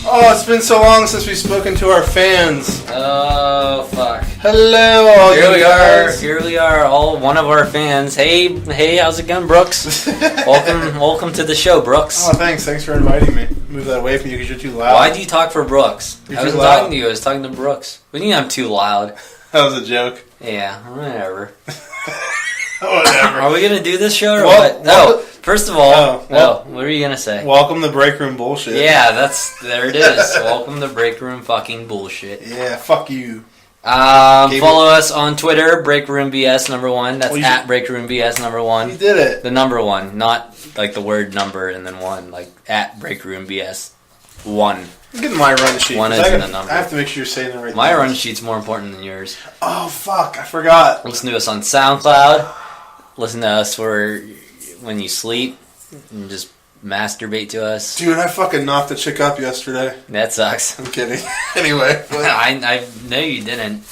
Oh, it's been so long since we've spoken to our fans. Oh, fuck. Hello, all Here you we guys. are. Here we are, all one of our fans. Hey, how's it going, Brooks? welcome to the show, Brooks. Oh, thanks for inviting me. Move that away from you because you're too loud. Why do you talk for Brooks? You're I too wasn't loud. talking to you. I was talking to Brooks. What do you mean I'm too loud? That was a joke. Yeah, whatever. Whatever. Are we gonna do this show or Well, what? No. First of all, well, what are you gonna say? Welcome to Breakroom Bullshit. Yeah, there it is. Welcome to Breakroom fucking bullshit. Yeah, fuck you. Follow us on Twitter, Breakroom BS #1. That's Well, at Breakroom BS #1. You did it. The number one, not like the word number and then one, like at Breakroom BS 1. I'm getting my run sheet. One isn't a number. I have to make sure you're saying the right My things. run sheet's more important than yours. Oh, fuck. I forgot. Listen to us on SoundCloud. Listen to us when you sleep and just masturbate to us. Dude, I fucking knocked a chick up yesterday. That sucks. I'm kidding. Anyway. I know you didn't.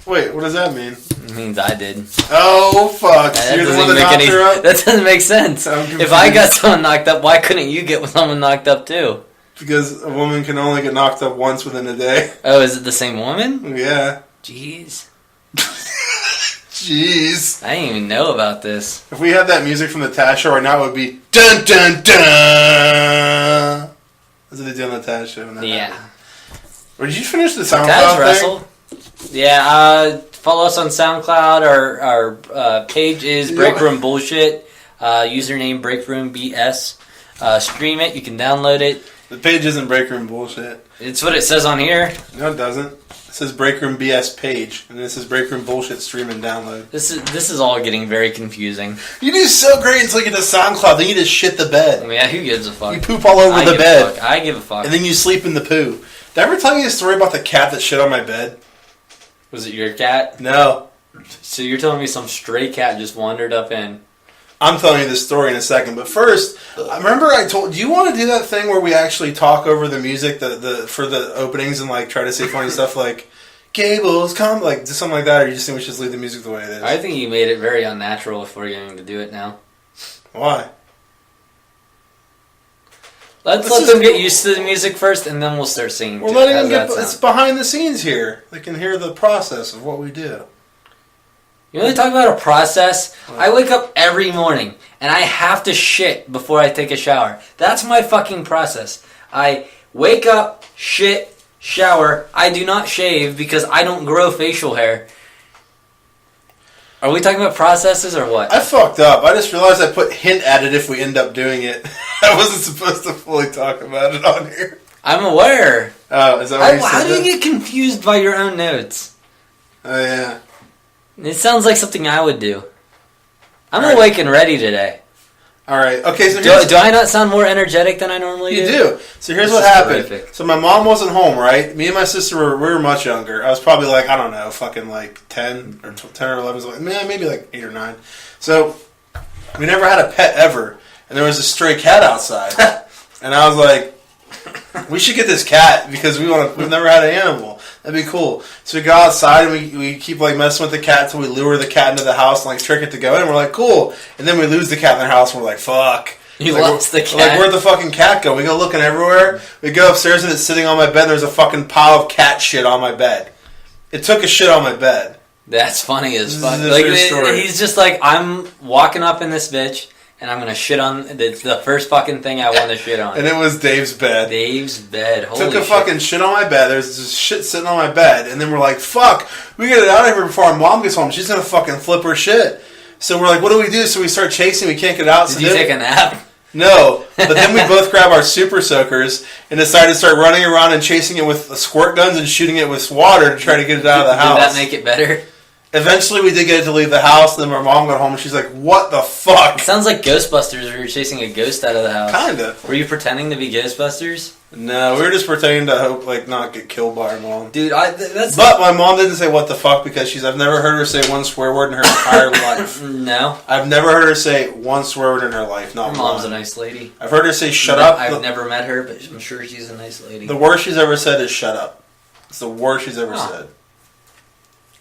Wait, what does that mean? It means I did. Oh, fuck. That You're the doesn't one that knocked her up? That doesn't make sense. I'm If I got confused. someone knocked up, why couldn't you get someone knocked up too? Because a woman can only get knocked up once within a day. Oh, is it the same woman? Yeah. Jeez. Jeez. I didn't even know about this. If we had that music from the Taz show right now, it would be dun dun dun. That's what they do on the Taz show. when that Yeah. happens. Or did you finish the Taz SoundCloud thing? Wrestle. Yeah, follow us on SoundCloud. Our page is Breakroom Bullshit. Username Breakroom BS. Stream it. You can download it. The page isn't Breakroom Bullshit. It's what it says on here. No, it doesn't. It says Breakroom BS page, and this is Breakroom Bullshit stream and download. This is all getting very confusing. You do so great until you get to SoundCloud, then you just shit the bed. Yeah, who gives a fuck? You poop all over I the give a bed, fuck. I give a fuck. and then you sleep in the poo. Did I ever tell you a story about the cat that shit on my bed? Was it your cat? No. So you're telling me some stray cat just wandered up in? I'm telling you this story in a second, but first, I remember I told. Do you want to do that thing where we actually talk over the music, for the openings, and like try to say funny stuff like "Gable's come," like something like that, or you just think we should just leave the music the way it is? I think you made it very unnatural if we're going to do it now. Why? Let's let them get used to the music first, and then we'll start singing. We're to it. letting How's them that get. It's sound? behind the scenes here. They can hear the process of what we do. You want to talk about a process? I wake up every morning and I have to shit before I take a shower. That's my fucking process. I wake up, shit, shower. I do not shave because I don't grow facial hair. Are we talking about processes or what? I fucked up. I just realized I put hint at it if we end up doing it. I wasn't supposed to fully talk about it on here. I'm aware. Oh, is that what you said? How do you then? get confused by your own notes? Oh, yeah. It sounds like something I would do. I'm All right. awake and ready today. All right. Okay, so Do I not sound more energetic than I normally do? You do. So here's This what is happened. terrific. So my mom wasn't home, right? Me and my sister we were much younger. I was probably like, I don't know, fucking like 10 or 10 or 11, something. Maybe like 8 or 9. So we never had a pet ever. And there was a stray cat outside. And I was like, we should get this cat because we've never had an animal. That'd be cool. So we go outside and we keep like messing with the cat until we lure the cat into the house and like trick it to go in. And we're like, cool. And then we lose the cat in the house and we're like, fuck. You Like, lost the we're cat. like, where'd the fucking cat go? We go looking everywhere. We go upstairs and it's sitting on my bed. And there's a fucking pile of cat shit on my bed. It took a shit on my bed. That's funny as This fuck. is a Like true story. he's just like, I'm walking up in this bitch and I'm gonna shit on. It's the first fucking thing I want to shit on. And it was Dave's bed. Dave's bed. Holy Took a shit. fucking shit on my bed. There's this shit sitting on my bed. And then we're like, fuck, we gotta get out of here before our mom gets home. She's gonna fucking flip her shit. So we're like, what do we do? So we start chasing. We can't get out. Did so you then- take a nap? No, but then we both grab our super soakers and decide to start running around and chasing it with squirt guns and shooting it with water to try to get it out of the house. Did that make it better? Eventually, we did get it to leave the house. And then our mom got home and she's like, "What the fuck?" It sounds like Ghostbusters where you're chasing a ghost out of the house. Kinda. Were you pretending to be Ghostbusters? No, we were just pretending to hope not get killed by our mom. Dude, that's... But my mom didn't say "what the fuck" because I've never heard her say one swear word in her entire life. No. I've never heard her say one swear word in her life. Not Her mom's one. a nice lady. I've heard her say "shut up." I've never met her, but I'm sure she's a nice lady. The worst she's ever said is "shut up." It's the worst she's ever said.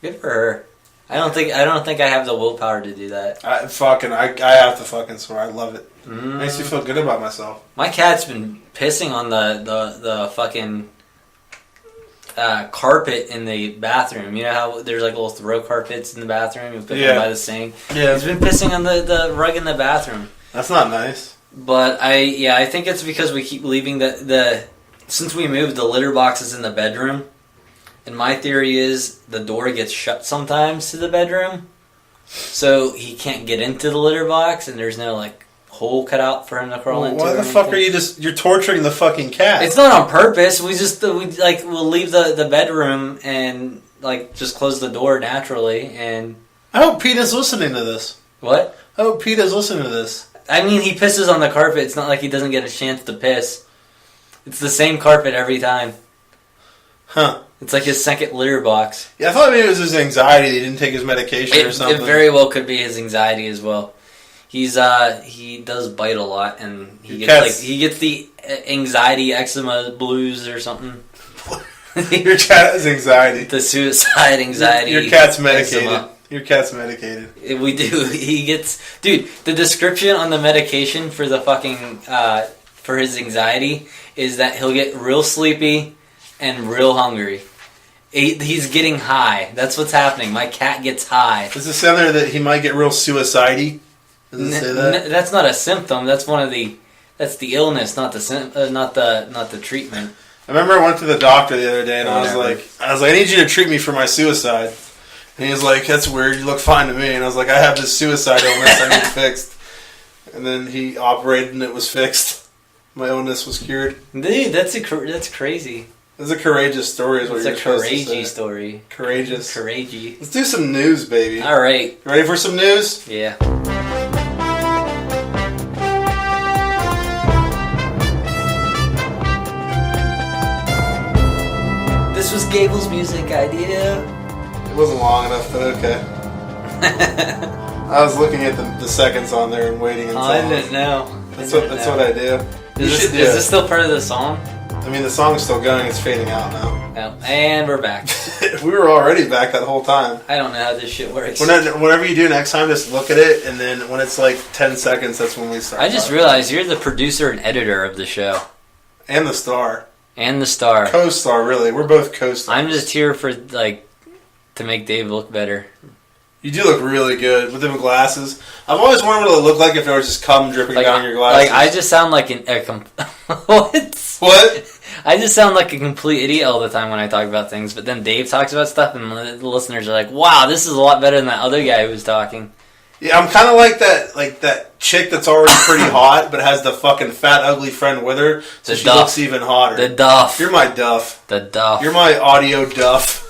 Good for her. I don't think I have the willpower to do that. I have to fucking swear. I love it. Makes me feel good about myself. My cat's been pissing on the fucking carpet in the bathroom. You know how there's like little throw carpets in the bathroom? You put them by the sink. Yeah. He's been pissing on the rug in the bathroom. That's not nice. But I think it's because we keep leaving since we moved, the litter box is in the bedroom. And my theory is the door gets shut sometimes to the bedroom. So he can't get into the litter box and there's no like hole cut out for him to crawl into. Why the fuck are you're torturing the fucking cat? It's not on purpose. We'll leave the bedroom and like just close the door naturally. And I hope Peter's listening to this. What? I hope Peter's listening to this. I mean, he pisses on the carpet. It's not like he doesn't get a chance to piss. It's the same carpet every time. Huh. It's like his second litter box. Yeah, I thought maybe it was his anxiety. He didn't take his medication or something. It very well could be his anxiety as well. He does bite a lot, and he gets the anxiety eczema blues or something. Your cat has anxiety. The suicide anxiety. Your cat's medicated. Eczema. Your cat's medicated. We do. Dude, the description on the medication for the fucking for his anxiety is that he'll get real sleepy and real hungry. He's getting high. That's what's happening. My cat gets high. Does it sound there that he might get real suicide-y? Does it say that? That's not a symptom. That's that's the illness, not the treatment. I remember I went to the doctor the other day and I was like, I need you to treat me for my suicide. And he was like, that's weird. You look fine to me. And I was like, I have this suicide illness. I need it fixed. And then he operated and it was fixed. My illness was cured. Dude, that's crazy. It's a courageous story is what you're supposed to say. It's a courageous story. Courageous. Courageous. Let's do some news, baby. All right. Ready for some news? Yeah. This was Gable's music idea. It wasn't long enough, but okay. I was looking at the seconds on there and waiting until... I didn't know. That's what I do. Is this still part of the song? I mean, the song's still going. It's fading out now. Oh, and we're back. We were already back that whole time. I don't know how this shit works. Whatever you do next time, just look at it, and then when it's like 10 seconds, that's when we start. I just realized you're the producer and editor of the show. And the star. And the star. Co-star, really. We're both co-stars. I'm just here for, to make Dave look better. You do look really good with them glasses. I've always wondered what it looked like if there was just cum dripping down your glasses. I just sound like what? What? I just sound like a complete idiot all the time when I talk about things, but then Dave talks about stuff and the listeners are like, wow, this is a lot better than that other guy who was talking. Yeah, I'm kind of like that chick that's already pretty hot, but has the fucking fat, ugly friend with her, so she looks even hotter. The Duff. You're my Duff. The Duff. You're my audio Duff.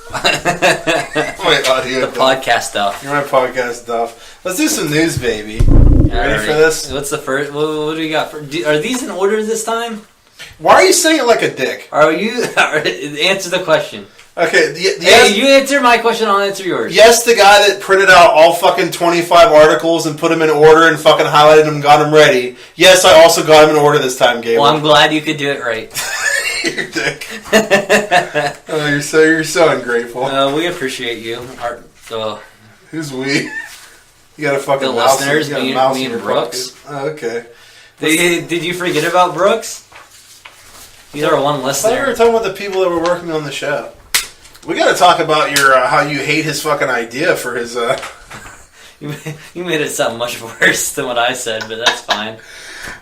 Podcast Duff. You're my podcast Duff. Let's do some news, baby. Ready for this? What's the first? What do we got? Are these in order this time? Why are you saying it like a dick? Answer the question. Okay, you answer my question, I'll answer yours. Yes, the guy that printed out all fucking 25 articles and put them in order and fucking highlighted them and got them ready. Yes, I also got them in order this time, Gable. Well, I'm glad you could do it right. You're a dick. Oh, you're so ungrateful. We appreciate you. Who's we? You got a fucking the mouse. Listeners, you got me, a mouse me in and your Brooks. Pocket. Oh, okay. Did you forget about Brooks? He's our one listener. I thought we were talking about the people that were working on the show. We got to talk about your how you hate his fucking idea for his. You made it sound much worse than what I said, but that's fine.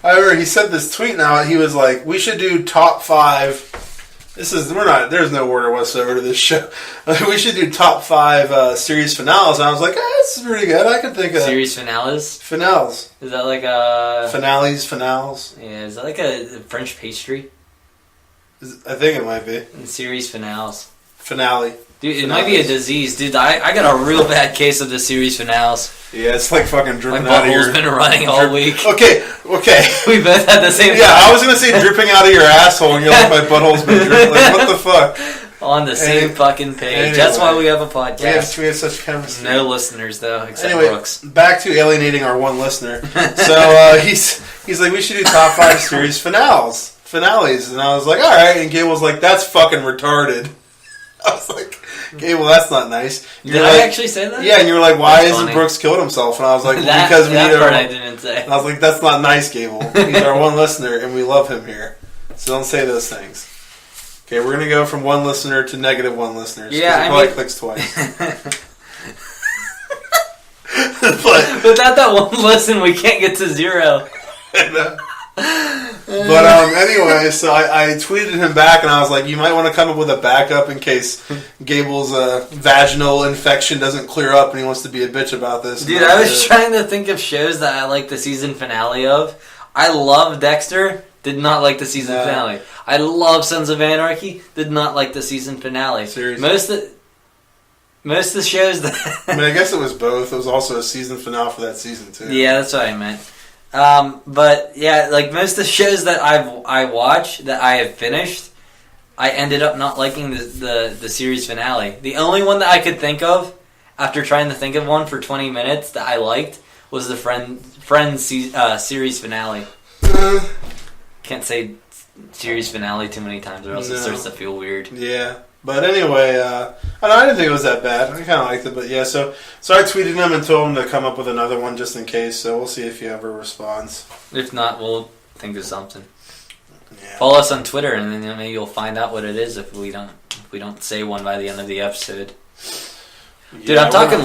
I remember he sent this tweet. Now he was like, "We should do top 5." There's no order whatsoever to this show. We should do top 5 series finales. And I was like, this is pretty good. I can think of series finales. Finales. Is that like a finales? Yeah. Is that like a French pastry? I think it might be. Series finales. Finale. Dude, it might be a disease. Dude, I got a real bad case of the series finales. Yeah, it's like fucking dripping out of your... My butthole's been running all week. Okay. We both had the same... Yeah, I was going to say dripping out of your asshole, and you're like, my butthole's been dripping. Like, what the fuck? On the same fucking page. Anyway, that's why we have a podcast. We have such chemistry. No listeners, though, except Brooks. Back to alienating our one listener. So, he's like, we should do top 5 series finales. And I was like, all right. And Gable was like, that's fucking retarded. I was like, Gable, that's not nice. Did I actually say that? Yeah, and you were like, why That's hasn't funny. Brooks killed himself? And I was like, well, That because we need part our... I didn't say. And I was like, that's not nice, Gable. He's our one listener, and we love him here. So don't say those things. Okay, we're going to go from one listener to negative one listeners. Yeah, I probably clicks twice. But without that one listen, we can't get to 0. But anyway, so I tweeted him back, and I was like, you might want to come up with a backup in case Gable's vaginal infection doesn't clear up and he wants to be a bitch about this. Dude, I was trying to think of shows that I like the season finale of. I love Dexter, did not like the season finale. I love Sons of Anarchy, did not like the season finale. Seriously? Most of the shows that... I mean, I guess it was both. It was also a season finale for that season, too. Yeah, that's what I meant. But yeah, like most of the shows that I watch that I have finished, I ended up not liking the series finale. The only one that I could think of after trying to think of one for 20 minutes that I liked was the Friends series finale. Can't say series finale too many times or else it starts to feel weird. Yeah. But anyway, I didn't think it was that bad. I kind of liked it, but yeah. So I tweeted him and told him to come up with another one just in case. So we'll see if he ever responds. If not, we'll think of something. Yeah. Follow us on Twitter, and then maybe you'll find out what it is if we don't say one by the end of the episode. Dude, Yeah, I'm talking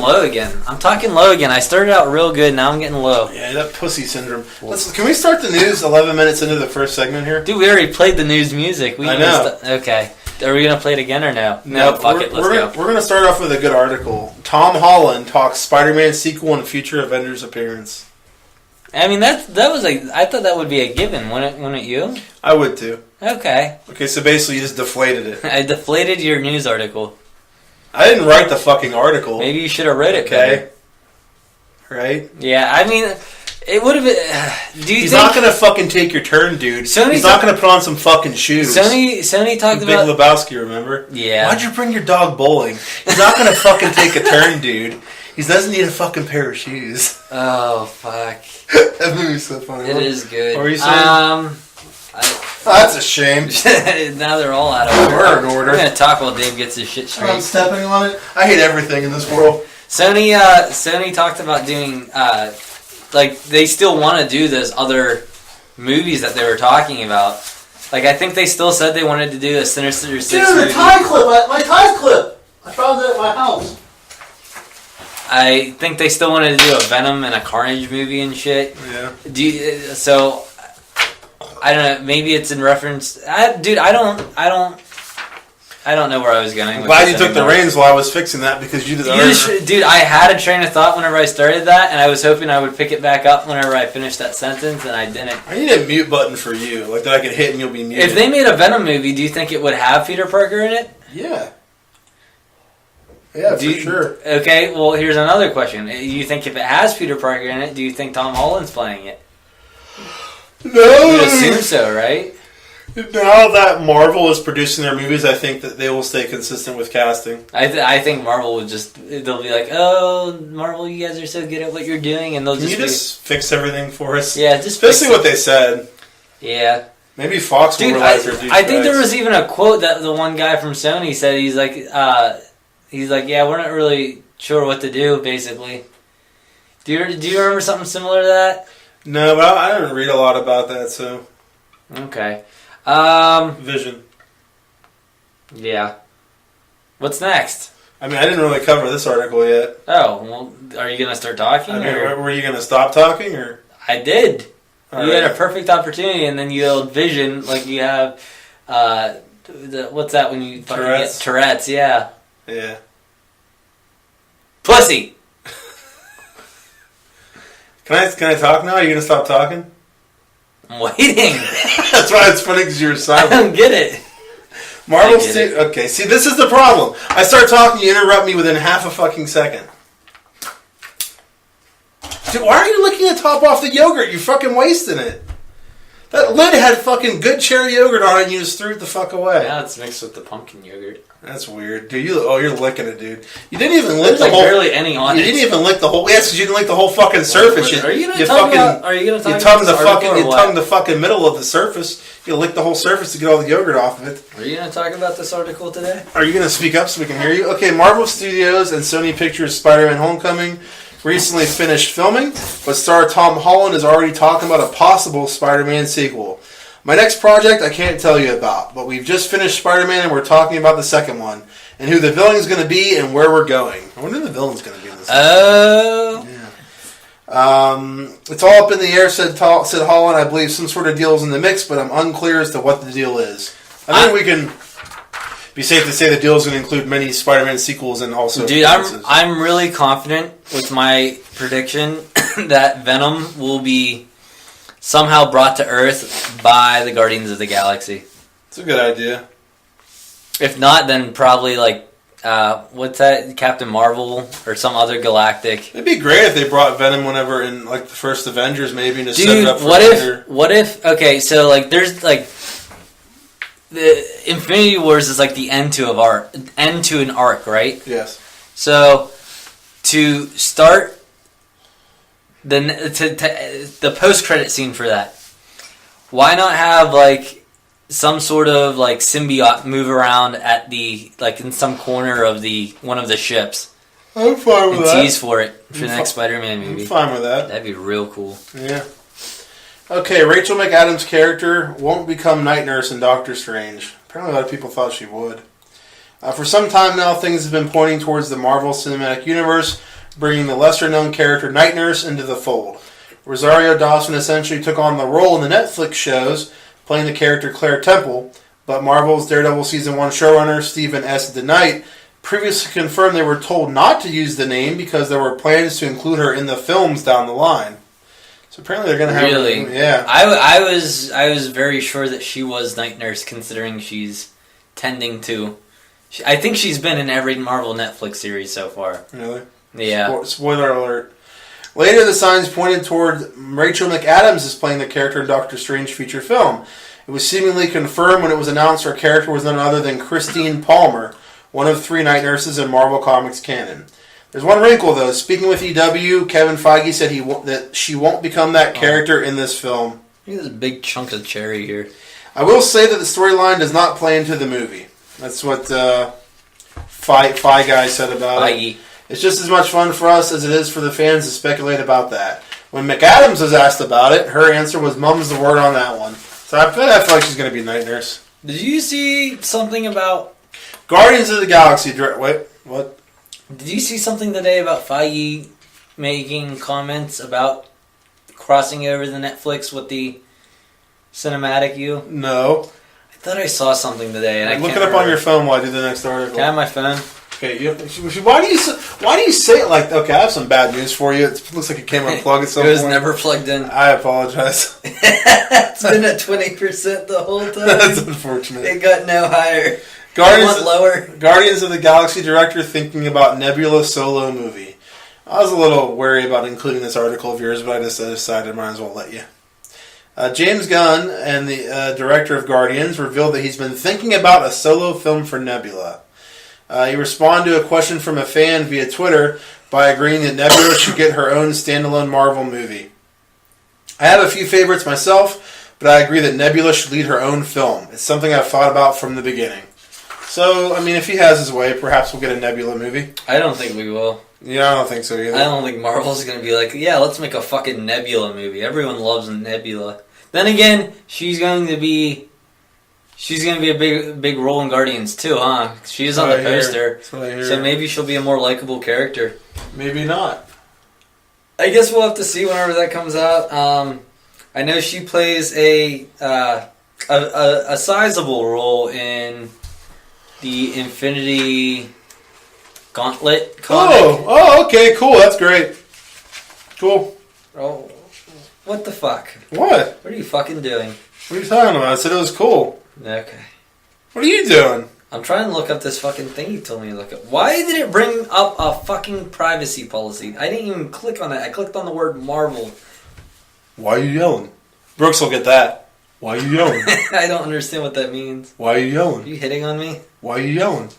low again. I started out real good, now I'm getting low. Yeah, that pussy syndrome. Can we start the news 11 minutes into the first segment here? Dude, we already played the news music. I know. Okay. Are we going to play it again or no? No, fuck it. Let's go. We're going to start off with a good article. Tom Holland talks Spider-Man sequel and future Avengers appearance. I mean, I thought that would be a given, wouldn't you? I would too. Okay. Okay, so basically you just deflated it. I deflated your news article. I didn't write the fucking article. Maybe you should have read it okay. Better. Right? Yeah, I mean... It would have been... He's not going to fucking take your turn, dude. He's not going to put on some fucking shoes. Sony talked Big about... Lebowski, remember? Yeah. Why'd you bring your dog bowling? He's not going to fucking take a turn, dude. He doesn't need a fucking pair of shoes. Oh, fuck. That movie's so funny. It is good. What were you saying? That's a shame. Now they're all out of order. We're in order. We're going to talk while Dave gets his shit straight. I'm stepping on it. I hate everything in this world. Sony talked about doing... like, they still want to do those other movies that they were talking about. Like, I think they still said they wanted to do a Sinister Six movie. Dude, the tie clip! My tie clip! I found it at my house. I think they still wanted to do a Venom and a Carnage movie and shit. Yeah. So, I don't know, maybe it's in reference... I don't know where I was going. I'm glad you took the reins while I was fixing that because you did the Dude, I had a train of thought whenever I started that, and I was hoping I would pick it back up whenever I finished that sentence, and I didn't. I need a mute button for you, like that I can hit and you'll be muted. If they made a Venom movie, do you think it would have Peter Parker in it? Yeah. Yeah, for sure. Okay, well, here's another question. You think if it has Peter Parker in it, do you think Tom Holland's playing it? No! You would assume so, right? Now that Marvel is producing their movies, I think that they will stay consistent with casting. I think Marvel would they'll be like, oh, Marvel, you guys are so good at what you're doing, and they'll just fix everything for us? Yeah, just especially what they said. Yeah. Maybe Fox will realize their douchebags. I think there was even a quote that the one guy from Sony said. He's like, yeah, we're not really sure what to do, basically. Do you remember something similar to that? No, but I didn't read a lot about that, so... Okay. Vision. Yeah. What's next? I mean, I didn't really cover this article yet. Oh, well, are you going to start talking? I mean, were you going to stop talking, or...? I did. All you right. had a perfect opportunity, and then you yelled vision like you have... what's that when you fucking Tourette's? get Tourette's, yeah. Yeah. Pussy! Can I talk now? Are you going to stop talking? I'm waiting. That's why it's funny because you're I silent. don't get it. Marvel okay, see, this is the problem. I start talking, you interrupt me within half a fucking second. Dude, why are you licking the top off the yogurt? You're fucking wasting it. That lid had fucking good cherry yogurt on it and you just threw it the fuck away. Now it's mixed with the pumpkin yogurt. That's weird. Dude, you're licking it, dude. You didn't even lick There's the whole... barely any on you it. didn't even lick the whole... Yes, because you didn't lick the whole fucking surface. Are you going to talk about... Are you going to talk about this article or You what? tongued the fucking middle of the surface. You lick the whole surface to get all the yogurt off of it. Are you going to talk about this article today? Are you going to speak up so we can hear you? Okay, Marvel Studios and Sony Pictures' Spider-Man Homecoming recently finished filming, but star Tom Holland is already talking about a possible Spider-Man sequel. My next project I can't tell you about, but we've just finished Spider-Man and we're talking about the second one, and who the villain is going to be and where we're going. I wonder who the villain's going to be in this. Oh. Yeah. It's all up in the air, said Holland. I believe some sort of deal is in the mix, but I'm unclear as to what the deal is. I think we can be safe to say the deal is going to include many Spider-Man sequels and also... Dude, I'm really confident with my prediction that Venom will be somehow brought to Earth by the Guardians of the Galaxy. It's a good idea. If not, then probably like, what's that, Captain Marvel or some other galactic. It'd be great if they brought Venom whenever in like the first Avengers, maybe to set it Dude, up for what if? Okay, so like, there's like the Infinity Wars is like the end to an arc, right? Yes. So to start the post credit scene for that, why not have like some sort of like symbiote move around at the like in some corner of one of the ships? I'm fine with that. Tease for it for the next Spider-Man movie. I'm fine with that. That'd be real cool. Yeah. Okay, Rachel McAdams' character won't become Night Nurse in Doctor Strange. Apparently, a lot of people thought she would. For some time now, things have been pointing towards the Marvel Cinematic Universe, bringing the lesser-known character Night Nurse into the fold. Rosario Dawson essentially took on the role in the Netflix shows, playing the character Claire Temple, but Marvel's Daredevil Season 1 showrunner Stephen S. DeKnight previously confirmed they were told not to use the name because there were plans to include her in the films down the line. So apparently they're going to have... Really? Yeah. I was very sure that she was Night Nurse, considering she's tending to... I think she's been in every Marvel Netflix series so far. Really? Yeah. Spoiler alert. Later, the signs pointed toward Rachel McAdams as playing the character in Doctor Strange feature film. It was seemingly confirmed when it was announced her character was none other than Christine Palmer, one of 3 Night Nurses in Marvel Comics canon. There's one wrinkle, though. Speaking with EW, Kevin Feige said that she won't become that character in this film. Look at this big chunk of cherry here. I will say that the storyline does not play into the movie. That's what Feige guy said about it. It's just as much fun for us as it is for the fans to speculate about that. When McAdams was asked about it, her answer was mum's the word on that one. So I feel like she's going to be Night Nurse. Did you see something about... Guardians of the Galaxy... Wait, what? Did you see something today about Feige making comments about crossing over the Netflix with the cinematic U? No. I thought I saw something today, and I look can't it up remember. on your phone while I do the next article. Can I have my phone? Okay, why do you say it like... Okay, I have some bad news for you. It looks like it came unplugged at some point. It was never plugged in. I apologize. It's been at 20% the whole time. That's unfortunate. It got no higher. Lower. Guardians of the Galaxy director thinking about Nebula solo movie. I was a little wary about including this article of yours, but I just decided I might as well let you. James Gunn and the director of Guardians revealed that he's been thinking about a solo film for Nebula. He responded to a question from a fan via Twitter by agreeing that Nebula should get her own standalone Marvel movie. I have a few favorites myself, but I agree that Nebula should lead her own film. It's something I've thought about from the beginning. So, I mean, if he has his way, perhaps we'll get a Nebula movie. I don't think we will. Yeah, I don't think so either. I don't think Marvel's going to be like, yeah, let's make a fucking Nebula movie. Everyone loves Nebula. Then again, she's going to be a big role in Guardians too, huh? She is on the poster. So maybe she'll be a more likable character. Maybe not. I guess we'll have to see whenever that comes out. I know she plays a sizable role in the Infinity Gauntlet comic. Oh, okay, cool. That's great. Cool. Oh, what the fuck? What? What are you fucking doing? What are you talking about? I said it was cool. Okay. What are you doing? I'm trying to look up this fucking thing you told me to look up. Why did it bring up a fucking privacy policy? I didn't even click on that. I clicked on the word Marvel. Why are you yelling? Brooks will get that. Why are you yelling? I don't understand what that means. Why are you yelling? Are you hitting on me? Why are you yelling?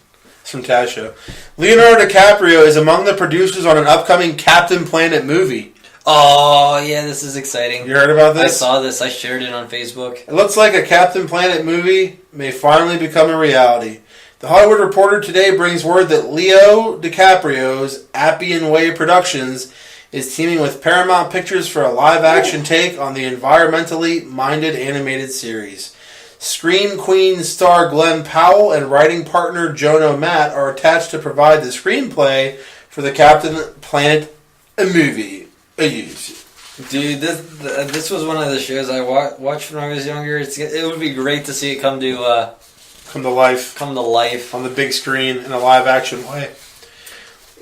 It's from Tasha. Leonardo DiCaprio is among the producers on an upcoming Captain Planet movie. Oh, yeah, this is exciting. You heard about this? I saw this. I shared it on Facebook. It looks like a Captain Planet movie may finally become a reality. The Hollywood Reporter today brings word that Leo DiCaprio's Appian Way Productions is teaming with Paramount Pictures for a live-action take on the environmentally minded animated series. Scream Queen star Glenn Powell and writing partner Joan O'Matt are attached to provide the screenplay for the Captain Planet movie. Dude, this was one of the shows I watched when I was younger. It would be great to see it come to life. Come to life on the big screen in a live action way.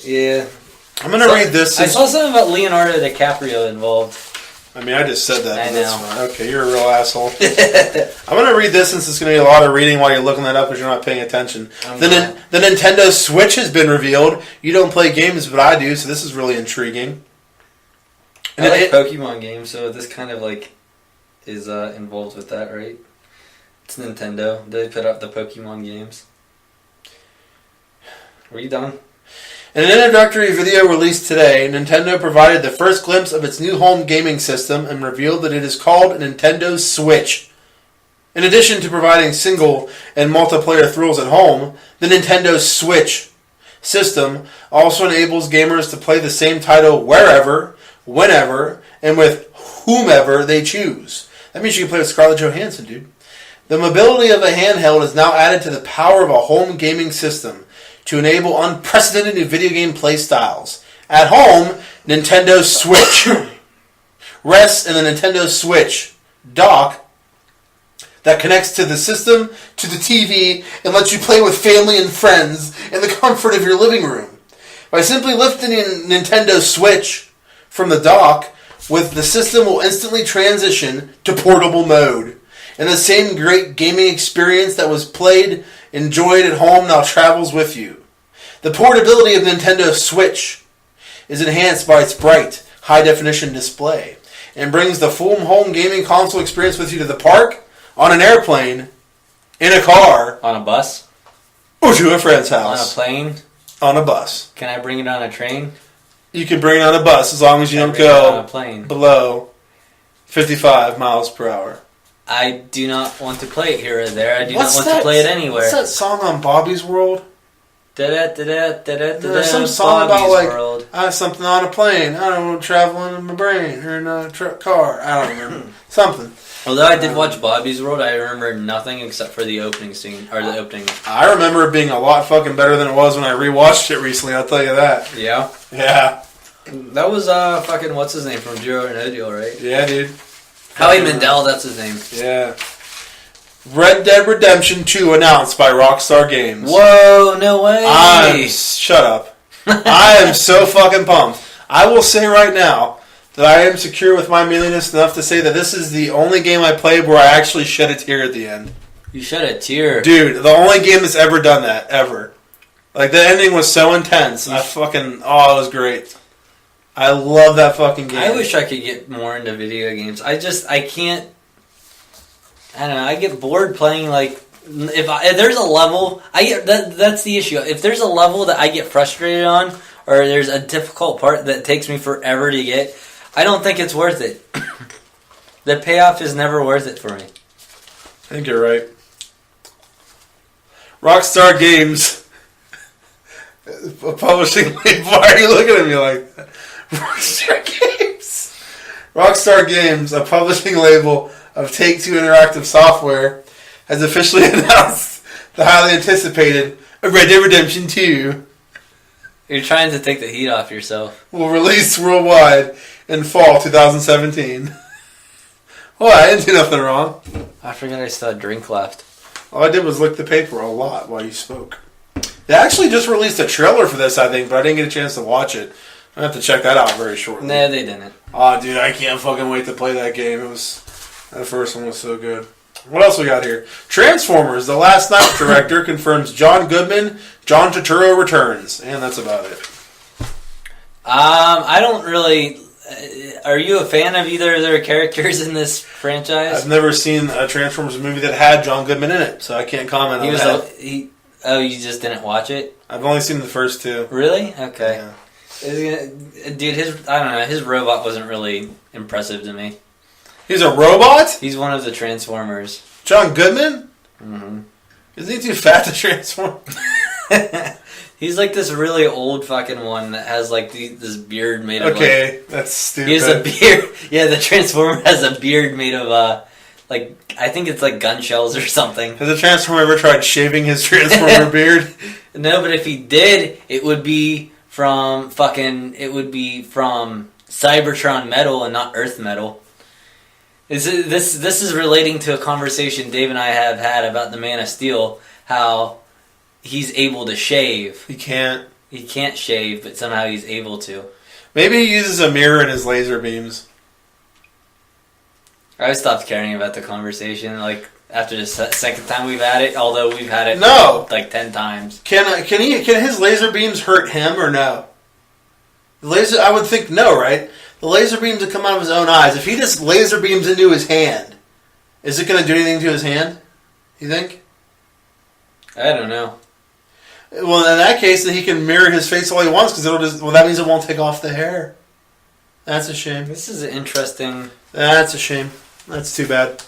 Yeah. I'm going to read this. I saw something about Leonardo DiCaprio involved. I mean, I just said that. I know. Okay, you're a real asshole. I'm going to read this since it's going to be a lot of reading while you're looking that up because you're not paying attention. The Nintendo Switch has been revealed. You don't play games, but I do, so this is really intriguing. I like Pokemon games, so this kind of like is involved with that, right? It's Nintendo. They put out the Pokemon games. Were you done? In an introductory video released today, Nintendo provided the first glimpse of its new home gaming system and revealed that it is called Nintendo Switch. In addition to providing single and multiplayer thrills at home, the Nintendo Switch system also enables gamers to play the same title wherever, whenever, and with whomever they choose. That means you can play with Scarlett Johansson, dude. The mobility of a handheld is now added to the power of a home gaming system to enable unprecedented new video game play styles. At home, Nintendo Switch rests in the Nintendo Switch dock that connects to the system, to the TV, and lets you play with family and friends in the comfort of your living room. By simply lifting in Nintendo Switch from the dock, the system will instantly transition to portable mode. And the same great gaming experience that was enjoyed at home now travels with you. The portability of Nintendo Switch is enhanced by its bright, high-definition display and brings the full home gaming console experience with you to the park, on an airplane, in a car, on a bus, or to a friend's house. On a plane, on a bus. Can I bring it on a train? You can bring it on a bus as long as you don't go on a plane below 55 miles per hour. I do not want to play it here or there. I do not want to play it anywhere. What's that song on Bobby's World? There's some song about like something on a plane. I don't want to travel in my brain or in a car. I don't remember something. Although I did watch Bobby's World, I remember nothing except for the opening scene or the opening. I remember it being a lot fucking better than it was when I rewatched it recently. I'll tell you that. Yeah. Yeah. That was fucking what's his name from Zero and No Deal, right? Yeah, dude. Howie Mandel, that's his name. Yeah. Red Dead Redemption 2 announced by Rockstar Games. Whoa, no way. Shut up. I am so fucking pumped. I will say right now that I am secure with my mealiness enough to say that this is the only game I played where I actually shed a tear at the end. You shed a tear? Dude, the only game that's ever done that, ever. Like, the ending was so intense. It was great. I love that fucking game. I wish I could get more into video games. I can't. I don't know. I get bored playing like if there's a level. That's the issue. If there's a level that I get frustrated on, or there's a difficult part that takes me forever to get, I don't think it's worth it. The payoff is never worth it for me. I think you're right. Rockstar Games, a publishing. Why are you looking at me like that? Rockstar Games, a publishing label of Take-Two Interactive Software, has officially announced the highly anticipated Red Dead Redemption 2. You're trying to take the heat off yourself. Will release worldwide in fall 2017. Well, I didn't do nothing wrong. I forgot I still had a drink left. All I did was lick the paper a lot while you spoke. They actually just released a trailer for this, I think, but I didn't get a chance to watch it. I have to check that out very shortly. No, they didn't. Oh, dude, I can't fucking wait to play that game. That first one was so good. What else we got here? Transformers: The Last Night director confirms John Goodman, John Turturro returns, and that's about it. I don't really. Are you a fan of either of their characters in this franchise? I've never seen a Transformers movie that had John Goodman in it, so I can't comment on that. Oh, you just didn't watch it? I've only seen the first two. Really? Okay. Yeah. Dude, I don't know, his robot wasn't really impressive to me. He's a robot? He's one of the Transformers. John Goodman? Mm-hmm. Isn't he too fat to transform? He's like this really old fucking one that has like this beard made of that's stupid. He has a beard. Yeah, the Transformer has a beard made of I think it's like gun shells or something. Has a Transformer ever tried shaving his Transformer beard? No, but if he did, it would be from Cybertron metal and not Earth metal. This is relating to a conversation Dave and I have had about the Man of Steel, how he's able to shave. He can't. He can't shave, but somehow he's able to. Maybe he uses a mirror in his laser beams. I stopped caring about the conversation, like, after the second time we've had it, although we've had it like 10 times. Can his laser beams hurt him or no? I would think no, right? The laser beams that come out of his own eyes. If he just laser beams into his hand, is it going to do anything to his hand? You think? I don't know. Well, in that case, then he can mirror his face all he wants because that means it won't take off the hair. That's a shame. This is interesting. That's a shame. That's too bad.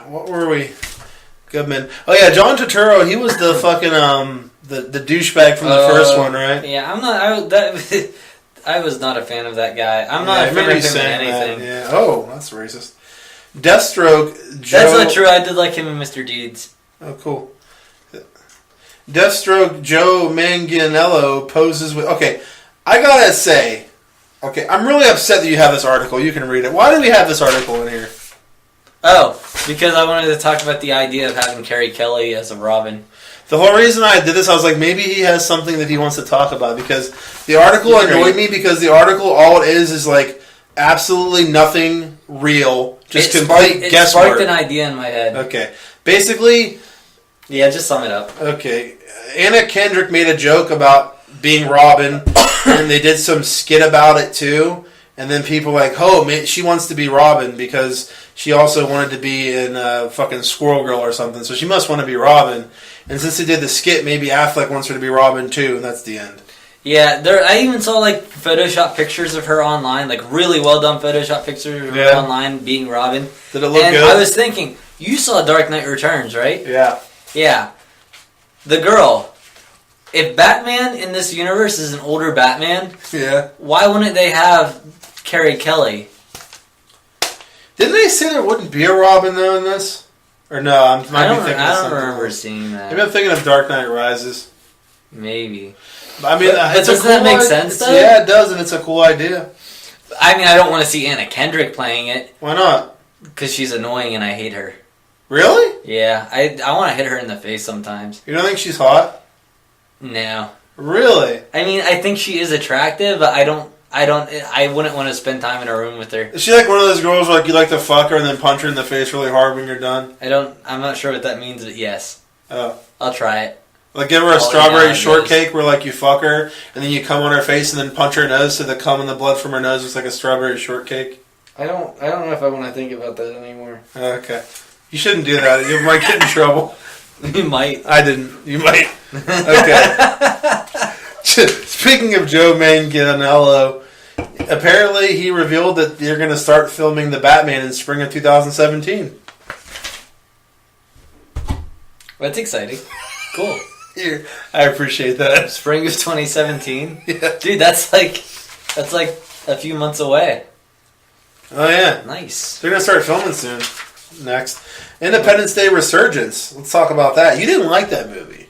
What were we? Goodman. Oh yeah, John Turturro. He was the fucking the douchebag from the first one, right? Yeah, I'm not. I was not a fan of that guy. I'm not a fan of him in anything. That, yeah. Oh, that's racist. Deathstroke. That's not true. I did like him in Mr. Deeds. Oh, cool. Deathstroke Joe Manganiello poses with... Okay, I gotta say... Okay, I'm really upset that you have this article. You can read it. Why do we have this article in here? Oh, because I wanted to talk about the idea of having Carrie Kelly as a Robin. The whole reason I did this, I was like, maybe he has something that he wants to talk about. Because the article annoyed me because the article, all it is like absolutely nothing real. Just complete guesswork. It sparked an idea in my head. Okay. Basically... Yeah, just sum it up. Okay. Anna Kendrick made a joke about being Robin, and they did some skit about it too. And then people were like, oh, she wants to be Robin because she also wanted to be in fucking Squirrel Girl or something, so she must want to be Robin. And since they did the skit, maybe Affleck wants her to be Robin too, and that's the end. Yeah, I even saw like Photoshop pictures of her online, like really well done Photoshop pictures of her online being Robin. Did it look good? I was thinking, you saw Dark Knight Returns, right? Yeah. Yeah. The girl. If Batman in this universe is an older Batman, why wouldn't they have Carrie Kelly? Didn't they say there wouldn't be a Robin though in this? Or no, I don't remember seeing that. Maybe I'm thinking of Dark Knight Rises. Maybe. I mean, but doesn't that make sense though? Yeah, it does, and it's a cool idea. I mean, I don't want to see Anna Kendrick playing it. Why not? Because she's annoying and I hate her. Really? Yeah, I want to hit her in the face sometimes. You don't think she's hot? No. Really? I mean, I think she is attractive, but I wouldn't want to spend time in a room with her. Is she like one of those girls where like you like to fuck her and then punch her in the face really hard when you're done? I'm not sure what that means, but yes. Oh. I'll try it. Like give her a strawberry shortcake where like you fuck her and then you come on her face and then punch her nose so the cum and the blood from her nose looks like a strawberry shortcake? I don't know if I want to think about that anymore. Okay. You shouldn't do that. You might get in trouble. You might. I didn't. You might. Okay. Speaking of Joe Manganiello, apparently he revealed that they're going to start filming the Batman in spring of 2017. That's exciting. Cool. Here, I appreciate that. Spring of 2017? Yeah. Dude, that's like a few months away. Oh, yeah. Nice. They're going to start filming soon. Next. Independence Day Resurgence. Let's talk about that. You didn't like that movie.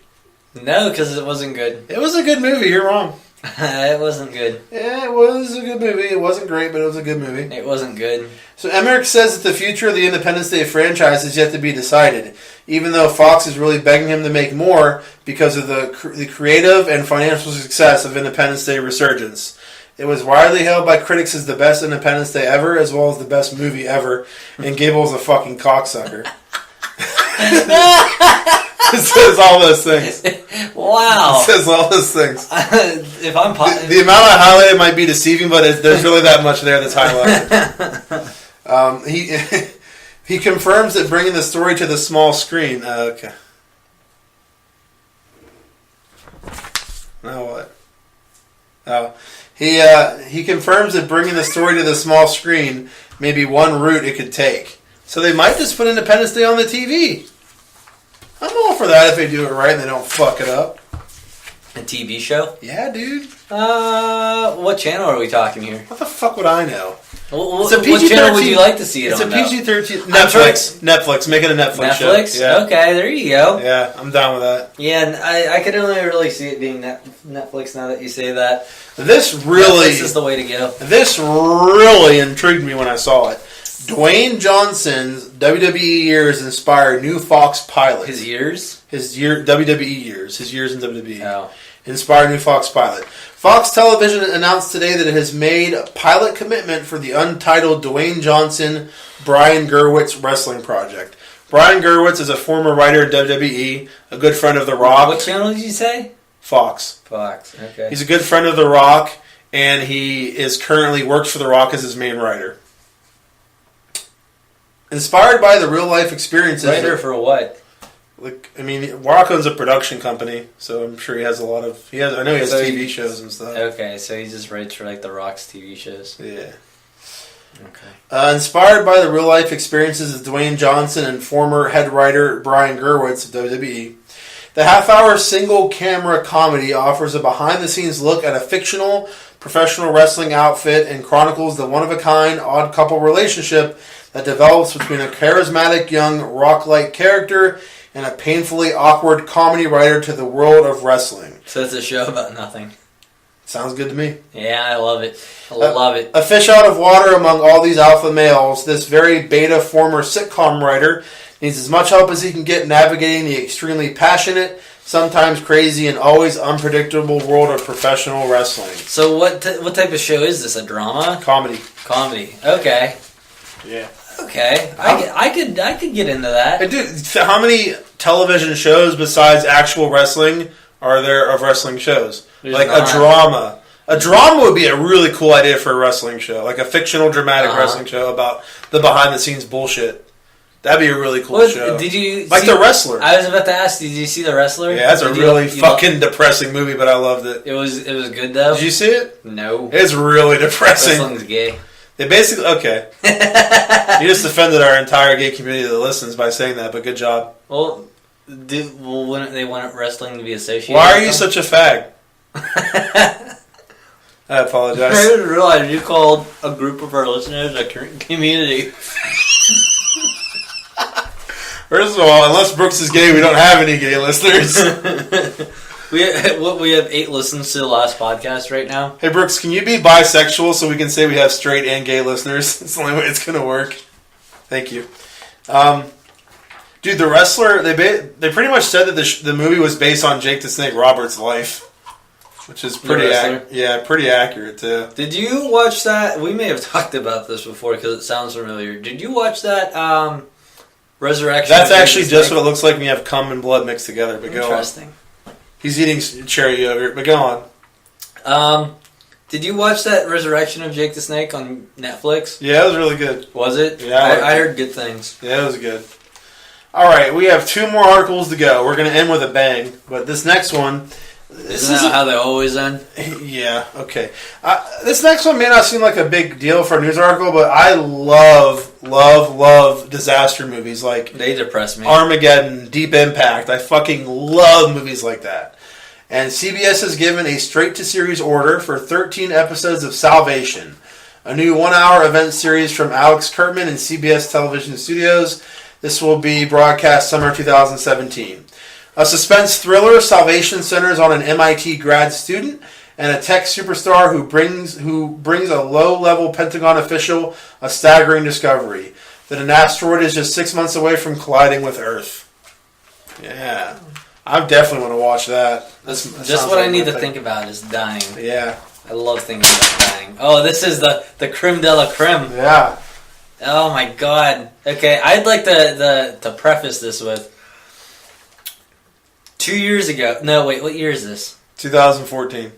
No, because it wasn't good. It was a good movie. You're wrong. It wasn't good. Yeah, it was a good movie. It wasn't great, but it was a good movie. It wasn't good. So Emmerich says that the future of the Independence Day franchise is yet to be decided, even though Fox is really begging him to make more because of the creative and financial success of Independence Day Resurgence. It was widely hailed by critics as the best Independence Day ever, as well as the best movie ever, and Gable is a fucking cocksucker. It says all those things. Wow. It says all those things. If I'm the amount I highlighted might be deceiving, but there's really that much there that's highlighted. He confirms that bringing the story to the small screen. Okay. Now what? Oh, he confirms that bringing the story to the small screen may be one route it could take. So they might just put Independence Day on the TV. I'm all for that if they do it right and they don't fuck it up. A TV show? Yeah, dude. What channel are we talking here? What the fuck would I know? What channel would you like to see it on? It's a PG-13. Netflix. Make it a Netflix show. Netflix? Yeah. Okay, there you go. Yeah, I'm down with that. Yeah, and I could only really see it being Netflix now that you say that. Netflix is the way to go. This really intrigued me when I saw it. Dwayne Johnson's WWE years inspired new Fox pilot. His years? WWE years. His years in WWE. Oh. Inspired new Fox pilot. Fox Television announced today that it has made a pilot commitment for the untitled Dwayne Johnson, Brian Gerwitz wrestling project. Brian Gerwitz is a former writer at WWE, a good friend of The Rock. What channel did you say? Fox. Okay. He's a good friend of The Rock, and he is currently works for The Rock as his main writer. Inspired by the real life experiences. Writer for what? Rock owns a production company, so I'm sure he has a lot of. I know he has TV shows and stuff. Okay, so he just writes for The Rock's TV shows. Yeah. Okay. Inspired by the real life experiences of Dwayne Johnson and former head writer Brian Gerwitz of WWE, the half-hour single-camera comedy offers a behind-the-scenes look at a fictional professional wrestling outfit and chronicles the one-of-a-kind odd couple relationship that develops between a charismatic young rock-like character and a painfully awkward comedy writer to the world of wrestling. So it's a show about nothing. Sounds good to me. Yeah, I love it. I love it. A fish out of water among all these alpha males, this very beta former sitcom writer needs as much help as he can get navigating the extremely passionate, sometimes crazy, and always unpredictable world of professional wrestling. So what type of show is this? A drama? Comedy. Okay. Yeah. Okay. I could get into that. Dude, how many television shows besides actual wrestling are there of wrestling shows? There's like not. a drama. A drama would be a really cool idea for a wrestling show. Like a fictional, dramatic wrestling show about the behind-the-scenes bullshit. That'd be a really cool show. Did you like The Wrestler? I was about to ask, did you see The Wrestler? Yeah, that's a really fucking depressing movie, but I loved it. It was good, though? Did you see it? No. It's really depressing. Wrestling's gay. They basically... Okay. You just offended our entire gay community that listens by saying that, but good job. Well, wouldn't they want wrestling to be associated Why are with you them? such a fag? I apologize. I didn't realize you called a group of our listeners a community. First of all, unless Brooks is gay, we don't have any gay listeners. We have 8 listens to the last podcast right now. Hey Brooks, can you be bisexual so we can say we have straight and gay listeners? It's the only way it's going to work. Thank you. Dude, The Wrestler, they pretty much said that the movie was based on Jake the Snake Roberts' life. Which is pretty accurate too. Did you watch that? We may have talked about this before because it sounds familiar. Did you watch that Resurrection? That's actually just what it looks like when you have cum and blood mixed together. But go on. Interesting. He's eating cherry yogurt, but go on. Did you watch that Resurrection of Jake the Snake on Netflix? Yeah, it was really good. Was it? Yeah, I heard good things. Yeah, it was good. All right, we have 2 more articles to go. We're going to end with a bang, but this next one... Isn't that how they always end? Yeah, okay. This next one may not seem like a big deal for a news article, but I love disaster movies like they depress me. Armageddon, Deep Impact. I fucking love movies like that. And CBS has given a straight-to-series order for 13 episodes of Salvation, a new 1-hour event series from Alex Kurtman and CBS Television Studios. This will be broadcast summer 2017. A suspense thriller, Salvation centers on an MIT grad student and a tech superstar who brings a low-level Pentagon official a staggering discovery that an asteroid is just 6 months away from colliding with Earth. Yeah, I definitely want to watch that. Just what I need to think about is dying. Yeah, I love thinking about dying. Oh, this is the creme de la creme. Yeah. Oh my god. Okay, I'd like to preface this with. 2 years ago. No, wait, what year is this? 2014.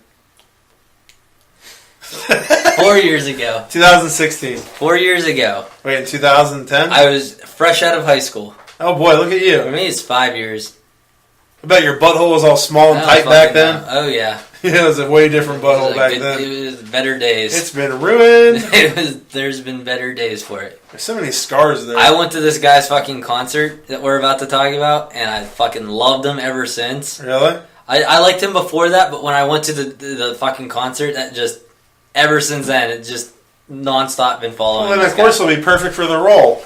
4 years ago. 2016. 4 years ago. Wait, in 2010? I was fresh out of high school. Oh boy, look at For you. me, it's 5 years. I bet your butthole was all small and No, tight back fucking then. no. Oh, yeah. Yeah, it was a way different butthole It was back good- then. It was better days. It's been ruined. There's been better days for it. There's so many scars there. I went to this guy's fucking concert that we're about to talk about, and I fucking loved him ever since. Really? I liked him before that, but when I went to the fucking concert, that just ever since then, it just nonstop been following. Well, then this of course guy. it'll be perfect for the role.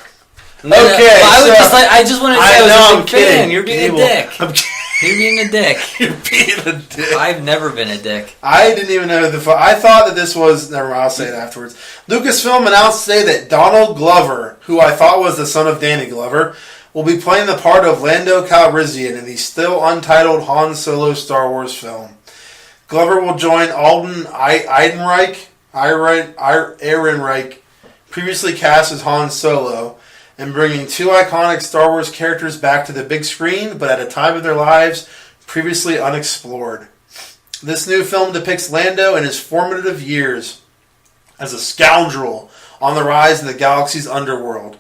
No, Okay, I just wanted to say I was a big fan. kidding. You're being Gable. a dick. I'm kidding. You're being a dick. You're being a dick. I've never been a dick. I didn't even know I thought that this was. Never mind, I'll say it afterwards. Lucasfilm announced today that Donald Glover, who I thought was the son of Danny Glover, will be playing the part of Lando Calrissian in the still untitled Han Solo Star Wars film. Glover will join Alden Ehrenreich, previously cast as Han Solo, and bringing two iconic Star Wars characters back to the big screen, but at a time of their lives previously unexplored. This new film depicts Lando in his formative years as a scoundrel on the rise in the galaxy's underworld.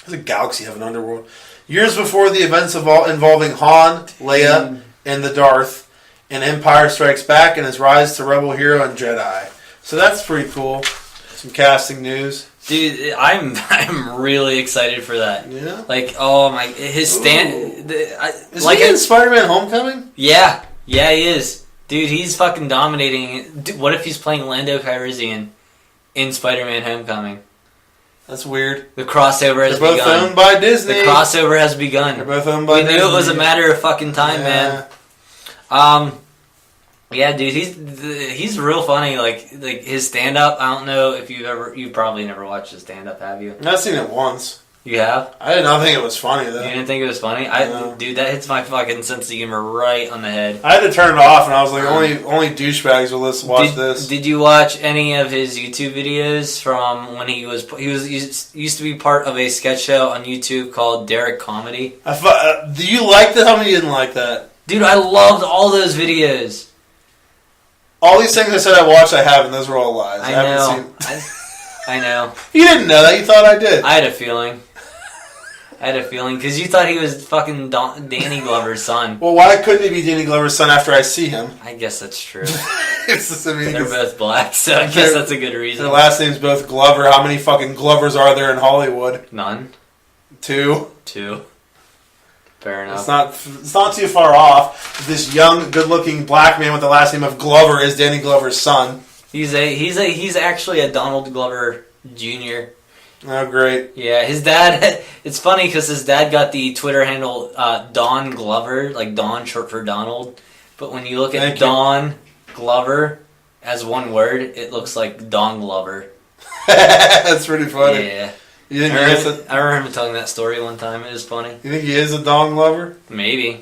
Does a galaxy have an underworld? Years before the events involving Han, Leia, and the Darth, and Empire Strikes Back, and his rise to rebel hero and Jedi. So that's pretty cool. Some casting news. Dude, I'm really excited for that. Yeah. Like, oh my, his stand. Is Like he in Spider-Man Homecoming? Yeah, he is. Dude, he's fucking dominating. Dude, what if he's playing Lando Calrissian in Spider-Man Homecoming? That's weird. The crossover has They're both begun. owned by Disney. The crossover has begun. They're both owned by We Disney. knew it was a matter of fucking time, man. Yeah, dude, he's real funny. Like his stand up. I don't know if you probably never watched his stand up, have you? I've seen it once. You have? I did not think it was funny though. You didn't think it was funny? No. Dude, that hits my fucking sense of humor right on the head. I had to turn it off, and I was like, only douchebags will watch this. Did you watch any of his YouTube videos from when he used to be part of a sketch show on YouTube called Derek Comedy? Do you like that? How many you didn't like that? Dude, I loved all those videos. All these things I said I watched, I haven't. Those were all lies. I haven't know. seen. I know. You didn't know that. You thought I did. I had a feeling. Because you thought he was fucking Danny Glover's son. Well, why couldn't he be Danny Glover's son after I see him? I guess that's true. It's just, They're both black, so I guess that's a good reason. Their last name's both Glover. How many fucking Glovers are there in Hollywood? None. 2. Fair enough. It's not too far off. This young, good-looking black man with the last name of Glover is Danny Glover's son. He's actually a Donald Glover Jr. Oh, great. Yeah, his dad. It's funny because his dad got the Twitter handle Don Glover, like Don short for Donald. But when you look at Don Glover as one word, it looks like Don Glover. That's pretty funny. Yeah. You think I remember him telling that story one time. It was funny. You think he is a dong lover? Maybe.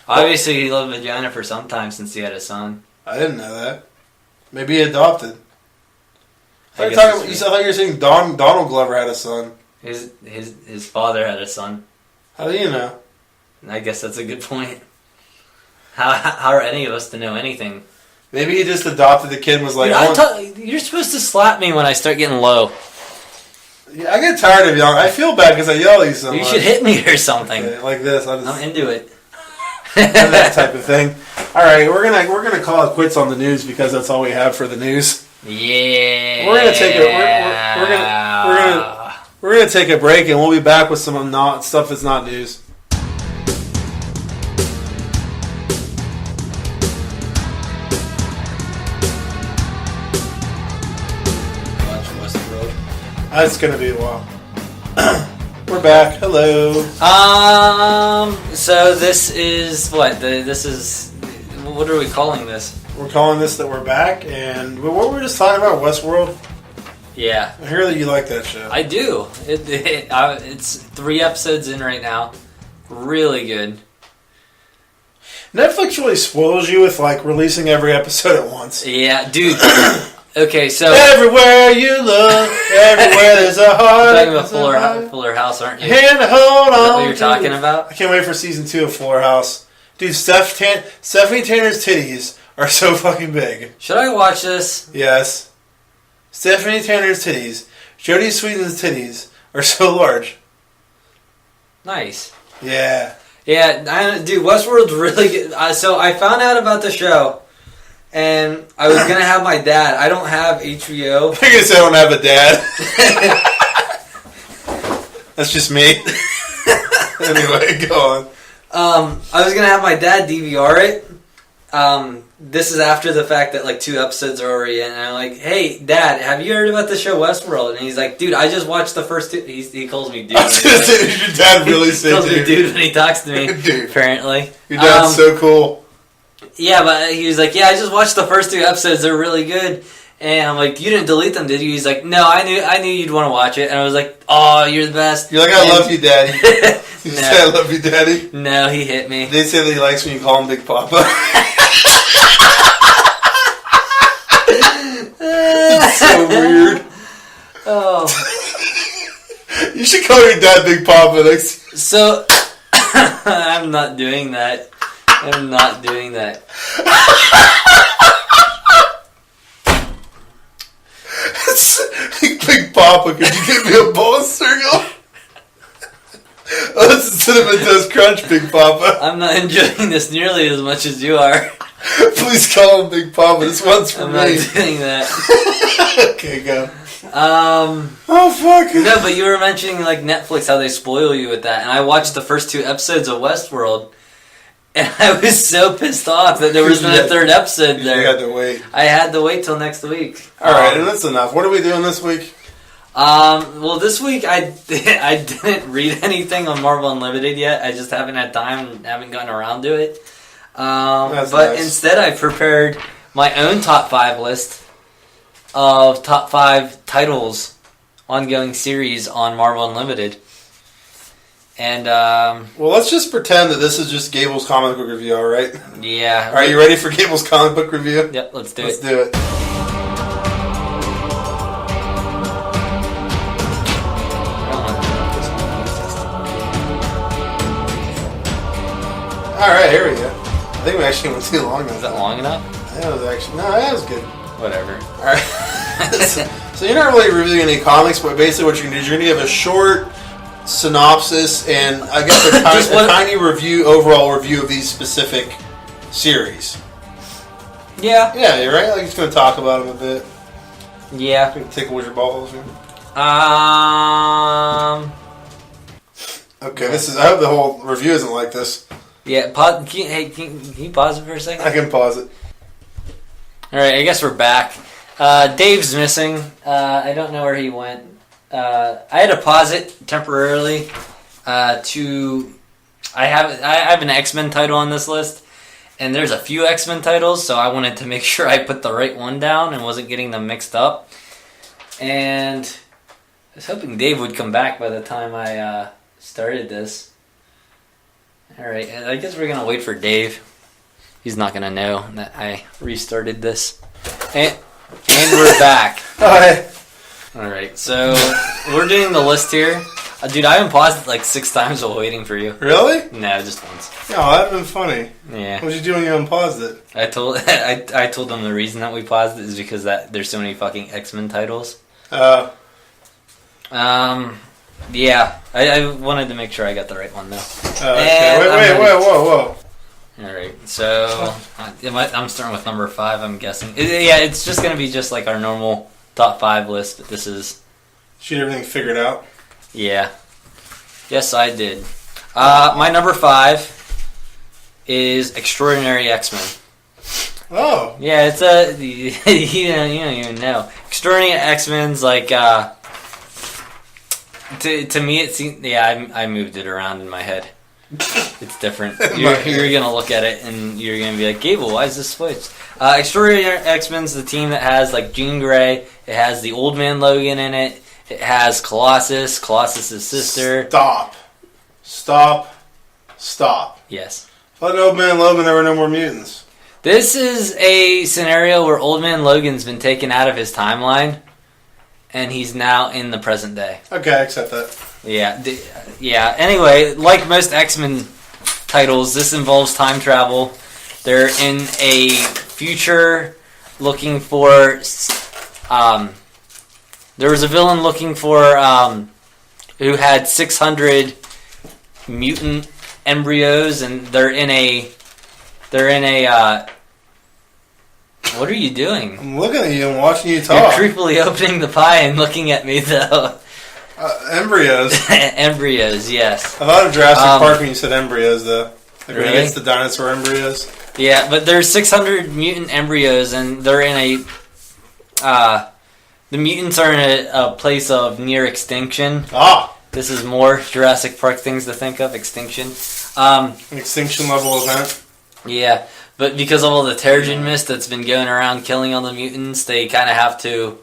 Obviously, he loved vagina for some time since he had a son. I didn't know that. Maybe he adopted. I I thought you were saying Donald Glover had a son. His father had a son. How do you know? I guess that's a good point. How are any of us to know anything? Maybe he just adopted the kid and was like, Dude, you're supposed to slap me when I start getting low. Yeah, I get tired of yelling. I feel bad because I yell at you so much. You should hit me or something. Okay, like this. I'm into it. And that type of thing. All right, we're gonna call it quits on the news because that's all we have for the news. Yeah. We're gonna take we're gonna take a break and we'll be back with some stuff that's not news. It's gonna be a while. We're back. Hello. So this is what? What are we calling this? We're calling this that we're back, and what were we just talking about? Westworld. Yeah. I hear that you like that show. I do. It's 3 episodes in right now. Really good. Netflix really spoils you with like releasing every episode at once. Yeah, dude. Okay, so everywhere you look, everywhere there's a heart. You're talking about Fuller House, aren't you? And hold on. Is that what you're talking about? I can't wait for season 2 of Fuller House. Dude, Stephanie Tanner's titties are so fucking big. Should I watch this? Yes. Stephanie Tanner's titties, Jodie Sweetin's titties are so large. Nice. Yeah. Yeah, dude, Westworld's really good. So I found out about the show, and I was going to have my dad. I don't have HBO. I guess I don't have a dad. That's just me. Anyway, go on. I was going to have my dad DVR it. This is after the fact that like 2 episodes are already in, and I'm like, "Hey, Dad, have you heard about the show Westworld?" And he's like, "Dude, I just watched the first 2." He calls me dude. I was gonna say, did your dad really say dude? He calls dude? me dude when he talks to me. Dude. Apparently, Your dad's so cool. Yeah, but he was like, "Yeah, I just watched the first 2 episodes. They're really good." And I'm like, "You didn't delete them, did you?" He's like, "No, I knew you'd want to watch it." And I was like, "Oh, you're the best." You're like, "I love you, Daddy." You say, "I love you, Daddy." No, he hit me. They say that he likes when you call him Big Papa. It's so weird. Oh. You should call your dad Big Papa next. So, I'm not doing that. I'm not doing that. Big Papa, could you give me a bowl of cereal? Oh, that's a Cinnamon Toast Crunch, Big Papa. I'm not enjoying this nearly as much as you are. Please call him Big Papa. This one's for I'm me. not doing that. Okay, go. Oh fuck. No, but you were mentioning like Netflix, how they spoil you with that, and I watched the first 2 episodes of Westworld, and I was so pissed off that there wasn't a 3rd episode there. You had to wait. I had to wait till next week. Alright, and that's enough. What are we doing this week? Well, this week I didn't read anything on Marvel Unlimited yet. I just haven't had time and haven't gotten around to it. But nice. Instead I prepared my own top 5 list of top 5 titles, ongoing series on Marvel Unlimited. And, well, let's just pretend that this is just Gable's comic book review, alright? yeah. Are you ready for Gable's comic book review? Yep, let's do Let's it. do it. Alright, here we go. I think we actually went too long. Is that long enough? That was actually... No, that was good. Whatever. Alright. So you're not really reviewing any comics, but basically what you're going to do is you're going to give a short synopsis and I guess a tiny overall review of these specific series. Yeah. Yeah, you're right. Like, just going to talk about them a bit. Yeah. Tickle your balls. Okay, this is. I hope the whole review isn't like this. Yeah. Can you pause it for a second? I can pause it. All right. I guess we're back. Dave's missing. I don't know where he went. I had to pause it temporarily. I have an X-Men title on this list, and there's a few X-Men titles, so I wanted to make sure I put the right one down and wasn't getting them mixed up. And I was hoping Dave would come back by the time I started this. Alright, I guess we're going to wait for Dave. He's not going to know that I restarted this. And we're back. Alright. Alright, so we're doing the list here. Dude, I haven't paused it like 6 times while waiting for you. Really? No, just once. No, that'd been funny. Yeah. What did you do when you unpaused it? I told them the reason that we paused it is because there's so many fucking X-Men titles. Yeah. I wanted to make sure I got the right one though. Okay. Wait, whoa. Alright, so I'm starting with number 5, I'm guessing. It's just going to be just like our normal top 5 list, but this is... Did you get everything figured out? Yeah. Yes, I did. My number 5 is Extraordinary X-Men. Oh. Yeah, it's you don't even know. Extraordinary X-Men's like, to me it seems, I moved it around in my head. It's different. You're gonna look at it and you're gonna be like, Gable, why is this switched? Extraordinary X-Men's the team that has like Jean Grey. It has the Old Man Logan in it. It has Colossus, Colossus' sister. Stop. Yes. I thought Old Man Logan there were no more mutants. This is a scenario where Old Man Logan's been taken out of his timeline, and he's now in the present day. Okay, I accept that. Yeah. Anyway, like most X-Men titles. This involves time travel. They're in a future looking for... there was a villain looking for... who had 600 mutant embryos, and they're in a... what are you doing? I'm looking at you and watching you talk. You're creepily opening the pie and looking at me, though. Embryos. Embryos, yes. I thought of Jurassic Park when you said embryos, though. Like really? when it gets the dinosaur embryos. Yeah, but there's 600 mutant embryos, and they're in a... the mutants are in a place of near extinction. This is more Jurassic Park things to think of, extinction. An extinction level event. Yeah, but because of all the Terrigen mist that's been going around killing all the mutants, they kind of have to...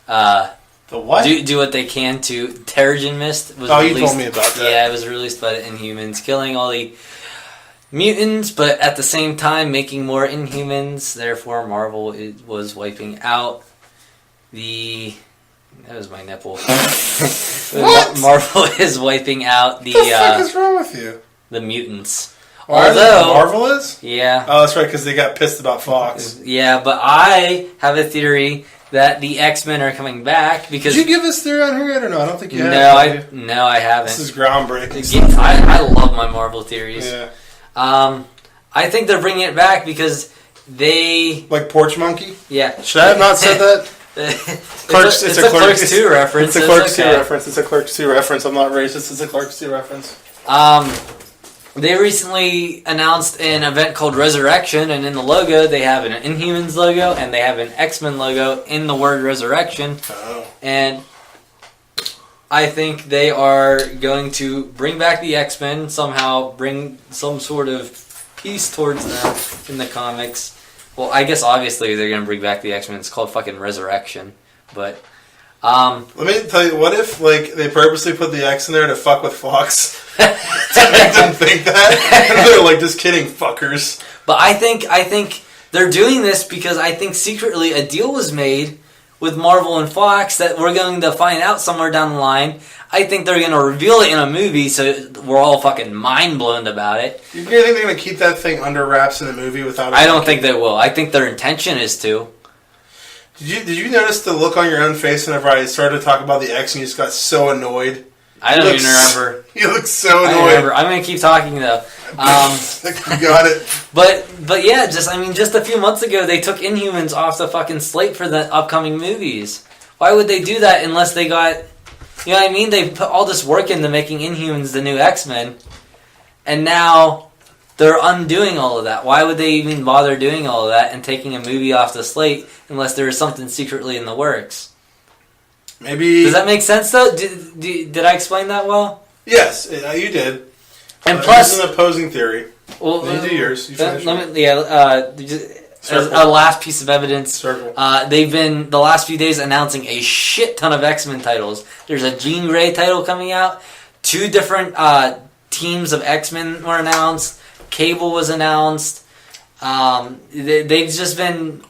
the what? Do what they can to... Terrigen mist was released. You told me about that. Yeah, it was released by the Inhumans, killing all the mutants, but at the same time making more Inhumans. Therefore, Marvel was wiping out the... That was my nipple. What? Marvel is wiping out the... What the fuck is wrong with you? The mutants. Although Marvel is? Yeah. Oh, that's right, because they got pissed about Fox. Yeah, but I have a theory that the X-Men are coming back because... Did you give this theory on here yet or no? I don't think you have. No, I haven't. This is groundbreaking. I love my Marvel theories. Yeah. I think they're bringing it back because they... Like Porch Monkey? Yeah. Should I have not said that? It's a Clerks 2 reference. It's a Clerks 2 reference. It's a Clerks 2 reference. I'm not racist. It's a Clerks 2 reference. They recently announced an event called Resurrection, and in the logo they have an Inhumans logo and they have an X-Men logo in the word Resurrection. Oh. And I think they are going to bring back the X-Men, somehow bring some sort of peace towards them in the comics. Well, I guess obviously they're going to bring back the X-Men. It's called fucking Resurrection. But, let me tell you, what if, like, they purposely put the X in there to fuck with Fox? To make them think that? And they're like, just kidding, fuckers. But I think they're doing this because I think secretly a deal was made with Marvel and Fox that we're going to find out somewhere down the line. I think they're going to reveal it in a movie so we're all fucking mind blown about it. You think they're going to keep that thing under wraps in the movie without... I don't think they will. I think their intention is to. Did you notice the look on your own face whenever I started to talk about the X and you just got so annoyed? I don't even remember. You look so annoyed. I'm going to keep talking though. You got it. But yeah, just a few months ago they took Inhumans off the fucking slate for the upcoming movies. Why would they do that unless they got... You know what I mean? They put all this work into making Inhumans the new X-Men, and now they're undoing all of that. Why would they even bother doing all of that and taking a movie off the slate unless there is something secretly in the works? Maybe... Does that make sense, though? Did I explain that well? Yes, you did. And plus... It's an opposing theory. Well, you do yours. You as a last piece of evidence, they've been, the last few days, announcing a shit ton of X-Men titles. There's a Jean Grey title coming out. 2 different teams of X-Men were announced. Gable was announced. They've just been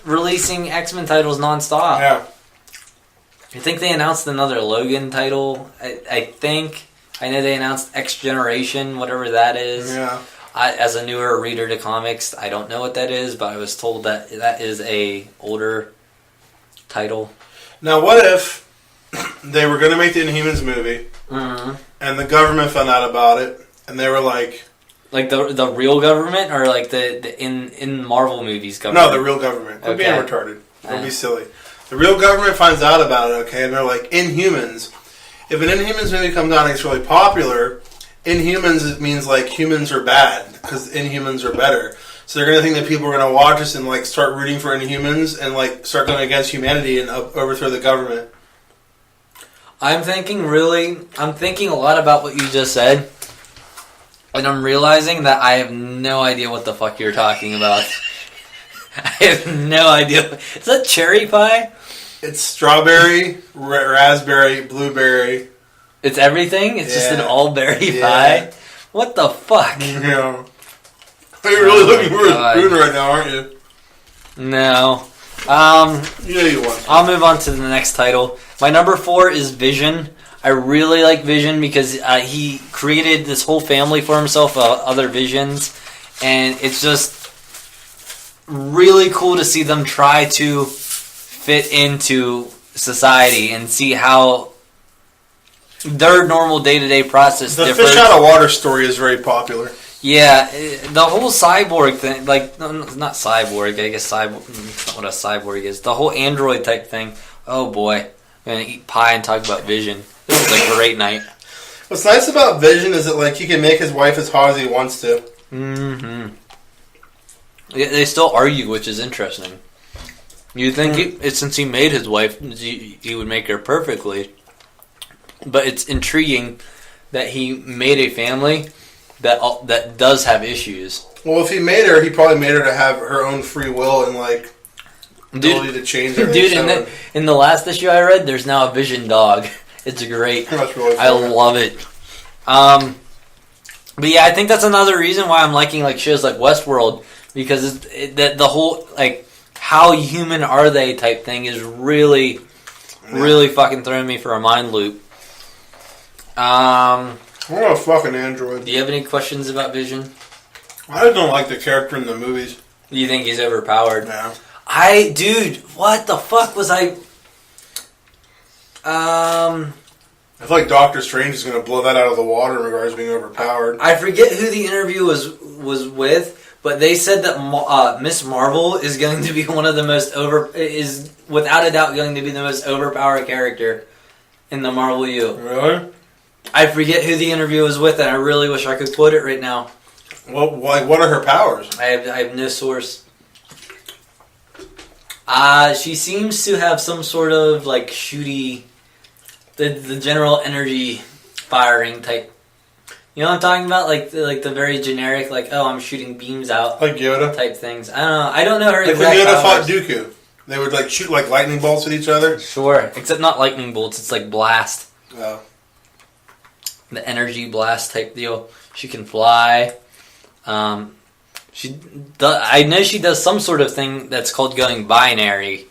releasing X-Men titles nonstop. Yeah. I think they announced another Logan title. I think. I know they announced X Generation, whatever that is. Yeah. As a newer reader to comics, I don't know what that is, but I was told that that is a older title. Now, what if they were going to make the Inhumans movie, and the government found out about it, and they were like... Like the real government, or like the in Marvel movies government? No, the real government. They're being retarded. Don't be silly. The real government finds out about it, okay, and they're like, Inhumans. If an Inhumans movie comes out and it's really popular, Inhumans, it means like humans are bad, because Inhumans are better. So they're going to think that people are going to watch us and like start rooting for Inhumans and like start going against humanity and overthrow the government. I'm thinking a lot about what you just said, and I'm realizing that I have no idea what the fuck you're talking about. I have no idea. Is that cherry pie? It's strawberry, raspberry, blueberry. It's everything? It's just an all-berry pie? What the fuck? Yeah. You're really looking for a spoon right now, aren't you? No. Yeah, you want. I'll move on to the next title. My number 4 is Vision. I really like Vision because he created this whole family for himself, other Visions, and it's just really cool to see them try to fit into society and see how their normal day-to-day process The differs. fish out of water story is very popular. Yeah, the whole cyborg thing, like, not cyborg, I guess cyborg, that's not what a cyborg is. The whole android type thing, oh boy, I'm going to eat pie and talk about Vision. This is a great night. What's nice about Vision is that, like, he can make his wife as hot as he wants to. Mm-hmm. They still argue, which is interesting. You'd think since he made his wife, he would make her perfectly. But it's intriguing that he made a family that does have issues. Well, if he made her, he probably made her to have her own free will and, like, ability to change everything. Dude, in the last issue I read, there's now a Vision dog. It's great. That's really I funny. love it. But yeah, I think that's another reason why I'm liking like shows like Westworld, because the whole like how human are they type thing is really fucking throwing me for a mind loop. What a fucking android. Do you have any questions about Vision? I just don't like the character in the movies. Do you think he's overpowered? Yeah. Dude, what the fuck was I? I feel like Doctor Strange is going to blow that out of the water in regards to being overpowered. I forget who the interview was with, but they said that Miss Marvel is going to be one of the most is without a doubt going to be the most overpowered character in the Marvel U. Really? I forget who the interview was with, and I really wish I could quote it right now. Well, like, what are her powers? I have no source. She seems to have some sort of like shooty, the general energy firing type. You know what I'm talking about? Like the very generic, like, oh, I'm shooting beams out, Like Yoda? type things. I don't know. I don't know her Like exact when Yoda fought powers. Dooku. They would like shoot like lightning bolts at each other. Sure, except not lightning bolts. It's like blast, Oh. the energy blast type deal. She can fly. I know she does some sort of thing that's called going binary.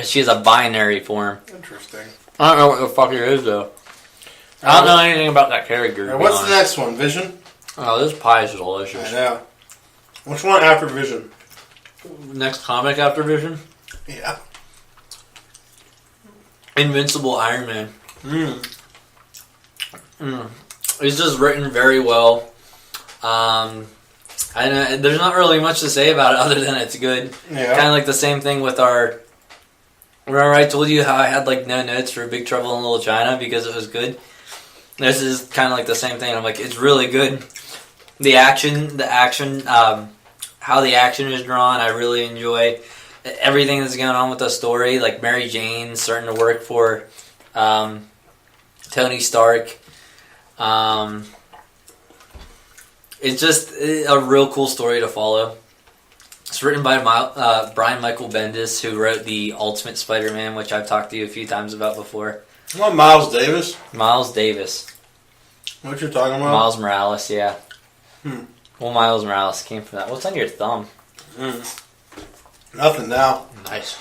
She has a binary form. Interesting. I don't know what the fuck it is though. I don't know anything about that character. Right, what's the next one? Vision? Oh, this pie is delicious. I know. Which one after Vision? Next comic after Vision? Yeah. Invincible Iron Man. It's just written very well. I know there's not really much to say about it other than it's good. Yeah. Kind of like the same thing with our. Remember I told you how I had like no notes for Big Trouble in Little China because it was good? This is kind of like the same thing. I'm like, it's really good. The action, how the action is drawn, I really enjoy. Everything that's going on with the story, like Mary Jane starting to work for Tony Stark. It's just a real cool story to follow. It's written by Brian Michael Bendis, who wrote the Ultimate Spider-Man, which I've talked to you a few times about before. What, Miles Davis? Miles Davis. What you're talking about? Miles Morales, yeah. Well, Miles Morales came from that. What's on your thumb? Nothing now. Nice.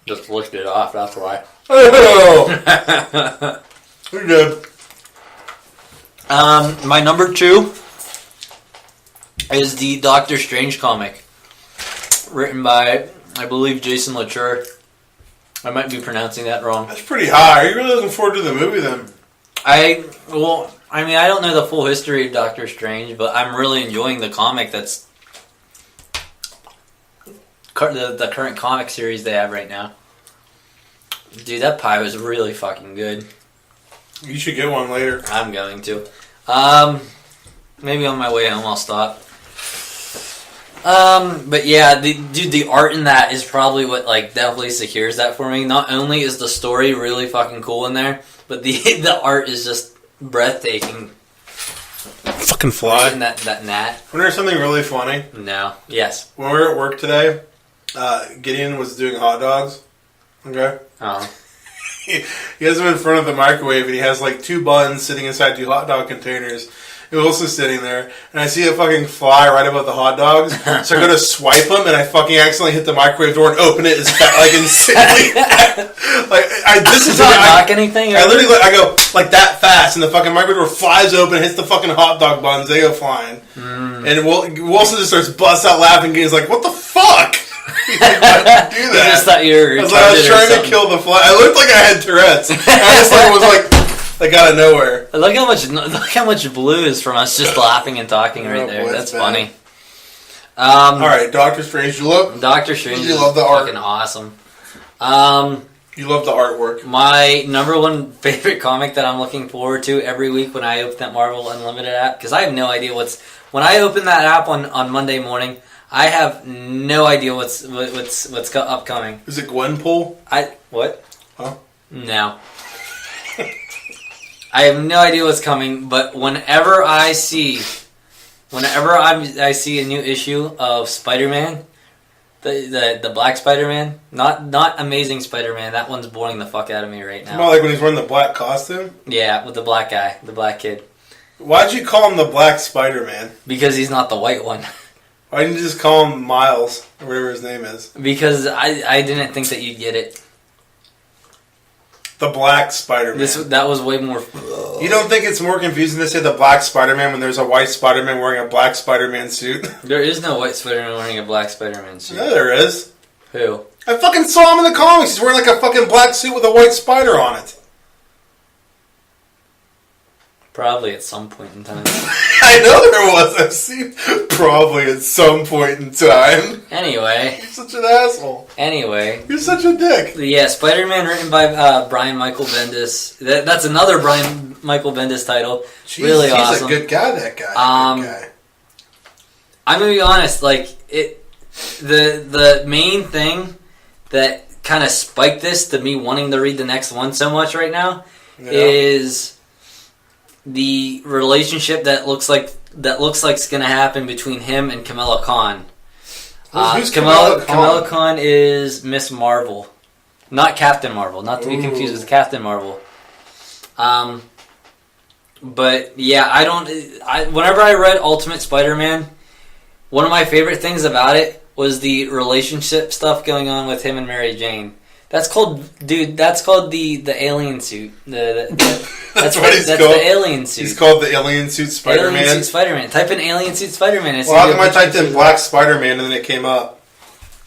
Just licked it off, that's why. Oh! You're good. My number 2 is the Doctor Strange comic, written by, I believe, Jason Latour. I might be pronouncing that wrong. That's pretty high. Are you really looking forward to the movie then? I don't know the full history of Doctor Strange, but I'm really enjoying the comic that's the current comic series they have right now. Dude, that pie was really fucking good. You should get one later. I'm going to. Maybe on my way home I'll stop. But yeah, the art in that is probably what like definitely secures that for me. Not only is the story really fucking cool in there, but the art is just breathtaking. Fucking fly. Isn't that gnat? When there's something really funny. No. Yes. When we were at work today, Gideon was doing hot dogs. Okay. Oh. He has them in front of the microwave, and he has like 2 buns sitting inside 2 hot dog containers. Wilson's sitting there, and I see a fucking fly right above the hot dogs. So I go to swipe them, and I fucking accidentally hit the microwave door and open it insanely. This is not knock anything. I literally I go like that fast, and the fucking microwave door flies open, hits the fucking hot dog buns, they go flying, and Wilson just starts bust out laughing. He's like, "What the fuck?" He's like, "Why did you do that?" I just thought you were. I was trying to kill the fly. I looked like I had Tourette's. I just was like out of nowhere. Look how much blue is from us just laughing and talking right there. Boy, that's funny. All right, Doctor Strange. Doctor Strange. You love the art. Fucking awesome. You love the artwork. My number one favorite comic that I'm looking forward to every week when I open that Marvel Unlimited app, because I have no idea when I open that app on Monday morning, I have no idea what's upcoming. Is it Gwenpool? What? Huh? No. I have no idea what's coming, but whenever I see a new issue of Spider-Man, the Black Spider-Man, not Amazing Spider-Man, that one's boring the fuck out of me right now. More like when he's wearing the black costume? Yeah, with the black guy, the black kid. Why'd you call him the Black Spider-Man? Because he's not the white one. Why didn't you just call him Miles, or whatever his name is? Because I didn't think that you'd get it. The Black Spider-Man. That was way more... You don't think it's more confusing to say the Black Spider-Man when there's a white Spider-Man wearing a black Spider-Man suit? There is no white Spider-Man wearing a black Spider-Man suit. Yeah, there is. Who? I fucking saw him in the comics. He's wearing like a fucking black suit with a white spider on it. Probably at some point in time. I know there was. I've seen probably at some point in time. Anyway. You're such an asshole. Anyway. You're such a dick. Yeah, Spider-Man written by Brian Michael Bendis. That's another Brian Michael Bendis title. Jeez, really awesome. He's a good guy, that guy. Good guy. I'm going to be honest. The main thing that kind of spiked this to me wanting to read the next one so much right now is... the relationship that looks like it's gonna happen between him and Kamala Khan. Who's Kamala Khan? Kamala Khan is Miss Marvel, not Captain Marvel. Not to be confused with Captain Marvel. But yeah, whenever I read Ultimate Spider-Man, one of my favorite things about it was the relationship stuff going on with him and Mary Jane. That's called the alien suit. That's what he's called. The alien suit. He's called the alien suit Spider-Man. Alien suit Spider-Man. Type in alien suit Spider-Man. Well, how come I typed in Black Spider-Man and then it came up?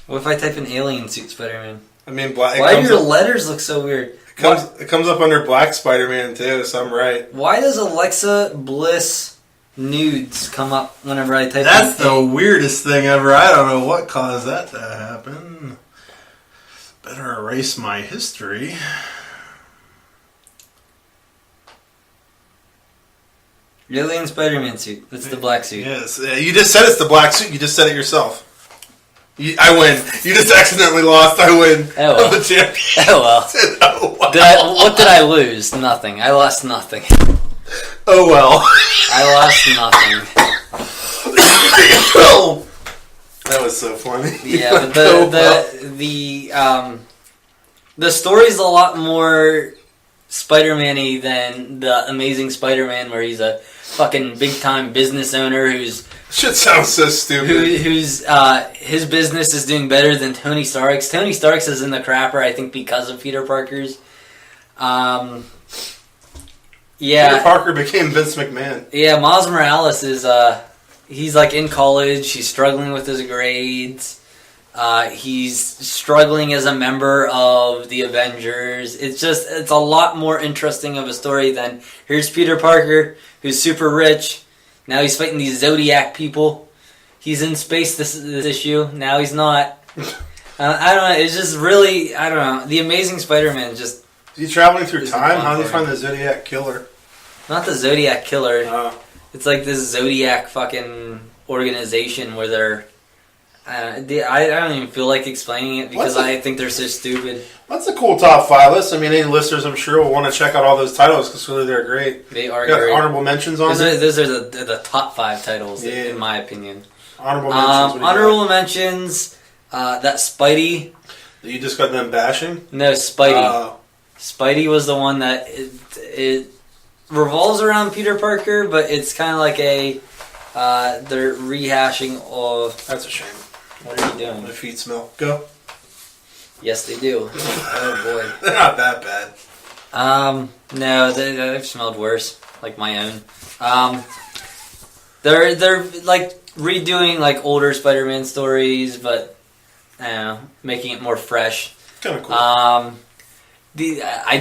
What if I type in alien suit Spider-Man? I mean, black. Why do your letters look so weird? It comes up under Black Spider-Man too, so I'm right. Why does Alexa Bliss nudes come up whenever I type? That's the weirdest thing ever. I don't know what caused that to happen. Better erase my history. Alien Spider-Man suit. That's the black suit. Yes. You just said it's the black suit. You just said it yourself. I win. You just accidentally lost. I win. Oh well. I'm the champion. Oh well. Oh well. What did I lose? Nothing. I lost nothing. Oh well. I lost nothing. That was so funny. Yeah, but the story's a lot more Spider-Man-y than the Amazing Spider-Man, where he's a fucking big-time business owner who's... Shit sounds so stupid. Who's his business is doing better than Tony Stark's. Tony Stark's is in the crapper, I think, because of Peter Parker's. Yeah. Peter Parker became Vince McMahon. Yeah, Miles Morales is... he's like in college. He's struggling with his grades. He's struggling as a member of the Avengers. It's a lot more interesting of a story than here's Peter Parker, who's super rich. Now he's fighting these Zodiac people. He's in space this issue. Now he's not. I don't know. It's just really, I don't know. The Amazing Spider-Man just... Is he traveling through time? How did he find the Zodiac Killer? Not the Zodiac Killer. It's like this Zodiac fucking organization where they're... I don't even feel like explaining it because I think they're so stupid. That's a cool top 5 list. I mean, any listeners, I'm sure, will want to check out all those titles because really they're great. They are great. Honorable mentions on there? Those are the top 5 titles, in my opinion. Honorable mentions. Honorable mentions. That Spidey. You just got them bashing? No, Spidey. Spidey was the one that revolves around Peter Parker, but it's kind of like they're rehashing of... That's a shame. What are you doing? My feet smell. Go. Yes, they do. Oh, boy. They're not that bad. No, they've smelled worse, like my own. They're like redoing like older Spider-Man stories, but I don't know, making it more fresh. Kind of cool. I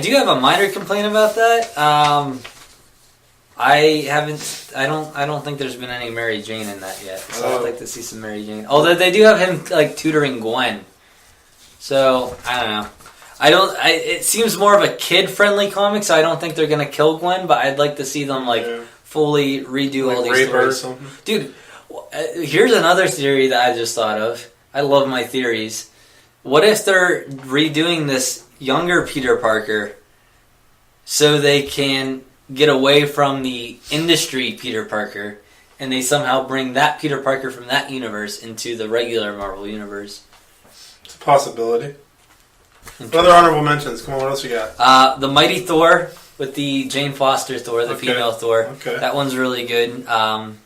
do have a minor complaint about that. I don't think there's been any Mary Jane in that yet. So I'd like to see some Mary Jane. Although they do have him like tutoring Gwen. So I don't know. It seems more of a kid-friendly comic, so I don't think they're gonna kill Gwen. But I'd like to see them fully redo like all these rape stories. her or something. Dude, here's another theory that I just thought of. I love my theories. What if they're redoing this younger Peter Parker so they can get away from the industry Peter Parker, and they somehow bring that Peter Parker from that universe into the regular Marvel universe? It's a possibility. What other honorable mentions? Come on, what else you got? The Mighty Thor with the Jane Foster Thor, the female Thor. Okay. That one's really good. And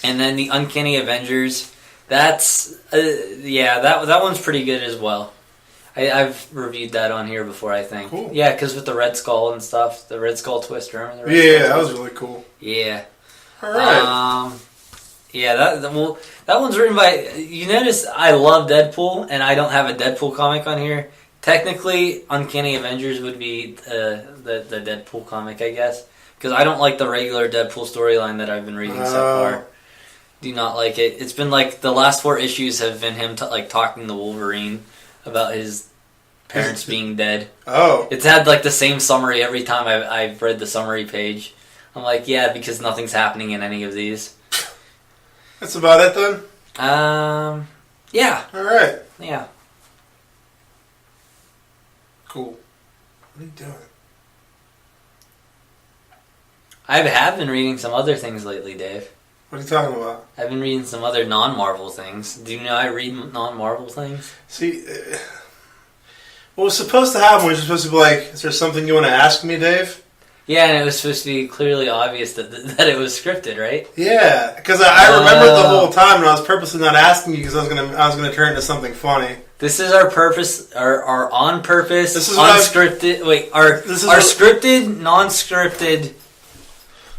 then the Uncanny Avengers. That's that one's pretty good as well. I've reviewed that on here before, I think. Cool. Yeah, because with the Red Skull and stuff, the Red Skull twist, remember the Red Yeah, Skull that was twist? really cool. Yeah. All right. That one's written by. You notice I love Deadpool, and I don't have a Deadpool comic on here. Technically, Uncanny Avengers would be the Deadpool comic, I guess, because I don't like the regular Deadpool storyline that I've been reading so far. Do not like it. It's been like the last 4 issues have been him talking to Wolverine about his parents being dead. Oh. It's had like the same summary every time I've read the summary page. I'm like, yeah, because nothing's happening in any of these. That's about it then? Yeah. All right. Yeah. Cool. What are you doing? I have been reading some other things lately, Dave. What are you talking about? I've been reading some other non-Marvel things. Do you know I read non-Marvel things? See, what was supposed to happen was supposed to be like, is there something you want to ask me, Dave? Yeah, and it was supposed to be clearly obvious that it was scripted, right? Yeah, because I remembered the whole time, and I was purposely not asking you because I was gonna turn into something funny. This is our purpose, our on purpose, this is unscripted. Our scripted, non-scripted.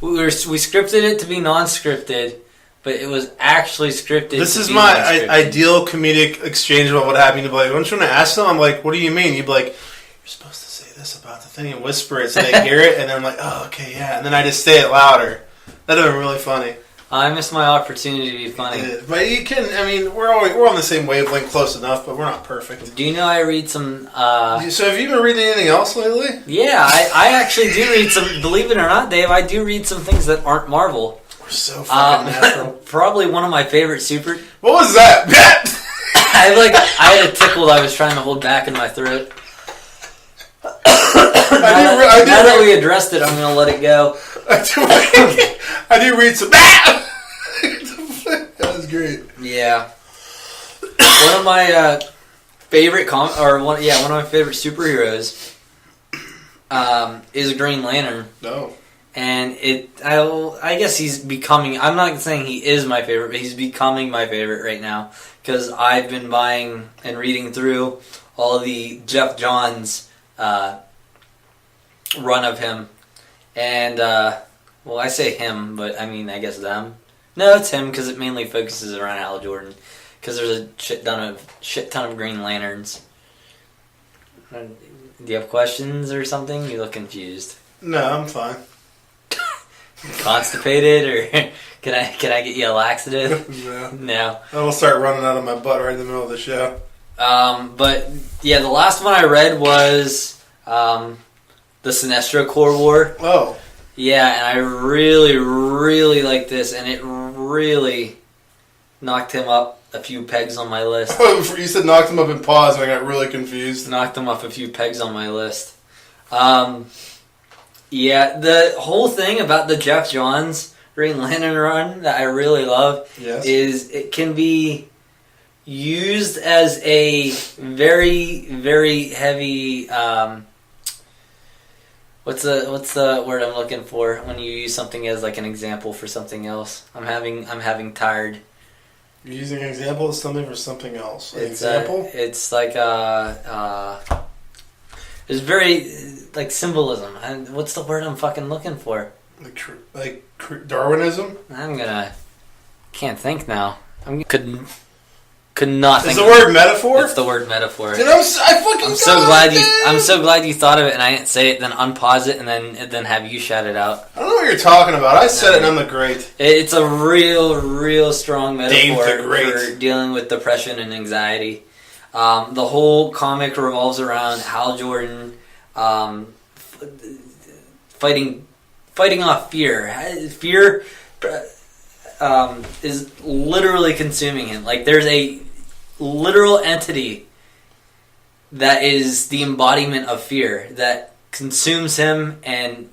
We scripted it to be non-scripted, but it was actually scripted. This is my ideal comedic exchange about what happened. You'd be like, "Don't you want to ask them?" I'm like, "What do you mean?" You'd be like, "You're supposed to say this about the thing," and whisper it so they hear it, and then I'm like, "Oh, okay, yeah," and then I just say it louder. That'd have been really funny. I missed my opportunity to be funny. But you can. I mean, we're on the same wavelength, close enough, but we're not perfect. Do you know I read some? So have you been reading anything else lately? Yeah, I actually do read some. Believe it or not, Dave, I do read some things that aren't Marvel. We're so fucking natural. Probably one of my favorite super. What was that? I had a tickle I was trying to hold back in my throat. Now that we addressed it, I'm going to let it go. I do read some. That was great. Yeah. One of my favorite one of my favorite superheroes is Green Lantern. No. And I guess he's becoming. I'm not saying he is my favorite, but he's becoming my favorite right now because I've been buying and reading through all the Jeff Johns run of him, and I say him, but I mean I guess them. No, it's him because it mainly focuses around Hal Jordan because there's a shit ton of Green Lanterns. Do you have questions or something? You look confused. No, I'm fine. Constipated, or can I get you a laxative? No. I will start running out of my butt right in the middle of the show. But yeah, the last one I read was the Sinestro Core War. Oh. Yeah, and I really, really like this, and it really knocked him up a few pegs on my list. You said knocked him up in pause, and I got really confused. Knocked him up a few pegs on my list. Yeah, the whole thing about the Jeff Johns Green Lantern run that I really love is it can be used as a very, very heavy What's the word I'm looking for when you use something as like an example for something else? I'm having tired. You're using an example of something for something else. An It's example? it's like it's very like symbolism. And what's the word I'm fucking looking for? Like Darwinism? Can't think now. Could not think. Is the word metaphor? It's the word metaphor. Dude, I'm so glad you thought of it and I didn't say it. Then unpause it and then have you shout it out. I don't know what you're talking about. I said it and I'm the great. It's a real strong metaphor Dave the Great. for dealing with depression and anxiety. The whole comic revolves around Hal Jordan fighting off fear. Fear is literally consuming him. Like there's a literal entity that is the embodiment of fear that consumes him and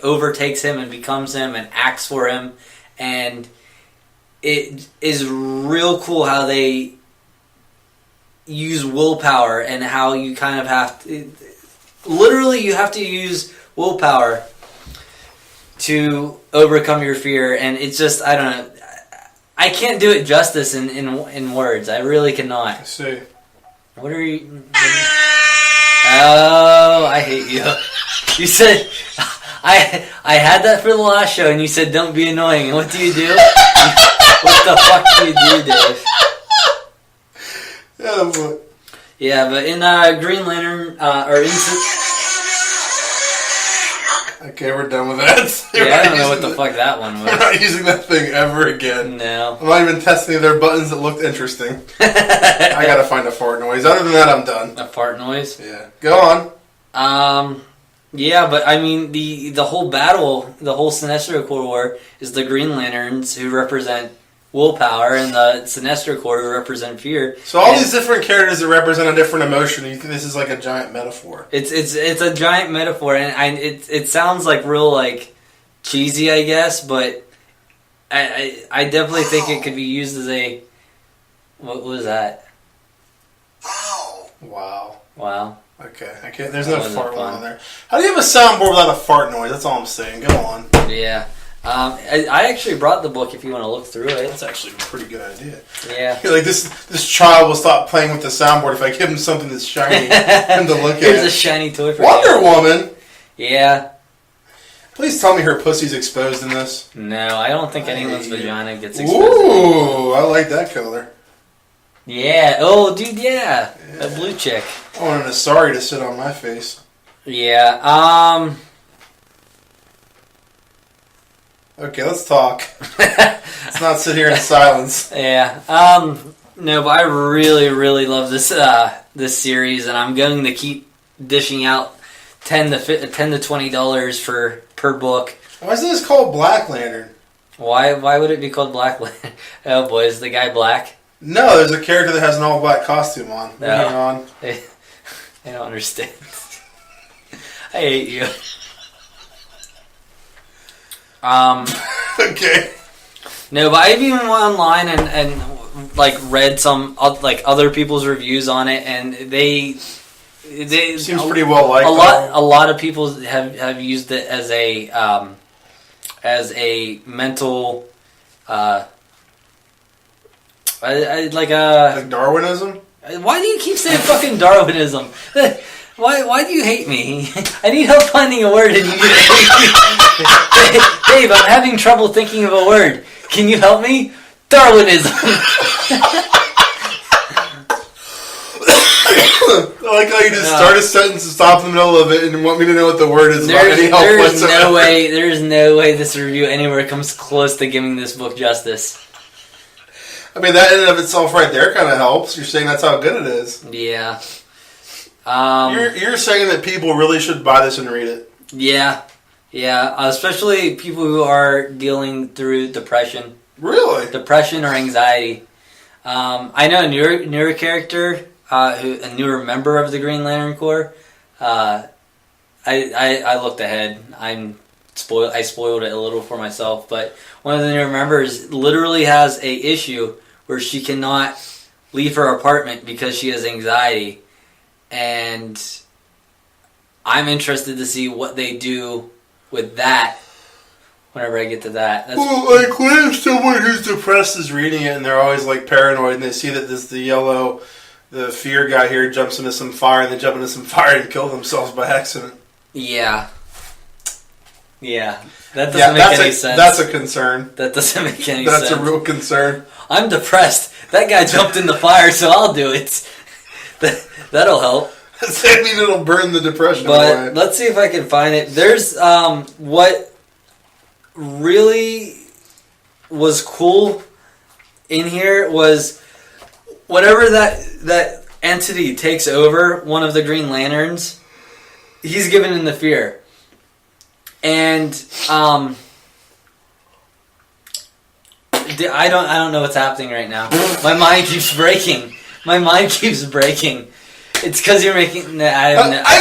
overtakes him and becomes him and acts for him. And it is real cool how they use willpower and how you kind of have to... Literally, you have to use willpower to overcome your fear. And it's just, I don't know. I can't do it justice in words. I really cannot. I see. What are you... Oh, I hate you. You said... I had that for the last show, and you said don't be annoying. And what do you do? What the fuck do you do, Dave? Yeah, but... Yeah, but in Green Lantern, Okay, we're done with that. Yeah, I don't know what the fuck that one was. We're not using that thing ever again. No. I'm not even testing their buttons that looked interesting. I gotta find a fart noise. Other than that, I'm done. A fart noise? Yeah. Go on. Yeah, but I mean, the whole battle, the whole Sinestro Corps war is the Green Lanterns who represent willpower and the Sinestro Corps who represent fear. So all these different characters that represent a different emotion, you think this is like a giant metaphor? It's a giant metaphor, and it sounds like real like cheesy, I guess, but I definitely think it could be used as a... What was that? Wow. Wow. Okay, I can't. There's no fart one on there. How do you have a soundboard without a fart noise? That's all I'm saying. Go on. Yeah. I actually brought the book if you want to look through it. That's actually a pretty good idea. Yeah. Like this child will stop playing with the soundboard if I give him something that's shiny for him to look at. Here's a shiny toy for Wonder Woman. Yeah. Please tell me her pussy's exposed in this. No, I don't think anyone's vagina gets exposed. Ooh, I like that color. Yeah. Oh, dude, yeah. A blue chick. I want an Asari to sit on my face. Yeah. Okay, let's talk. Let's not sit here in silence. Yeah. No, but I really love this this series, and I'm going to keep dishing out $10 to $20 per book. Why isn't this called Black Lantern? Why would it be called Black Lantern? Oh boy, is the guy black? No, there's a character that has an all black costume on. No. Moving on. I don't understand. I hate you. Okay. No, but I've even went online and like read some like other people's reviews on it, and they seems pretty well liked. A lot of people have used it as a mental like Darwinism. Why do you keep saying fucking Darwinism? Why do you hate me? I need help finding a word and you hate me. Dave, I'm having trouble thinking of a word. Can you help me? Darwinism. I like how you just start a sentence and stop in the middle of it and want me to know what the word is. There's no way this review anywhere comes close to giving this book justice. I mean, that in and of itself right there kind of helps. You're saying that's how good it is. Yeah. You're saying that people really should buy this and read it. Yeah. Especially people who are dealing through depression. Really? Depression or anxiety. I know a newer character, a newer member of the Green Lantern Corps. I looked ahead. I spoiled it a little for myself, but one of the newer members literally has a issue where she cannot leave her apartment because she has anxiety. And I'm interested to see what they do with that whenever I get to that. Well, like when someone who's depressed is reading it and they're always like paranoid and they see that the fear guy here jumps into some fire and they jump into some fire and kill themselves by accident. Yeah. That doesn't make any sense. That's a concern. That doesn't make any sense. That's a real concern. I'm depressed. That guy jumped in the fire, so I'll do it. That'll help. I mean, it'll burn the depression but away. Let's see if I can find it. There's what really was cool in here was whenever that entity takes over one of the Green Lanterns, he's given in the fear. And I don't know what's happening right now. My mind keeps breaking. It's because you're making. I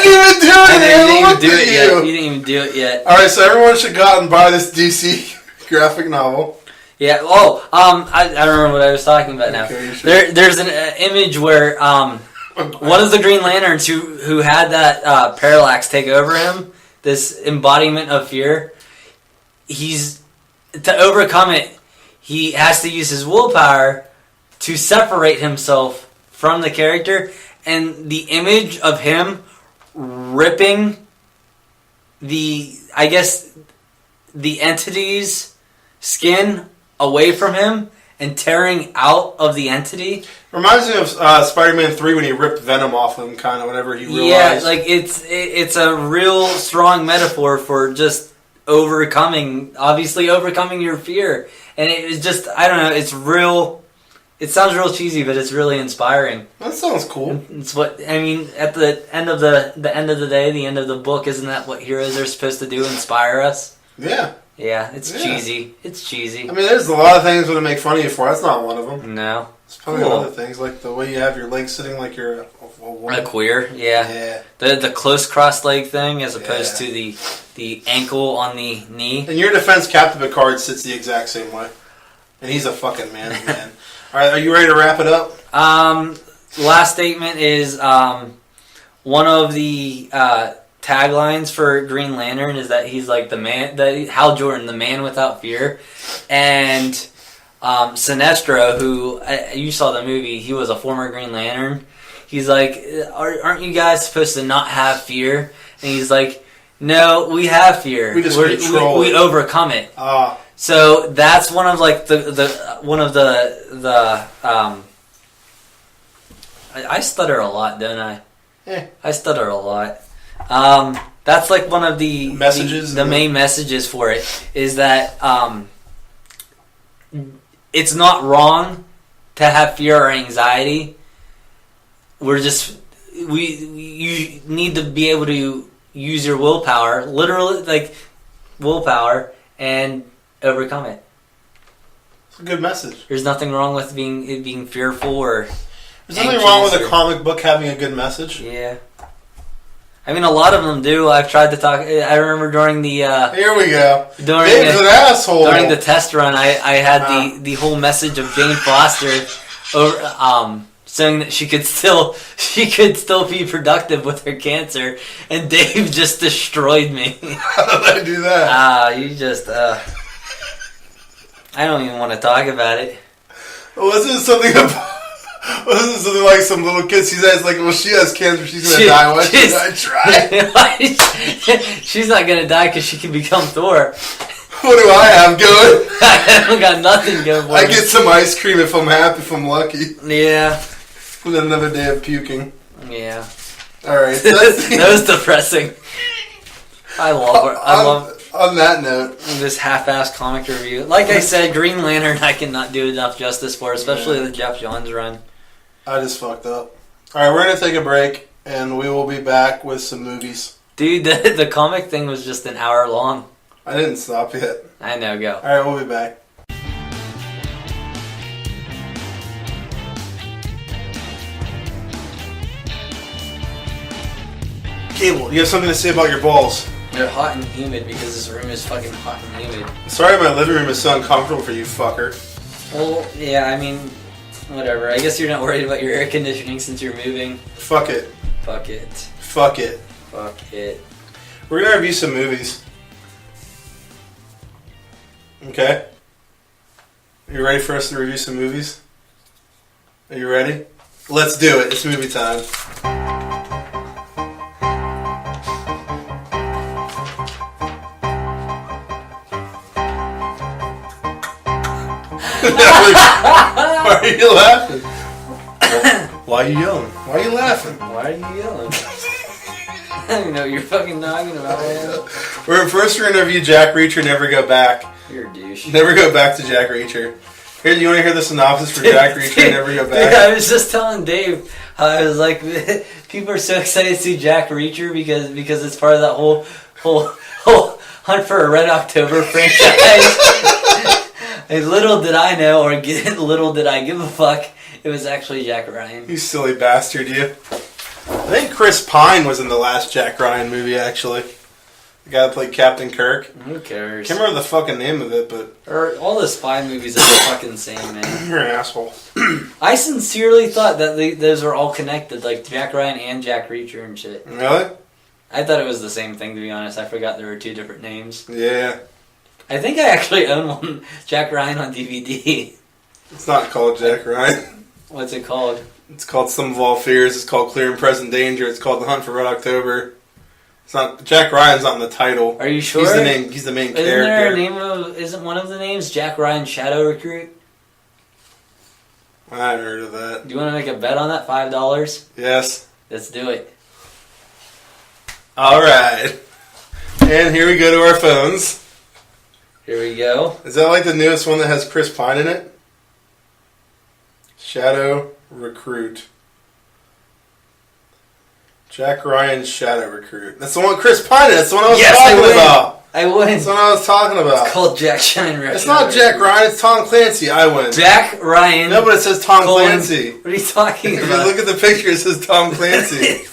didn't even do it yet. You didn't even do it yet. All right, so everyone should go out and buy this DC graphic novel. Yeah. Oh, I remember what I was talking about now. Okay, there's an image where one of the Green Lanterns who had that parallax take over him, this embodiment of fear, to overcome it, he has to use his willpower to separate himself from the character, and the image of him ripping the entity's skin away from him and tearing out of the entity. Reminds me of Spider-Man 3 when he ripped Venom off him, kind of, whenever he realized. Yeah, like it's a real strong metaphor for just overcoming your fear. And it's just, I don't know, it's real, it sounds real cheesy, but it's really inspiring. That sounds cool. It's what, I mean, at the end of the end of the day, the end of the book, isn't that what heroes are supposed to do, inspire us? Yeah. Yeah, it's cheesy. It's cheesy. I mean, there's a lot of things that make fun of you for. That's not one of them. No. There's plenty of other things, like the way you have your legs sitting like you're a queer, yeah. The close crossed leg thing as opposed to the ankle on the knee. In your defense, Captain Picard sits the exact same way. And he's a fucking man. All right, are you ready to wrap it up? Last statement is one of the taglines for Green Lantern is that he's like the man, Hal Jordan, the man without fear. And Sinestro, who you saw the movie, he was a former Green Lantern. He's like, aren't you guys supposed to not have fear? And he's like, no, we have fear. We just control we overcome it. So that's one of like I stutter a lot, don't I? Yeah. I stutter a lot. That's like one of the messages. The main messages for it is that it's not wrong to have fear or anxiety. You need to be able to use your willpower, literally, like willpower, and overcome it. It's a good message. There's nothing wrong with being fearful or. There's nothing wrong with a comic book having a good message. Yeah. I mean, a lot of them do. I've tried to talk. I remember during the. Here we go. Dave's an asshole. During the test run, I had the whole message of Jane Foster, saying that she could still be productive with her cancer, and Dave just destroyed me. How did I do that? You just. I don't even want to talk about it. Wasn't something like some little kid? She says like, well, she has cancer. She's gonna die. Why should I try? She's not gonna die because she can become Thor. What do I have going? I don't got nothing going for me. I get some ice cream if I'm happy, if I'm lucky. Yeah. With another day of puking. Yeah. All right. That was depressing. I love. On that note, this half-assed comic review. Like I said, Green Lantern I cannot do enough justice for, especially the Jeff Johns run. I just fucked up. All right, we're gonna take a break, and we will be back with some movies. Dude, the comic thing was just an hour long. I didn't stop yet. I know. Go. All right, we'll be back. Gable, you have something to say about your balls? They're hot and humid because this room is fucking hot and humid. Sorry my living room is so uncomfortable for you, fucker. Well, yeah, I mean, whatever. I guess you're not worried about your air conditioning since you're moving. Fuck it. Fuck it. Fuck it. Fuck it. We're gonna review some movies. Okay? Are you ready for us to review some movies? Are you ready? Let's do it. It's movie time. Why are you laughing? Why are you yelling? Why are you laughing? Why are you yelling? I don't even know what you're fucking talking about, man. We're first going to interview Jack Reacher, Never Go Back. You're a douche. Never Go Back to Jack Reacher. Here, you want to hear the synopsis for Jack Reacher, Never Go Back? Dude, I was just telling Dave how I was like, people are so excited to see Jack Reacher because it's part of that whole Hunt for a Red October franchise. And little did I know, or little did I give a fuck, it was actually Jack Ryan. You silly bastard, you. I think Chris Pine was in the last Jack Ryan movie, actually. The guy that played Captain Kirk. Who cares? Can't remember the fucking name of it, but... All the spy movies are the fucking same, man. You're an asshole. I sincerely thought that those were all connected, like Jack Ryan and Jack Reacher and shit. Really? I thought it was the same thing, to be honest. I forgot there were two different names. Yeah. I think I actually own one, Jack Ryan on DVD. It's not called Jack Ryan. What's it called? It's called Sum of All Fears. It's called Clear and Present Danger. It's called The Hunt for Red October. It's not... Jack Ryan's not in the title. Are you sure? He's the main character. Isn't there a name of... Isn't one of the names Jack Ryan Shadow Recruit? I haven't heard of that. Do you want to make a bet on that? $5? Yes. Let's do it. Alright. And here we go to our phones. Here we go. Is that like the newest one that has Chris Pine in it? Shadow Recruit. Jack Ryan's Shadow Recruit. That's the one with Chris Pine in it. That's the one I was talking about. I win. That's the one I was talking about. It's called Jack Shine Recruit. It's not Jack Ryan. It's Tom Clancy. I win. Jack Ryan. No, but it says Tom Clancy. What are you talking If about? you look at the picture, it says Tom Clancy.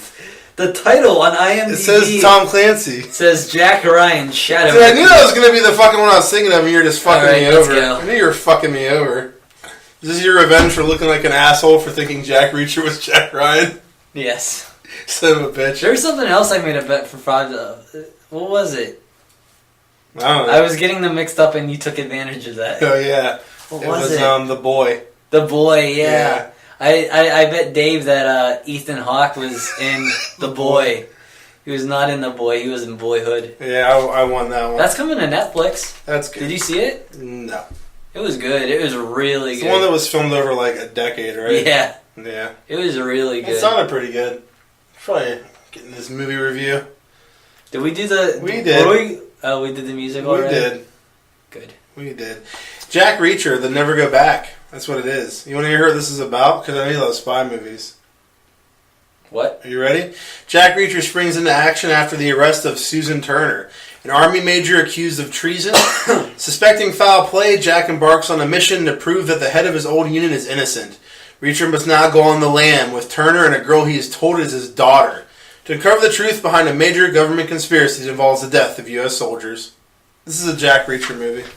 The title on IMDb It says Tom Clancy. says Jack Ryan Shadow. See, I knew that was going to be the fucking one I was thinking of, and you're just fucking me let's over. go. I knew you were fucking me over. Is this your revenge for looking like an asshole for thinking Jack Reacher was Jack Ryan? Yes. Son of a bitch. There's something else I made a bet for $5. What was it? I don't know. I was getting them mixed up, and you took advantage of that. Oh, yeah. What it was was it? The Boy. The Boy, yeah. Yeah. I bet Dave that Ethan Hawke was in The Boy. He was not in The Boy. He was in Boyhood. Yeah, I won that one. That's coming to Netflix. That's good. Did you see it? No. It was good. It was really It's good. the one that was filmed over like a decade, right? Yeah. Yeah. It was really good. It sounded pretty good. Probably getting this movie review. Did we do the... We did. We did the music already? We did. Good. We did. Jack Reacher, The Never Go Back. That's what it is. You want to hear what this is about? Because I know you love spy movies. What? Are you ready? Jack Reacher springs into action after the arrest of Susan Turner, an army major accused of treason. Suspecting foul play, Jack embarks on a mission to prove that the head of his old unit is innocent. Reacher must now go on the lam with Turner and a girl he is told is his daughter to uncover the truth behind a major government conspiracy that involves the death of U.S. soldiers. This is a Jack Reacher movie.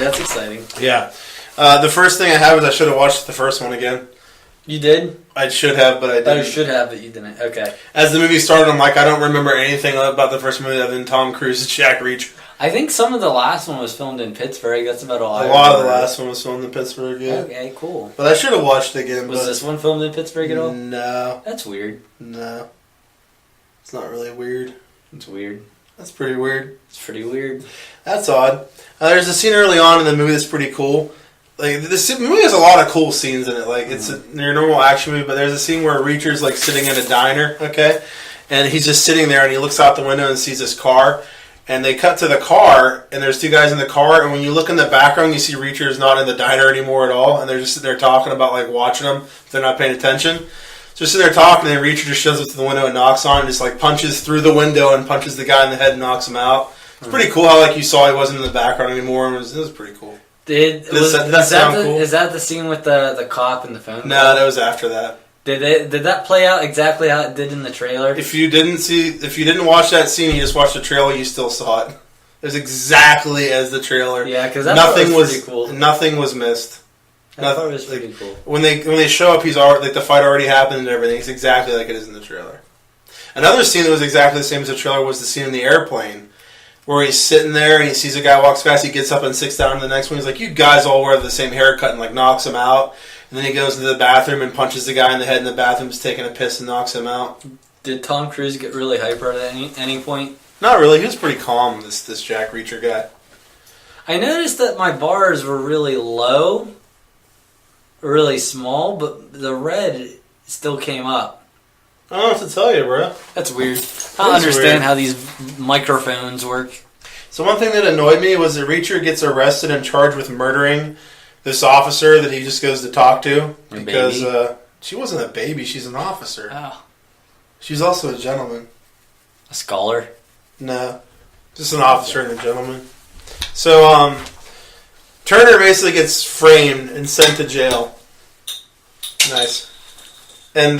That's exciting. Yeah. The first thing I have is I should have watched the first one again. You did? I should have, but I didn't. Oh, you should have, but you didn't. Okay. As the movie started, I'm like, I don't remember anything about the first movie other than Tom Cruise's Jack Reacher. I think some of the last one was filmed in Pittsburgh. That's about all I A lot of the remember. last one was filmed in Pittsburgh, yeah. Okay, cool. But I should have watched it again. Was this one filmed in Pittsburgh at all? No. That's weird. No. It's not really weird. It's weird. That's pretty weird. It's pretty weird. That's odd. There's a scene early on in the movie that's pretty cool. Like, this movie has a lot of cool scenes in it. Like, it's your normal action movie, but there's a scene where Reacher's, like, sitting in a diner, okay? And he's just sitting there, and he looks out the window and sees this car. And they cut to the car, and there's two guys in the car, and when you look in the background, you see Reacher's not in the diner anymore at all, and they're just sitting there talking about, like, watching them. They're not paying attention. Just sitting there talking, and then Reacher just shows up to the window and knocks on, and just, like, punches through the window and punches the guy in the head and knocks him out. It's pretty cool how, like, you saw he wasn't in the background anymore, and it was pretty cool. Did that sound cool? Is that the scene with the cop and the phone call? No, that was after that. Did that play out exactly how it did in the trailer? If you didn't watch that scene, you just watched the trailer, you still saw it. It was exactly as the trailer. Yeah, because that nothing was pretty cool. Nothing was missed. That part was pretty cool. When they show up, he's already, like, the fight already happened and everything. It's exactly like it is in the trailer. Another scene that was exactly the same as the trailer was the scene in the airplane, where he's sitting there and he sees a guy walks past, he gets up and sits down to the next one. He's like, you guys all wear the same haircut, and like knocks him out. And then he goes into the bathroom and punches the guy in the head in the bathroom, just taking a piss, and knocks him out. Did Tom Cruise get really hyper at any point? Not really. He was pretty calm, this Jack Reacher guy. I noticed that my bars were really low, really small, but the red still came up. I don't know what to tell you, bro. That's weird. I don't understand how these microphones work. So one thing that annoyed me was that Reacher gets arrested and charged with murdering this officer that he just goes to talk to. Because she wasn't a baby, she's an officer. Oh. She's also a gentleman. A scholar? No. Just an officer and a gentleman. So, Turner basically gets framed and sent to jail. Nice. And,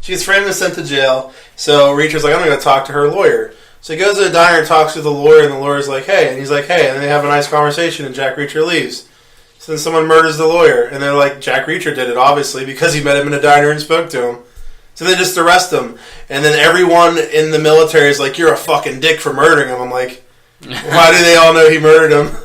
she gets framed and sent to jail. So Reacher's like, I'm going to talk to her lawyer. So he goes to the diner and talks to the lawyer, and the lawyer's like, hey. And he's like, hey. And they have a nice conversation, and Jack Reacher leaves. So then someone murders the lawyer. And they're like, Jack Reacher did it, obviously, because he met him in a diner and spoke to him. So they just arrest him. And then everyone in the military is like, you're a fucking dick for murdering him. I'm like, why do they all know he murdered him?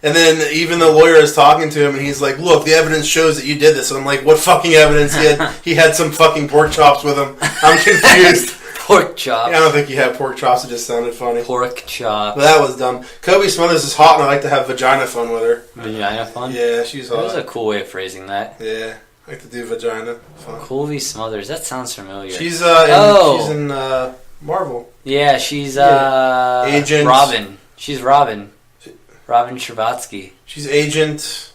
And then even the lawyer is talking to him, and he's like, look, the evidence shows that you did this. And I'm like, what fucking evidence? He had some fucking pork chops with him. I'm confused. Pork chops? Yeah, I don't think he had pork chops. It just sounded funny. Pork chops. But that was dumb. Kobe Smothers is hot, and I like to have vagina fun with her. Vagina fun? Yeah, she's hot. That was a cool way of phrasing that. Yeah, I like to do vagina fun. Colby Smothers. That sounds familiar. She's in Marvel. Yeah, she's Agent Robin. She's Robin. Robin Scherbatsky. She's Agent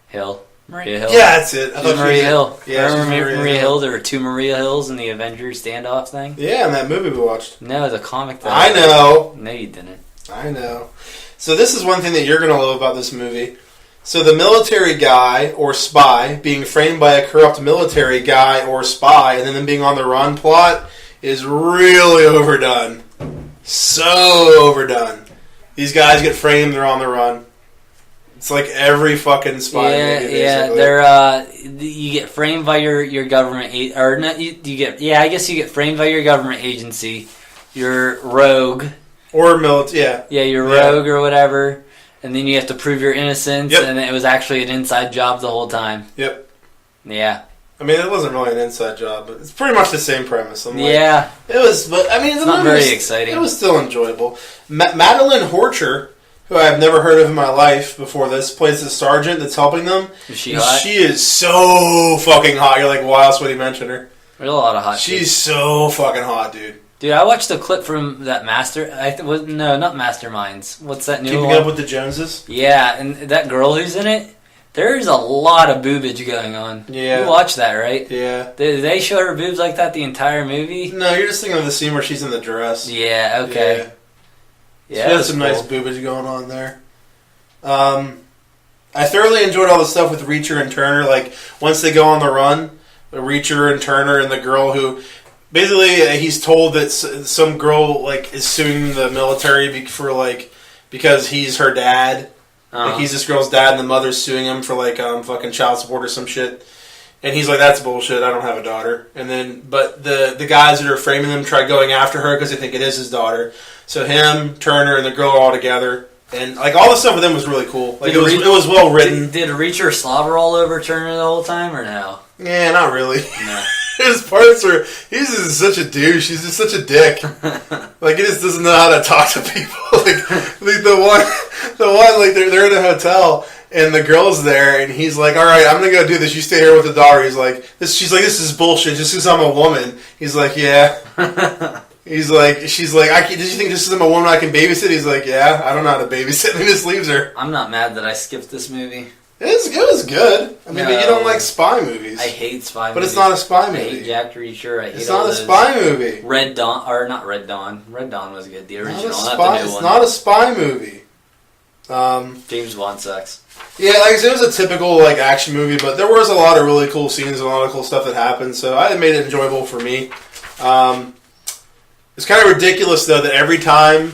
Hill. Maria Hill. Yeah, that's it. She's Maria Hill. Yeah, remember Maria Hill? There were two Maria Hills in the Avengers standoff thing? Yeah, in that movie we watched. No, the comic that I know. No, you didn't. I know. So this is one thing that you're going to love about this movie. So the military guy or spy being framed by a corrupt military guy or spy and then them being on the run plot is really overdone. So overdone. These guys get framed, they're on the run. It's like every fucking spy movie, basically. Yeah, they're you get framed by your government or not. You get I guess you get framed by your government agency. You're rogue or military. Yeah, you're rogue or whatever, and then you have to prove your innocence. And it was actually an inside job the whole time. Yep. Yeah. I mean, it wasn't really an inside job, but it's pretty much the same premise. It was, but I mean, it's not very exciting. It was still enjoyable. Madeline Horcher, who I've never heard of in my life before this, plays the sergeant that's helping them. Is she hot? She is so fucking hot. You're like, why else would he mention her? There's a lot of hot. She's so fucking hot, dude. Dude, I watched a clip from that no, not Masterminds. What's that new one? Keeping Up with the Joneses? Yeah, and that girl who's in it, there's a lot of boobage going on. Yeah. You watch that, right? Yeah. Did they show her boobs like that the entire movie? No, you're just thinking of the scene where she's in the dress. Yeah, okay. Yeah, she has some nice boobage going on there. I thoroughly enjoyed all the stuff with Reacher and Turner. Like, once they go on the run, Reacher and Turner and the girl who... Basically, he's told that some girl like is suing the military because he's her dad. Like, he's this girl's dad, and the mother's suing him for fucking child support or some shit. And he's like, "That's bullshit. I don't have a daughter." And then, but the guys that are framing them try going after her because they think it is his daughter. So him, Turner, and the girl are all together, and like all the stuff with them was really cool. Like it was well written. Did Reacher slobber all over Turner the whole time, or no? Yeah, not really. No. His parts are... He's just such a douche. He's just such a dick. Like, he just doesn't know how to talk to people. like the one, like, they're in a hotel, and the girl's there, and he's like, all right, I'm going to go do this. You stay here with the daughter. He's like... She's like, this is bullshit just because I'm a woman. He's like, yeah. She's like, did you think just because I'm a woman I can babysit? He's like, yeah, I don't know how to babysit. And he just leaves her. I'm not mad that I skipped this movie. It was good. I mean, but you don't like spy movies. I hate spy movies. But it's not a spy movie. I hate Jack Reacher. It's not a spy movie. Red Dawn, or not Red Dawn. Red Dawn was good. The original, not the new one. It's not a spy movie. James Bond sucks. Yeah, like I said, it was a typical action movie, but there was a lot of really cool scenes and a lot of cool stuff that happened, so it made it enjoyable for me. It's kind of ridiculous, though, that every time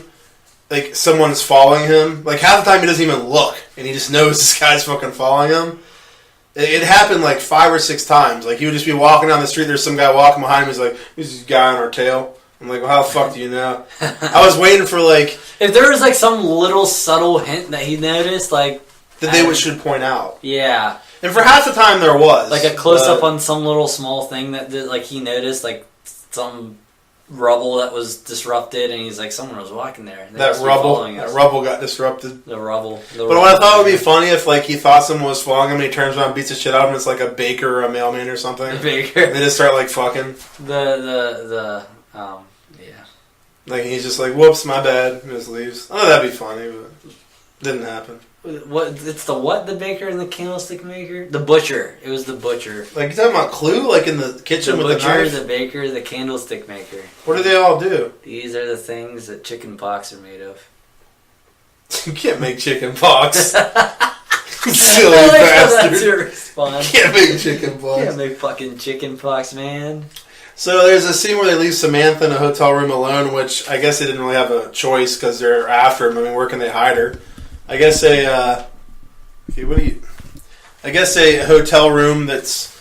someone's following him, half the time he doesn't even look, and he just knows this guy's fucking following him. It happened like 5 or 6 times. Like, he would just be walking down the street, there's some guy walking behind him, he's like, "Who's this guy on our tail?" I'm like, "Well, how the fuck do you know?" I was waiting for, like... If there was, like, some little subtle hint that he noticed, like... That they should point out. Yeah. And for half the time there was. Like a close-up on some little small thing that, like, he noticed, like, some rubble that was disrupted, and he's like, someone was walking there. That rubble got disrupted. The rubble. But what I thought would be funny if, like, he thought someone was following him and he turns around and beats the shit out of him, it's like a baker or a mailman or something. A baker. And they just start, like, fucking. Yeah. Like, he's just like, "Whoops, my bad," and just leaves. Oh, that'd be funny, but didn't happen. What? It's the what? The baker and the candlestick maker? The butcher. It was the butcher. Like, you talking about Clue? Like, in the kitchen with the knife? The baker, the candlestick maker. What do they all do? These are the things that chicken pox are made of. You can't make chicken pox. Silly bastard. That's your response. Can't make chicken pox. Can't make fucking chicken pox, man. So there's a scene where they leave Samantha in a hotel room alone, which I guess they didn't really have a choice because they're after him. I mean, where can they hide her? I guess I guess a hotel room that's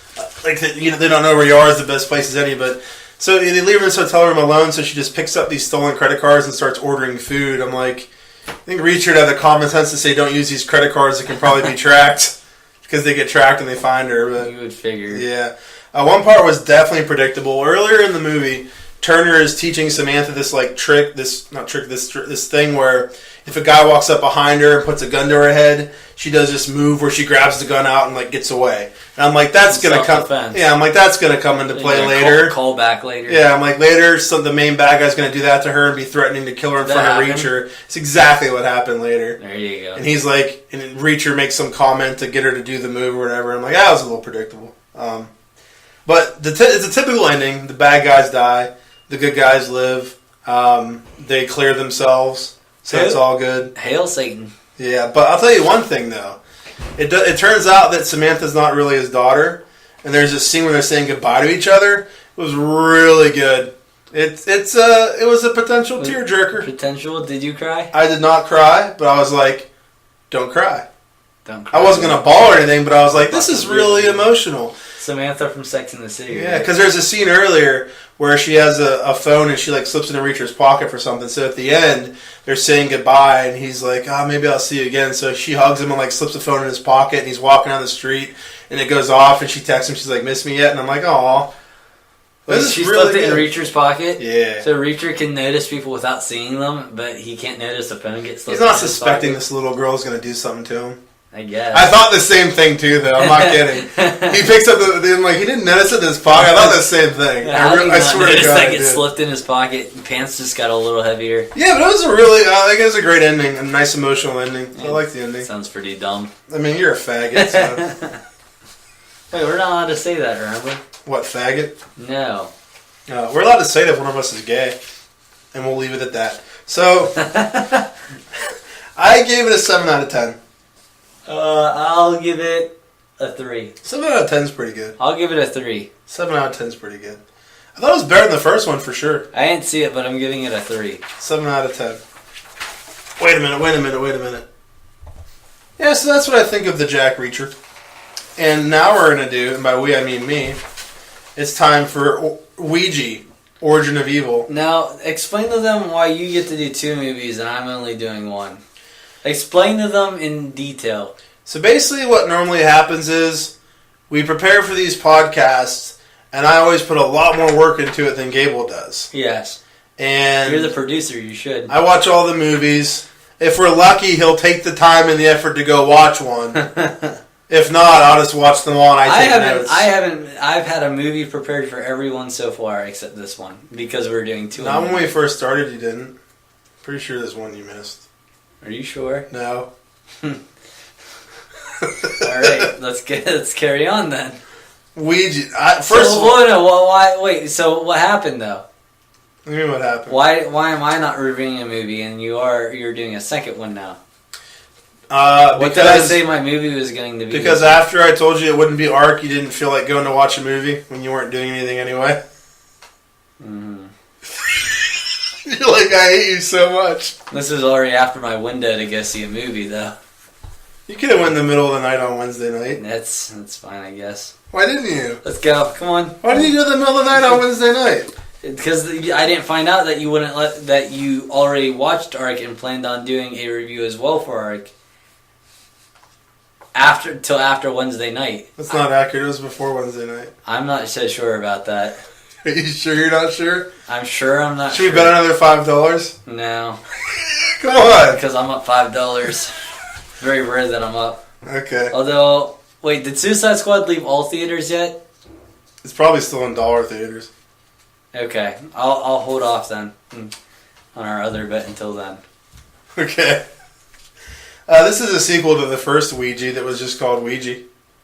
like that, you know, they don't know where you are is the best place as any. But so they leave her in this hotel room alone. So she just picks up these stolen credit cards and starts ordering food. I'm like, I think Richard had the common sense to say don't use these credit cards that can probably be tracked because they get tracked and they find her. But you would figure, yeah. One part was definitely predictable. Earlier in the movie, Turner is teaching Samantha this like trick, this thing where if a guy walks up behind her and puts a gun to her head, she does this move where she grabs the gun out and like gets away. And I'm like, that's gonna come. Yeah, I'm like, that's gonna come into play later. Call back later. Yeah, I'm like, later, the main bad guy's gonna do that to her and be threatening to kill her in front of Reacher. It's exactly what happened later. There you go. And he's like, and Reacher makes some comment to get her to do the move or whatever. I'm like, that was a little predictable. But it's a typical ending. The bad guys die. The good guys live. They clear themselves. So it's all good. Hail Satan. Yeah, but I'll tell you one thing, though. It turns out that Samantha's not really his daughter. And there's this scene where they're saying goodbye to each other. It was really good. It was a potential tearjerker. Potential? Did you cry? I did not cry, but I was like, don't cry. Don't cry. I wasn't going to bawl or anything, but I was like, this is really emotional. Samantha from Sex and the City. Yeah, because there's a scene earlier where she has a phone and she like slips into Reacher's pocket for something. So at the end, they're saying goodbye, and he's like, maybe I'll see you again. So she hugs him and like slips the phone in his pocket, and he's walking down the street, and it goes off, and she texts him, she's like, "Miss me yet?" And I'm like, "Aw." She slipped it in Reacher's pocket? Yeah. So Reacher can notice people without seeing them, but he can't notice the phone gets slipped. He's not suspecting this little girl's going to do something to him. I guess. I thought the same thing too, though. I'm not kidding. He picks up he didn't notice it in his pocket. I thought the same thing. Yeah, I swear to God, that gets slipped in his pocket. Pants just got a little heavier. Yeah, but it was I think it was a great ending, a nice emotional ending. Yeah, I like the ending. Sounds pretty dumb. I mean, you're a faggot. So. Wait, we're not allowed to say that, remember? What, faggot? No. We're allowed to say that if one of us is gay, and we'll leave it at that. So, I gave it a 7 out of 10. I'll give it a 3. 7 out of 10 is pretty good. I'll give it a 3. 7 out of 10 is pretty good. I thought it was better than the first one for sure. I didn't see it, but I'm giving it a 3. 7 out of 10. Wait a minute. Yeah, so that's what I think of the Jack Reacher. And now we're going to do, and by we I mean me, it's time for Ouija, Origin of Evil. Now, explain to them why you get to do 2 movies and I'm only doing 1. Explain to them in detail. So basically what normally happens is we prepare for these podcasts, and I always put a lot more work into it than Gable does. Yes. And you're the producer, you should. I watch all the movies. If we're lucky, he'll take the time and the effort to go watch one. If not, I'll just watch them all and I take notes. I've had a movie prepared for everyone so far except this one because we're doing 2. Not when we first started, you didn't. Pretty sure there's one you missed. Are you sure? No. Alright, let's carry on then. Ouija. Wait, so what happened though? What do you mean what happened? Why am I not reviewing a movie and you're doing a second one now? What did I say my movie was going to be? Because after I told you it wouldn't be ARC, you didn't feel like going to watch a movie when you weren't doing anything anyway. Mm-hmm. You're like, I hate you so much. This was already after my window to go see a movie, though. You could have went in the middle of the night on Wednesday night. That's fine, I guess. Why didn't you? Let's go. Come on. Why didn't you go in the middle of the night on Wednesday night? Because I didn't find out that that you already watched Ark and planned on doing a review as well for Ark. Till after Wednesday night. That's not accurate. It was before Wednesday night. I'm not so sure about that. Are you sure you're not sure? I'm sure I'm not Should sure. we bet another $5? No. Come on. Because I'm up $5. Very rare that I'm up. Okay. Although, wait, did Suicide Squad leave all theaters yet? It's probably still in dollar theaters. Okay. I'll hold off then on our other bet until then. Okay. This is a sequel to the first Ouija that was just called Ouija.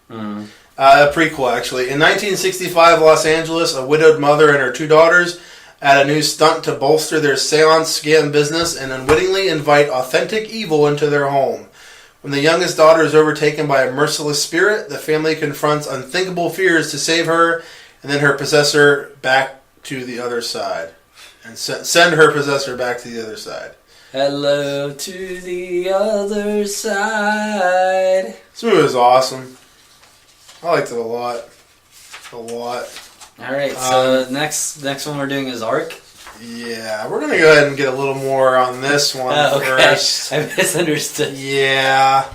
Mm. A prequel, actually. In 1965 Los Angeles, a widowed mother and her 2 daughters add a new stunt to bolster their seance scam business and unwittingly invite authentic evil into their home. When the youngest daughter is overtaken by a merciless spirit, the family confronts unthinkable fears to save her and then her possessor back to the other side. And send her possessor back to the other side. Hello to the other side. This movie was awesome. I liked it a lot. A lot. Alright, so next one we're doing is Ark. Yeah, we're going to go ahead and get a little more on this one first. I misunderstood. Yeah.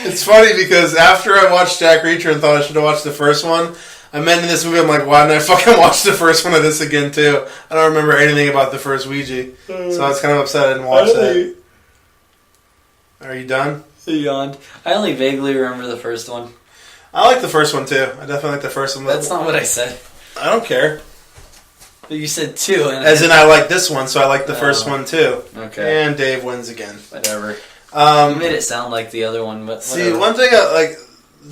It's funny because after I watched Jack Reacher and thought I should have watched the first one, I'm ending this movie, I'm like, why didn't I fucking watch the first one of this again too? I don't remember anything about the first Ouija. So I was kind of upset I didn't watch that. Are you done? I yawned. I only vaguely remember the first one. I like the first one too. I definitely like the first one. That's not what I said. I don't care. But you said 2. As in I like this one, so I like the first one too. Okay. And Dave wins again. Whatever. You made it sound like the other one, but whatever. See, one thing,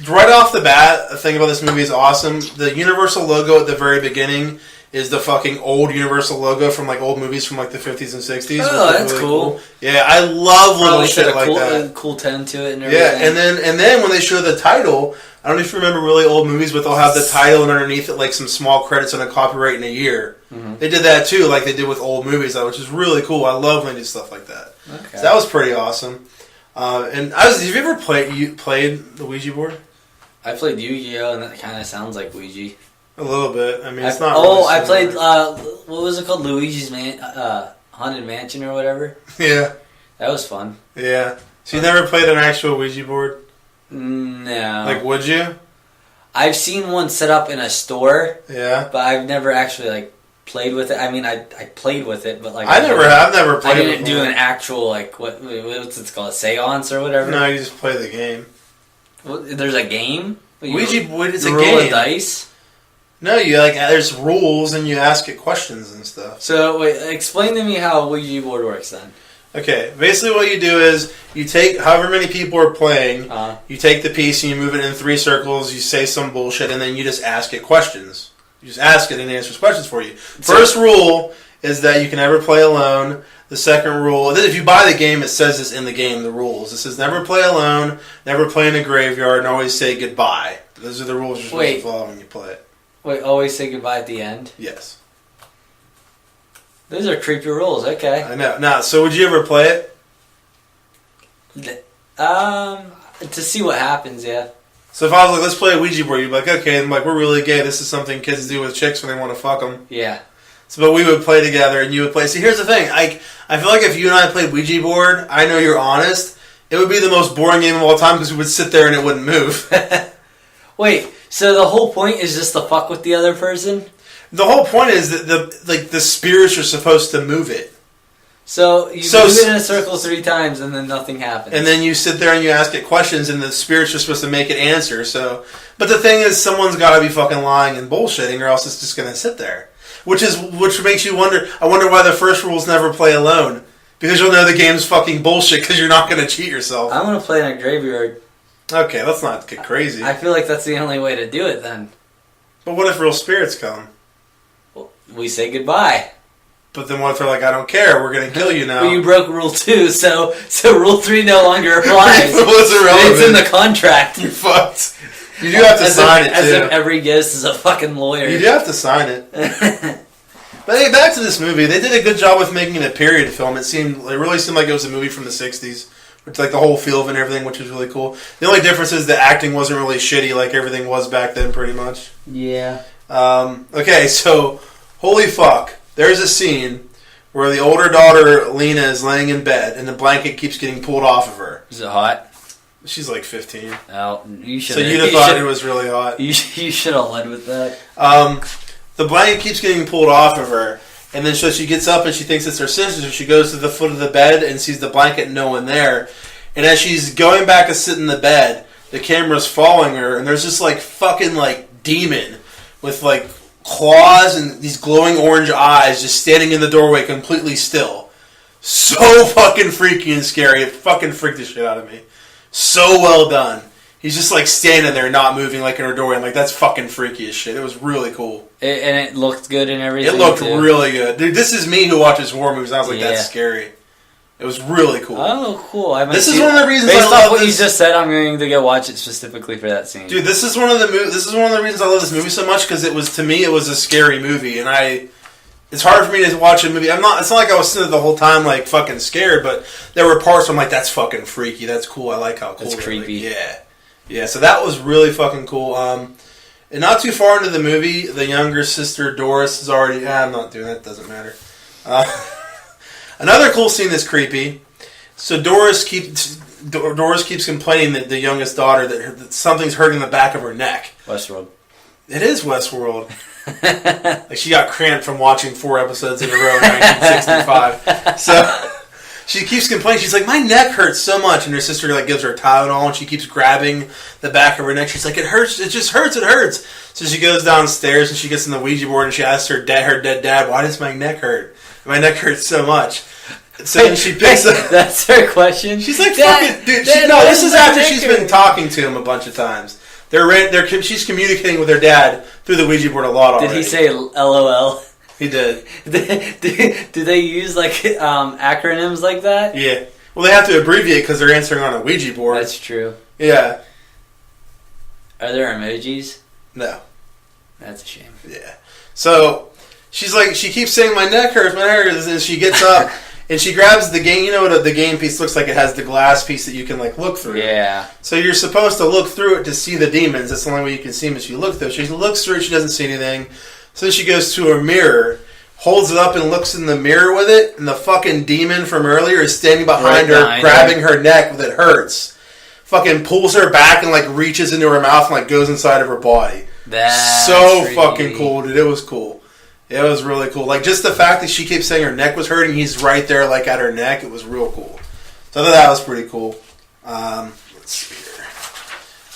right off the bat, the thing about this movie is awesome. The Universal logo at the very beginning is the fucking old Universal logo from old movies from the 50s and 60s. Oh, that's really cool. Yeah, I love little shit like cool, that. A cool tone to it and everything. Yeah, and then when they show the title, I don't know if you remember really old movies, but they'll have the title and underneath it some small credits on a copyright in a year. Mm-hmm. They did that too, like they did with old movies, which is really cool. I love when they do stuff like that. Okay. So that was pretty awesome. Have you ever played the Ouija board? I played Yu-Gi-Oh, and that kind of sounds like Ouija. A little bit. I mean, it's not. Oh, really I played. What was it called? Luigi's Haunted Mansion or whatever. Yeah, that was fun. Yeah. So you never played an actual Ouija board? No. Would you? I've seen one set up in a store. Yeah. But I've never actually played with it. I mean, I played with it, but I've never played. I didn't do an actual what's it called, a seance or whatever. No, you just play the game. Well, there's a game. Ouija board is a game. Roll a dice. No, you there's rules and you ask it questions and stuff. So wait, explain to me how a Ouija board works then. Okay, basically what you do is you take however many people are playing, you take the piece and you move it in 3 circles, you say some bullshit, and then you just ask it questions. You just ask it and it answers questions for you. First rule is that you can never play alone. The second rule, if you buy the game, it says this in the game, the rules. It says never play alone, never play in a graveyard, and always say goodbye. Those are the rules you're supposed to follow when you play it. Wait, always say goodbye at the end? Yes. Those are creepy rules, okay. I know. Now, so would you ever play it? To see what happens, yeah. So if I was like, let's play a Ouija board, you'd be like, okay, I'm we're really gay. This is something kids do with chicks when they want to fuck them. Yeah. So, but we would play together, and you would play. See, here's the thing. I feel like if you and I played Ouija board, I know you're honest, it would be the most boring game of all time because we would sit there and it wouldn't move. Wait, so the whole point is just to fuck with the other person? The whole point is that the spirits are supposed to move it. So you move it in a circle 3 times and then nothing happens. And then you sit there and you ask it questions and the spirits are supposed to make it answer. So, but the thing is, someone's got to be fucking lying and bullshitting, or else it's just going to sit there. Which makes you wonder. I wonder why the first rule is never play alone, because you'll know the game's fucking bullshit because you're not going to cheat yourself. I want to play in a graveyard. Okay, let's not get crazy. I feel like that's the only way to do it then. But what if real spirits come? Well, we say goodbye. But then what if they're like, I don't care, we're going to kill you now? Well, you broke rule 2, so rule 3 no longer applies. It's irrelevant. It's in the contract. You're fucked. You do have to sign it, too. As if every ghost is a fucking lawyer. You do have to sign it. But hey, back to this movie. They did a good job with making it a period film. It really seemed like it was a movie from the 60s. With like the whole feel of it and everything, which was really cool. The only difference is the acting wasn't really shitty like everything was back then, pretty much. Yeah. Okay, so, holy fuck. There's a scene where the older daughter, Lena, is laying in bed and the blanket keeps getting pulled off of her. Is it hot? She's like 15. Oh, you should. So you'd have thought it was really hot. You should have led with that. The blanket keeps getting pulled off of her. And then so she gets up and she thinks it's her sister, so she goes to the foot of the bed and sees the blanket and no one there. And as she's going back to sit in the bed, the camera's following her, and there's this like fucking like demon with like claws and these glowing orange eyes just standing in the doorway completely still. So fucking freaky and scary. It fucking freaked the shit out of me. So well done. He's just like standing there not moving like in her doorway. I'm like, that's fucking freaky as shit. It was really cool. And it looked good and everything. It looked really good. Dude, this is me who watches horror movies. I was like, that's scary. It was really cool. Oh, cool. This is one of the reasons based off what you just said, I'm going to go watch it specifically for that scene. Dude, this is one of the reasons I love this movie so much, because it was a scary movie, and it's hard for me to watch a movie. It's not like I was sitting there the whole time like fucking scared, but there were parts where I'm like, that's fucking freaky. That's cool. I like how cool it's creepy. Like, yeah. So that was really fucking cool. And not too far into the movie, the younger sister Doris is already. I'm not doing that. Doesn't matter. Another cool scene that's creepy. So Doris keeps complaining that the youngest daughter that something's hurting the back of her neck. Westworld. It is Westworld. Like she got cramped from watching 4 episodes in a row in 1965. So she keeps complaining. She's like, my neck hurts so much, and her sister like gives her a Tylenol, and she keeps grabbing the back of her neck. She's like, it hurts. It just hurts. It hurts. So she goes downstairs and she gets on the Ouija board and she asks her dead dad, why does my neck hurt? My neck hurts so much. So then she picks up. That's her question. She's like, fucking dude. This is after she's been talking to him a bunch of times. She's communicating with her dad through the Ouija board a lot already. Did he say LOL? He did. Do they use like acronyms like that? Yeah. Well, they have to abbreviate because they're answering on a Ouija board. That's true. Yeah. Are there emojis? No. That's a shame. Yeah. So she's like, she keeps saying my neck hurts, and she gets up and she grabs the game. You know what the game piece looks like? It has the glass piece that you can like look through. Yeah. So you're supposed to look through it to see the demons. That's the only way you can see them is you look through. She looks through it. She doesn't see anything. So then she goes to a mirror, holds it up and looks in the mirror with it, and the fucking demon from earlier is standing behind her, grabbing her neck that hurts. Fucking pulls her back and like reaches into her mouth and like goes inside of her body. That's so creepy. Fucking cool, dude. It was cool. It was really cool. Like just the fact that she keeps saying her neck was hurting, he's right there like at her neck. It was real cool. So I thought that was pretty cool. Let's see here.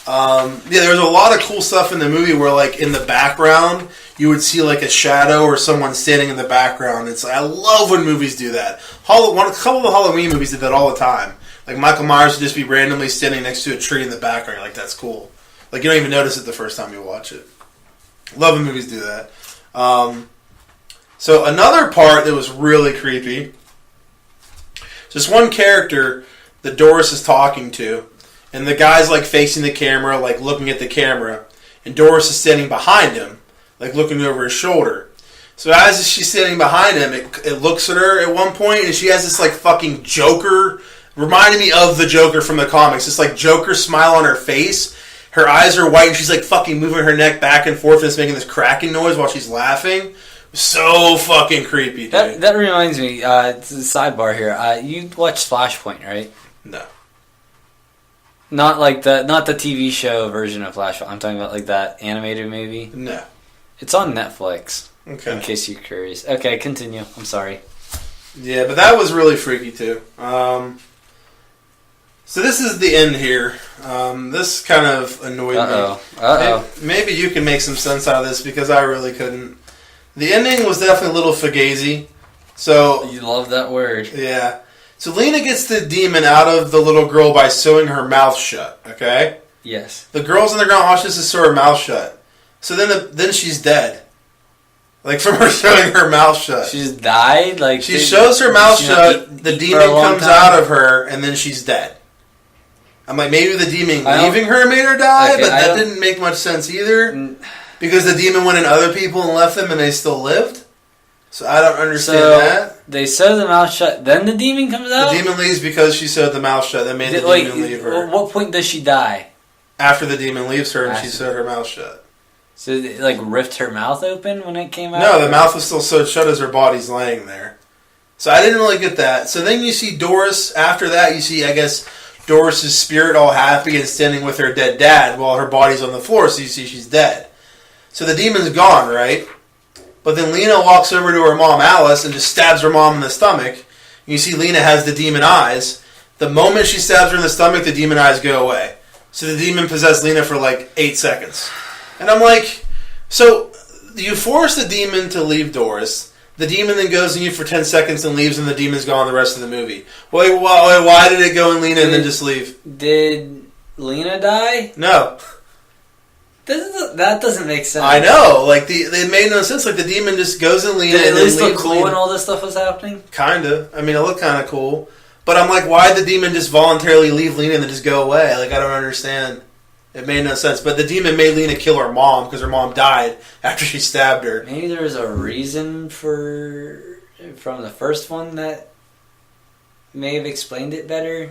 Yeah, there was a lot of cool stuff in the movie where like in the background you would see like a shadow or someone standing in the background. I love when movies do that. A couple of the Halloween movies did that all the time. Like Michael Myers would just be randomly standing next to a tree in the background. You're like, that's cool. Like you don't even notice it the first time you watch it. Love when movies do that. So another part that was really creepy. Just one character that Doris is talking to, and the guy's like facing the camera, like looking at the camera, and Doris is standing behind him, like looking over his shoulder. So as she's standing behind him, it looks at her at one point, and she has this like fucking Joker, reminding me of the Joker from the comics. This like Joker smile on her face. Her eyes are white, and she's like fucking moving her neck back and forth, and it's making this cracking noise while she's laughing. So fucking creepy, dude. That reminds me. It's a sidebar here. You watched Flashpoint, right? No. Not the TV show version of Flashpoint. I'm talking about like that animated movie. No. It's on Netflix. Okay. In case you're curious. Okay, continue. I'm sorry. Yeah, but that was really freaky too. So this is the end here. This kind of annoyed me. Maybe you can make some sense out of this because I really couldn't. The ending was definitely a little fugazi. So you love that word. Yeah. So Lena gets the demon out of the little girl by sewing her mouth shut. Okay. Yes. The girl's on the ground watches to sew her mouth shut. So then she's dead. Like from her sewing her mouth shut. She's died. Like she shows her mouth shut. The demon comes out of her, and then she's dead. I'm like, maybe the demon leaving her made her die, but that didn't make much sense either. Because the demon went in other people and left them, and they still lived. So I don't understand that. They sew the mouth shut, then the demon comes out? The demon leaves because she sewed the mouth shut. That made the demon leave her. At what point does she die? After the demon leaves her and she sewed her mouth shut. So it like ripped her mouth open when it came out? No, the mouth was still sewed shut as her body's laying there. So I didn't really get that. So then you see Doris. After that, you see, I guess, Doris' spirit all happy and standing with her dead dad while her body's on the floor. So you see she's dead. So the demon's gone, right? But then Lena walks over to her mom, Alice, and just stabs her mom in the stomach. You see Lena has the demon eyes. The moment she stabs her in the stomach, the demon eyes go away. So the demon possessed Lena for like 8 seconds. And I'm like, so you force the demon to leave Doris. The demon then goes in you for 10 seconds and leaves, and the demon's gone the rest of the movie. Wait, why did it go in Lena and then just leave? Did Lena die? No. That doesn't make sense. I know. Like, it made no sense. Like, the demon just goes in Lena Did it and at least then look cool Lena. when all this stuff was happening? Kinda. I mean, it looked kind of cool. But I'm like, why did the demon just voluntarily leave Lena and then just go away? Like, I don't understand. It made no sense. But the demon made Lena kill her mom because her mom died after she stabbed her. Maybe there was a reason from the first one that may have explained it better.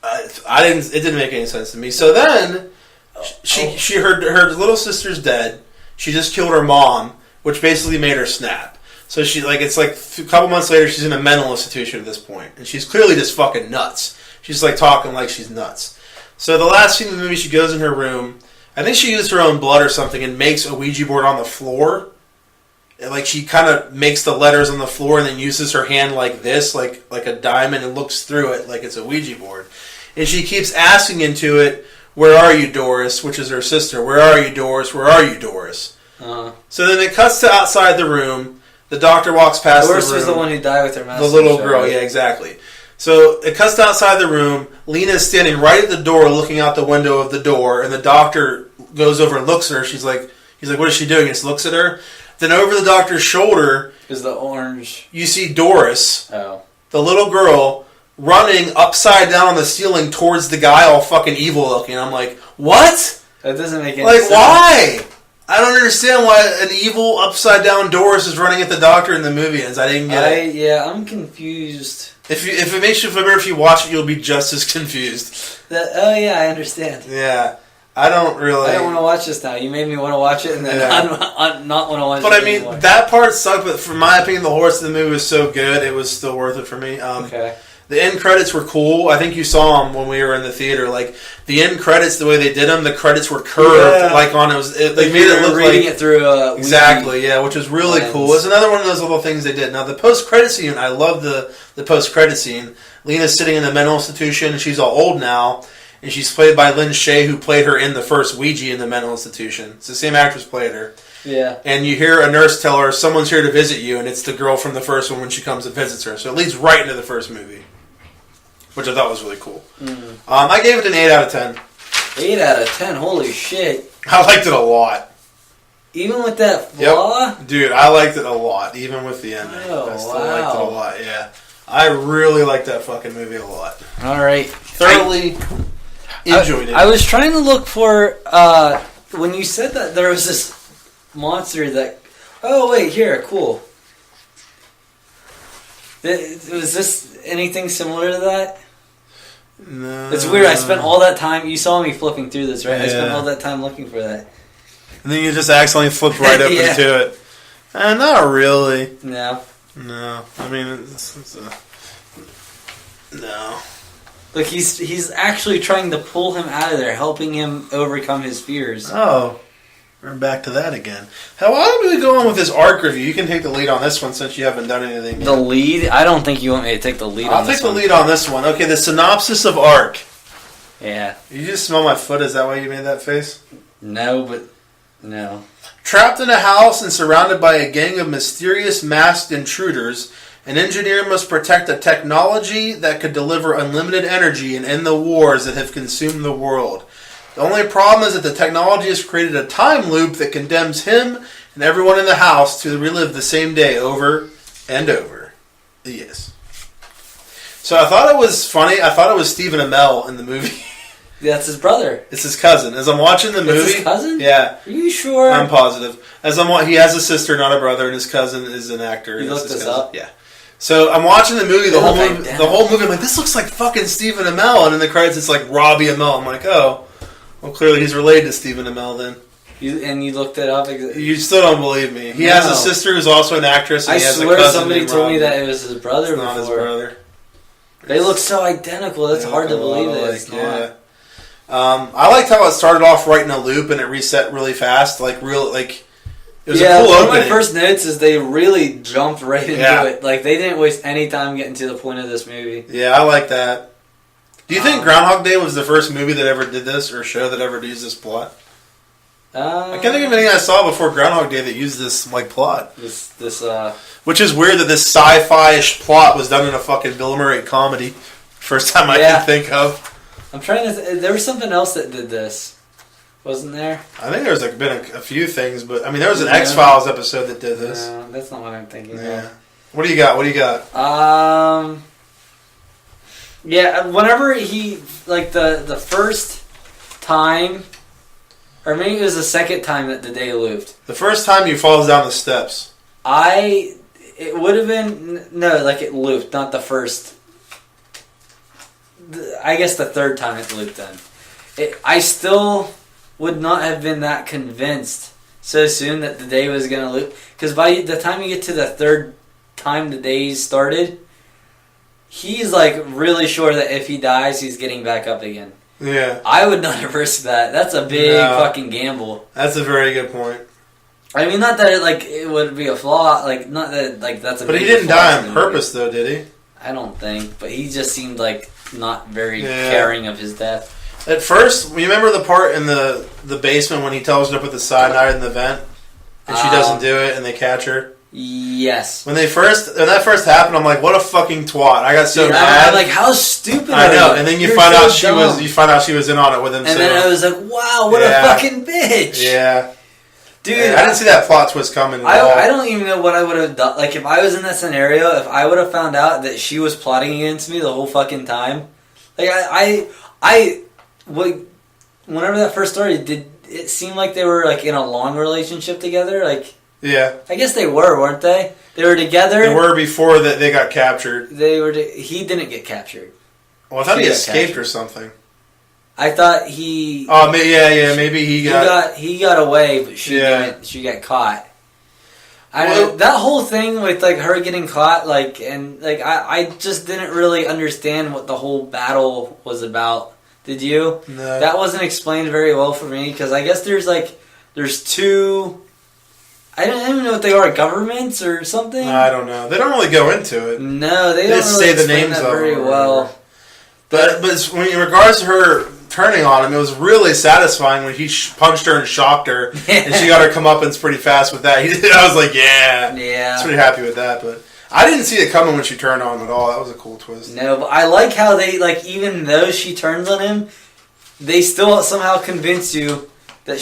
It didn't make any sense to me. So then, her little sister's dead. She just killed her mom, which basically made her snap. So it's like a couple months later, she's in a mental institution at this point, and she's clearly just fucking nuts. She's like talking like she's nuts. So the last scene of the movie, she goes in her room. I think she used her own blood or something and makes a Ouija board on the floor. And like she kind of makes the letters on the floor and then uses her hand like this, like a diamond, and looks through it like it's a Ouija board. And she keeps asking into it, "Where are you, Doris?" Which is her sister. "Where are you, Doris? Where are you, Doris?" So then it cuts to outside the room. The doctor walks past Doris the room. was the one who died with her mouth. The little girl, yeah, exactly. So it cuts to outside the room. Lena's standing right at the door, looking out the window of the door, and the doctor goes over and looks at her. He's like, "What is she doing?" He just looks at her. Then over the doctor's shoulder is the orange. You see Doris, the little girl, running upside down on the ceiling towards the guy, all fucking evil looking. I'm like, what? That doesn't make any sense. Like, why? I don't understand why an evil upside down Doris is running at the doctor in the movie. I didn't get it. Yeah, I'm confused. If it makes you feel better if you watch it, you'll be just as confused. I understand. Yeah. I don't want to watch this now. You made me want to watch it, and then I not want to watch it. But I mean, anymore. that part sucked. But for my opinion, the horse of the movie was so good, it was still worth it for me. Okay. The end credits were cool. I think you saw them when we were in the theater. Like the end credits, the way they did them, the credits were curved, like on it. They made it look reading like it through exactly, yeah, which was really cool. It's another one of those little things they did. Now the post credit scene, I love the post credit scene. Lena's sitting in the mental institution, and she's all old now. And she's played by Lynn Shay, who played her in the first Ouija in the mental institution. It's the same actress played her. Yeah. And you hear a nurse tell her, "Someone's here to visit you," and it's the girl from the first one when she comes and visits her. So it leads right into the first movie, which I thought was really cool. I gave it an 8 out of 10. 8 out of 10? Holy shit. I liked it a lot. Even with that flaw? Yep. Dude, I liked it a lot, even with the ending. I still liked it a lot, yeah. I really liked that fucking movie a lot. All right. Thoroughly enjoyed it. I was trying to look for, when you said that there was this monster that... Oh, wait, here, cool. Was this anything similar to that? No. It's weird, I spent all that time... You saw me flipping through this, right? Yeah. I spent all that time looking for that. And then you just accidentally flipped right up into it. Not really. No. No. I mean, no. Look, he's actually trying to pull him out of there, helping him overcome his fears. Oh. We're back to that again. How long do we go on with this arc review? You can take the lead on this one since you haven't done anything yet. The lead? I don't think you want me to take the lead on this one. I'll take the lead on this one. Okay, the synopsis of Arc. Yeah. You just smell my foot? Is that why you made that face? No, but... No. Trapped in a house and surrounded by a gang of mysterious masked intruders, an engineer must protect a technology that could deliver unlimited energy and end the wars that have consumed the world. The only problem is that the technology has created a time loop that condemns him and everyone in the house to relive the same day over and over. Yes. So I thought it was funny. I thought it was Stephen Amell in the movie. That's his brother. It's his cousin. As I'm watching the movie... It's his cousin? Yeah. Are you sure? I'm positive. He has a sister, not a brother, and his cousin is an actor. You looked this up? Yeah. So I'm watching the movie, the whole movie, I'm like, this looks like fucking Stephen Amell, and in the credits it's like Robbie Amell. I'm like, oh, well, clearly he's related to Stephen Amell then. You looked it up? You still don't believe me. He has a sister who's also an actress, and I he has swear a cousin somebody named told Robbie. me that it was his brother It's not his brother. They look so identical, that's hard to believe that it's not. I liked how it started off right in a loop and it reset really fast, it was a cool one opening. of my first notes is they really jumped right into it. Like, they didn't waste any time getting to the point of this movie. Yeah, I like that. Do you think Groundhog Day was the first movie that ever did this, or show that ever used this plot? I can't think of anything I saw before Groundhog Day that used this, plot. Which is weird that this sci-fi-ish plot was done in a fucking Bill Murray comedy. First time I can think of. I'm trying to... there was something else that did this. Wasn't there? I think there's been a few things, but... I mean, there was an X-Files episode that did this. No, that's not what I'm thinking of. What do you got? Yeah, whenever he... the first time... Or maybe it was the second time that the day looped. The first time he falls down the steps. It would have been... No, it looped, not the first... I guess the third time it looped then. I still would not have been that convinced so soon that the day was going to loop. Because by the time you get to the third time the day started, he's really sure that if he dies, he's getting back up again. Yeah. I would not have risked that. That's a big fucking gamble. That's a very good point. I mean, not that it would be a flaw. Not that that's a. But he didn't die on purpose, though, did he? I don't think. But he just seemed not very caring of his death. At first, you remember the part in the basement when he tells her to put the cyanide in the vent, and she doesn't do it, and they catch her. Yes. When that first happened, I'm like, what a fucking twat! I got so mad. I'm like, how stupid! I know. And then you find out she was in on it with him. And then I was like, wow, what a fucking bitch! Yeah. Dude, I didn't see that plot twist coming. I don't even know what I would have done. If I was in that scenario, if I would have found out that she was plotting against me the whole fucking time, whenever that first started, did it seem like they were in a long relationship together? Yeah. I guess they were, weren't they? They were together. They were before that they got captured. He didn't get captured. Well, I thought he escaped or something. I thought he... Oh, maybe he got... He got away, but she didn't. She got caught. That whole thing with her getting caught, I just didn't really understand what the whole battle was about. Did you? No. That wasn't explained very well for me, because I guess there's two... I don't even know what they are, governments or something? I don't know. They don't really go into it. No, they don't just really say the explain names that of very them well. But in regards to her turning on him, it was really satisfying when he punched her and shocked her, and she got her comeuppance pretty fast with that. I was like, yeah. I was pretty happy with that, but I didn't see it coming when she turned on him at all. That was a cool twist. No, but I like how they, even though she turns on him, they still somehow convince you that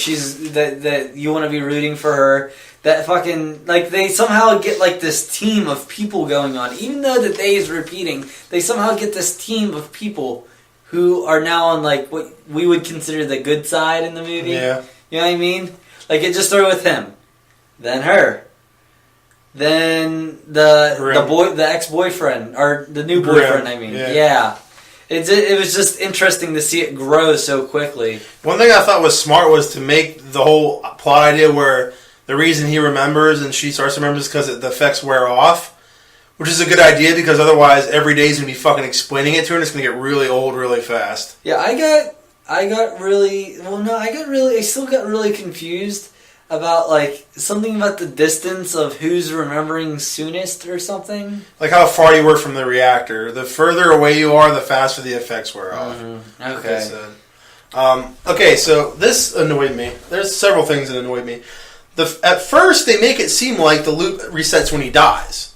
that you want to be rooting for her. That fucking, they somehow get, this team of people going on. Even though the day is repeating, they somehow get this team of people who are now on, what we would consider the good side in the movie. Yeah. You know what I mean? It just started with him. Then her. Then the ex-boyfriend, or the new boyfriend, I mean. Yeah. It was just interesting to see it grow so quickly. One thing I thought was smart was to make the whole plot idea where the reason he remembers and she starts to remember is because the effects wear off, which is a good idea because otherwise every day he's going to be fucking explaining it to her and it's going to get really old really fast. Yeah, I still got really confused about something about the distance of who's remembering soonest or something. Like how far you were from the reactor. The further away you are, the faster the effects wear off. Mm-hmm. Okay. Okay, so this annoyed me. There's several things that annoyed me. At first, they make it seem like the loop resets when he dies.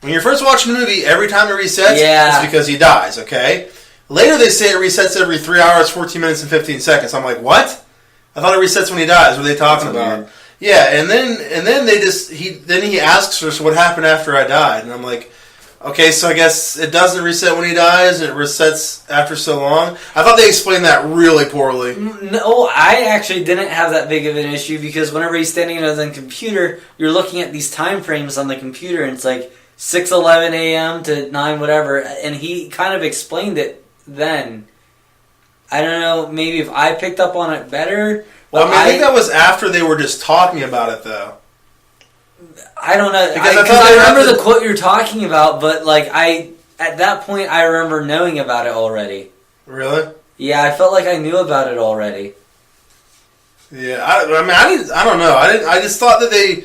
When you're first watching the movie, every time it resets, it's because he dies, okay? Later, they say it resets every 3 hours, 14 minutes, and 15 seconds. I'm like, what? I thought it resets when he dies. What are they talking about? Weird. Yeah, and then he asks her, so what happened after I died? And I'm like, Okay, so I guess it doesn't reset when he dies, and it resets after so long. I thought they explained that really poorly. No, I actually didn't have that big of an issue because whenever he's standing on the computer, you're looking at these time frames on the computer, and it's like 6:11 a.m. to 9 whatever, and he kind of explained it then. I don't know, maybe if I picked up on it better. Well, I think that was after they were just talking about it, though. I don't know, because I remember the quote you're talking about, but like at that point I remember knowing about it already. Really? Yeah, I felt like I knew about it already. Yeah, I don't know. I just thought that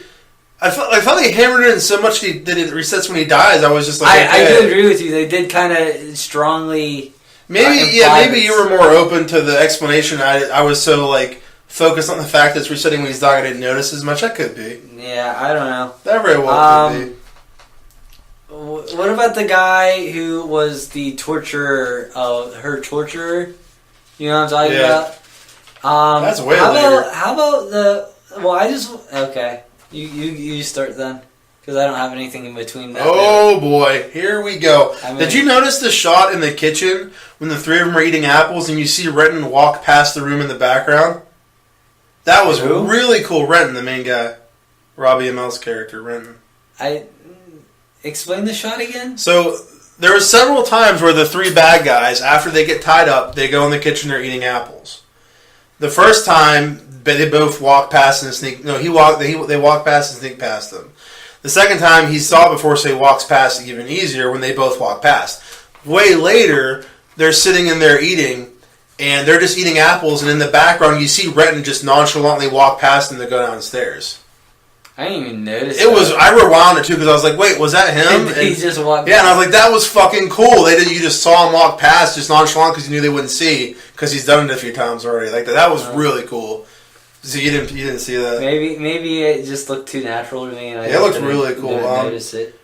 I thought they hammered it in so much that it resets when he dies. I was just like, I do agree with you. They did kind of strongly. Maybe you were more open to the explanation. I was so like focused on the fact that it's resetting when he's dying. I didn't notice as much. I could be. Yeah, I don't know. That very well could be. What about the guy who was the torturer? Her torturer. You know what I'm talking about? That's way later. How about the? Well, okay. You start then, because I don't have anything in between that. Oh boy, here we go. Did you notice the shot in the kitchen when the three of them are eating apples and you see Renton walk past the room in the background? That was really cool. Renton, the main guy, Robbie Amell's character, Renton. Explain the shot again. So there were several times where the three bad guys, after they get tied up, they go in the kitchen. They're eating apples. The first time, they both walk past and sneak. No, they walk past and sneak past them. The second time, he saw it before, so he walks past even easier when they both walk past. Way later, they're sitting in there eating, and they're just eating apples, and in the background, you see Renton just nonchalantly walk past them to go downstairs. I didn't even notice I rewound it, too, because I was like, wait, was that him? And he just walked past. Yeah, and I was like, that was fucking cool. You just saw him walk past, just nonchalant, because you knew they wouldn't see, because he's done it a few times already. Like that was really cool. So you didn't see that? Maybe it just looked too natural to me, and it looked really cool. Didn't notice it.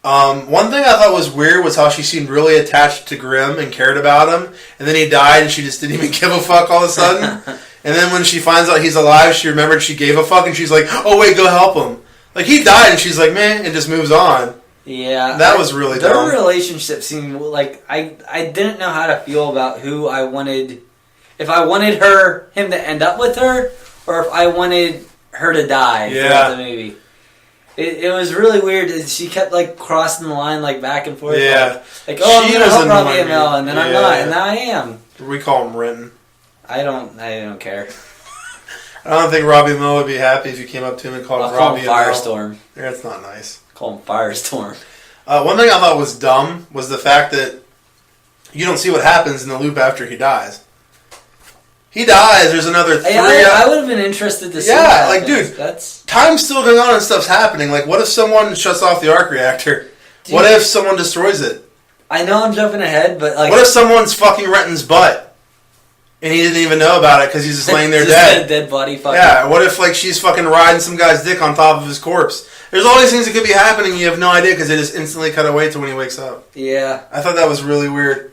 One thing I thought was weird was how she seemed really attached to Grimm and cared about him, and then he died, and she just didn't even give a fuck all of a sudden. And then when she finds out he's alive, she remembered she gave a fuck, and she's like, "Oh wait, go help him." Like he died, and she's like, "Man," and just moves on. Yeah, that was really dumb. Their relationship seemed like I didn't know how to feel about who I wanted. If I wanted him to end up with her, or if I wanted her to die throughout the movie. It was really weird. She kept like crossing the line like back and forth. Yeah. Like oh, I'm gonna help Robbie Amell, and then I'm not, and now I am. We call him Renton. I don't care. I don't think Robbie Amell would be happy if you came up to him and called him Robbie Amell. Firestorm. Yeah, that's not nice. Call him Firestorm. One thing I thought was dumb was the fact that you don't see what happens in the loop after he dies. He dies. There's another 3. I would have been interested to see. Yeah, like dude, time's still going on and stuff's happening. Like, what if someone shuts off the arc reactor? Dude, what if someone destroys it? I know I'm jumping ahead, but like, what if someone's fucking Renton's butt and he didn't even know about it because he's just laying there dead? A dead body. Fucking. Yeah. What if like she's fucking riding some guy's dick on top of his corpse? There's all these things that could be happening. You have no idea because they just instantly cut away to when he wakes up. Yeah. I thought that was really weird.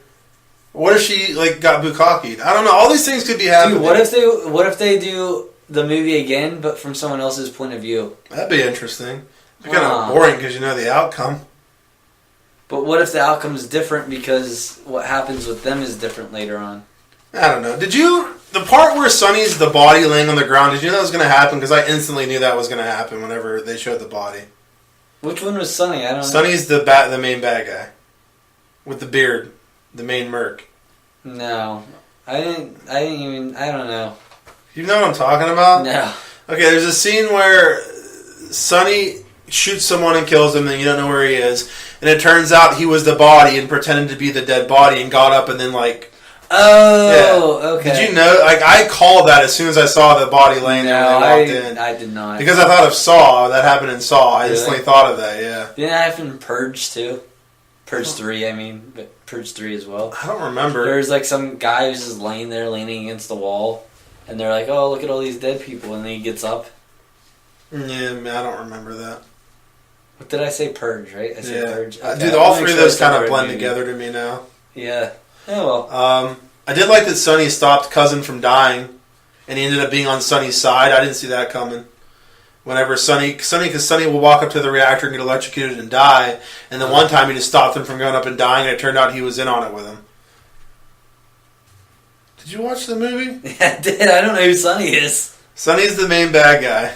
What if she like got bukkakied? I don't know. All these things could be happening. Dude, what if they do the movie again, but from someone else's point of view? That'd be interesting. It's kind of boring because you know the outcome. But what if the outcome is different because what happens with them is different later on? I don't know. The part where Sonny's the body laying on the ground, did you know that was going to happen? Because I instantly knew that was going to happen whenever they showed the body. Which one was Sonny? I don't know. Sonny's the main bad guy. With the beard. The main merc. No. I don't know. You know what I'm talking about? No. Okay, there's a scene where Sonny shoots someone and kills him, and you don't know where he is. And it turns out he was the body and pretended to be the dead body and got up and then like... Oh, yeah. Okay. Did you know? Like, I called that as soon as I saw the body laying there when they walked in. I did not. Because I thought of Saw. That happened in Saw. I instantly thought of that, yeah. Didn't that happen in Purge, too? Purge 3, I mean, but Purge 3 as well. I don't remember. There's like some guy who's just laying there, leaning against the wall, and they're like, "Oh, look at all these dead people," and then he gets up. Yeah, I don't remember that. What did I say? Purge, right? I said Purge. Okay. Dude, all three of those kind of blend together to me now. Yeah. Oh well. I did like that Sonny stopped Cousin from dying, and he ended up being on Sonny's side. I didn't see that coming. Whenever because Sonny will walk up to the reactor and get electrocuted and die, and then one time he just stopped him from going up and dying, and it turned out he was in on it with him. Did you watch the movie? Yeah, I did. I don't know who Sonny is. Sonny's the main bad guy.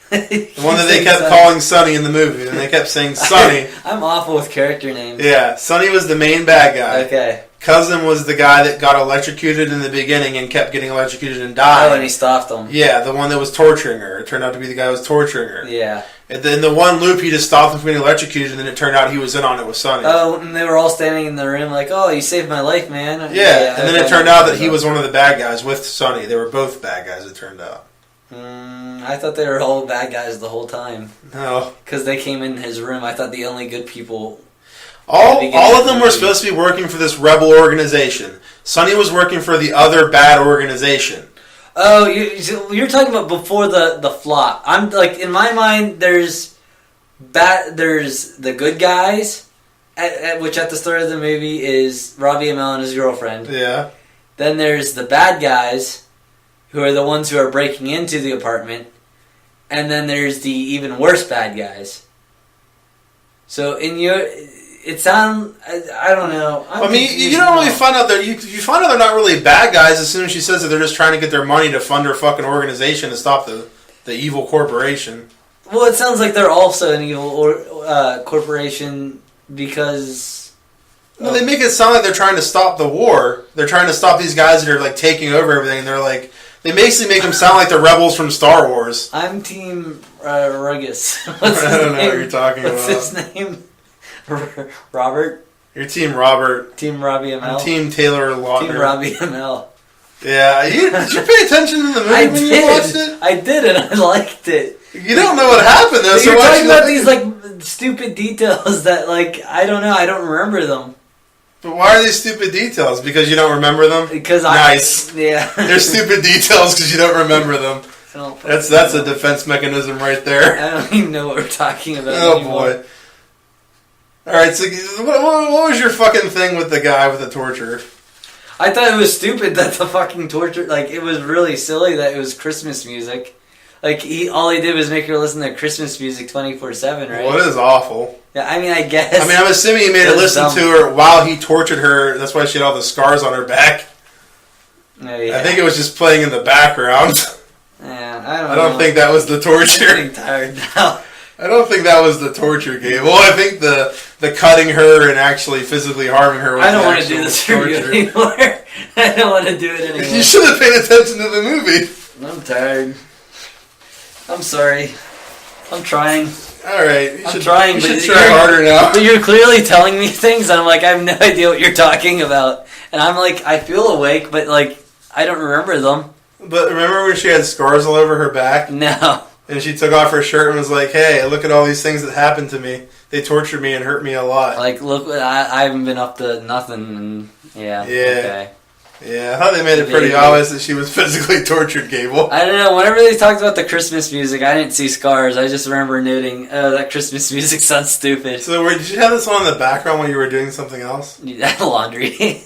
The one that they kept calling Sonny in the movie, and they kept saying Sonny. I'm awful with character names. Yeah, Sonny was the main bad guy. Okay. Cousin was the guy that got electrocuted in the beginning and kept getting electrocuted and died. Oh, and he stopped him. Yeah, the one that was torturing her. It turned out to be the guy who was torturing her. Yeah. And then the one loop, he just stopped him from getting electrocuted, and then it turned out he was in on it with Sonny. Oh, and they were all standing in the room like, oh, you saved my life, man. Yeah, and then it turned out that he was one of the bad guys with Sonny. They were both bad guys, it turned out. I thought they were all bad guys the whole time. No. Because they came in his room. I thought the only good people... All of them were supposed to be working for this rebel organization. Sonny was working for the other bad organization. Oh, you're talking about before the flop. I'm like, in my mind, there's the good guys, which at the start of the movie is Robbie Amell and his girlfriend. Yeah. Then there's the bad guys, who are the ones who are breaking into the apartment. And then there's the even worse bad guys. So in your... It sounds... I don't know. You don't really find out... You find out they're not really bad guys as soon as she says that they're just trying to get their money to fund her fucking organization to stop the evil corporation. Well, it sounds like they're also an evil corporation because... No, they make it sound like they're trying to stop the war. They're trying to stop these guys that are like taking over everything. And they're like... They basically make them sound like the rebels from Star Wars. I'm Team Ruggis. I don't know what you're talking about. What's his name? Robert? You're Team Robert. Team Robbie Amell. I'm Team Taylor Lautner. Team Robbie Amell. Yeah, did you pay attention to the movie when you watched it? I did, and I liked it. You don't know what happened though. So you're talking about these like stupid details that like I don't know. I don't remember them. But why are these stupid details? Because you don't remember them? Because nice. Yeah. They're stupid details because you don't remember them. That's a defense mechanism right there. I don't even know what we're talking about anymore. Boy. Alright, so what was your fucking thing with the guy with the torture? I thought it was stupid that the fucking torture... Like, it was really silly that it was Christmas music. Like, all he did was make her listen to Christmas music 24/7, right? Well, it is awful. Yeah, I mean, I guess... I mean, I'm assuming he made her listen to her while he tortured her. That's why she had all the scars on her back. Oh, yeah. I think it was just playing in the background. Yeah, I don't think that was the torture. I'm getting tired now. I don't think that was the torture, Gable. I think the cutting her and actually physically harming her was I don't want to do this for you anymore. I don't want to do it anymore. You should have paid attention to the movie. I'm tired. I'm sorry. I'm trying. Alright. I'm trying, but you should try harder now. But you're clearly telling me things, and I'm like, I have no idea what you're talking about. And I'm like, I feel awake, but like, I don't remember them. But remember when she had scars all over her back? No. And she took off her shirt and was like, hey, look at all these things that happened to me. They tortured me and hurt me a lot. Like, look, I haven't been up to nothing. And yeah. Okay. Yeah, I thought they made it pretty obvious that she was physically tortured, Gable. I don't know. Whenever they talked about the Christmas music, I didn't see scars. I just remember noting, oh, that Christmas music sounds stupid. So did you have this on in the background while you were doing something else? Laundry.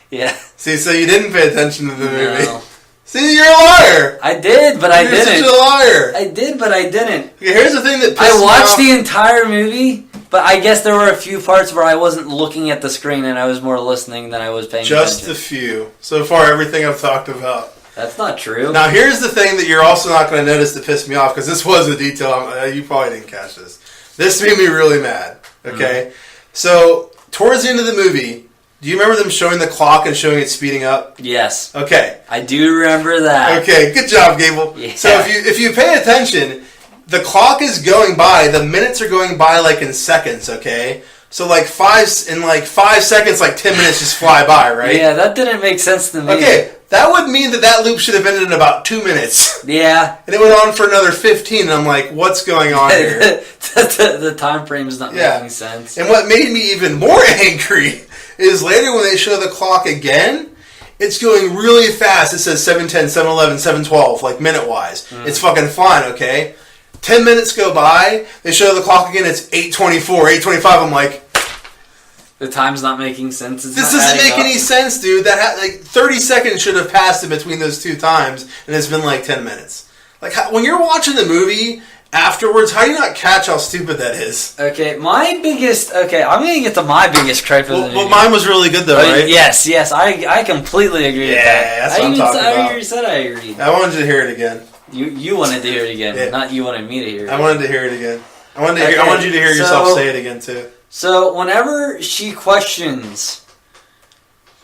Yeah. See, so you didn't pay attention to the movie. See, you're a liar. I did, but I didn't. You're such a liar. I did, but I didn't. Okay, here's the thing that pissed me off. I watched off. the entire movie, but I guess there were a few parts where I wasn't looking at the screen and I was more listening than I was paying attention. Just a few. So far, everything I've talked about. That's not true. Now, here's the thing that you're also not going to notice that pissed me off, because this was a detail. You probably didn't catch this. This made me really mad. Okay? So, towards the end of the movie, do you remember them showing the clock and showing it speeding up? Yes. Okay. I do remember that. Okay, good job, Gable. Yeah. So if you pay attention, the clock is going by, the minutes are going by like in seconds, okay? So like 5 seconds, like 10 minutes just fly by, right? Yeah, that didn't make sense to me. Okay, that would mean that loop should have ended in about 2 minutes. Yeah. And it went on for another 15, and I'm like, what's going on here? the time frame is not making sense. And what made me even more angry is later when they show the clock again, it's going really fast. It says 7:10, 7:11, 7:12, like minute-wise. It's fucking fine, okay? 10 minutes go by, they show the clock again, it's 8:24, 8:25, I'm like... The time's not making sense. This doesn't make any sense, dude. That 30 seconds should have passed in between those two times, and it's been like 10 minutes. Like, when you're watching the movie afterwards, how do you not catch how stupid that is? Okay, I'm going to get to my biggest gripe of the movie. Well, mine was really good, though, right? Yes, I completely agree with that. Yeah, that's what I'm talking about. I already said I agreed. I wanted you to hear it again. You wanted to hear it again, not you wanted me to hear it. I wanted to hear it again. I wanted you to hear yourself say it again, too. So, whenever she questions,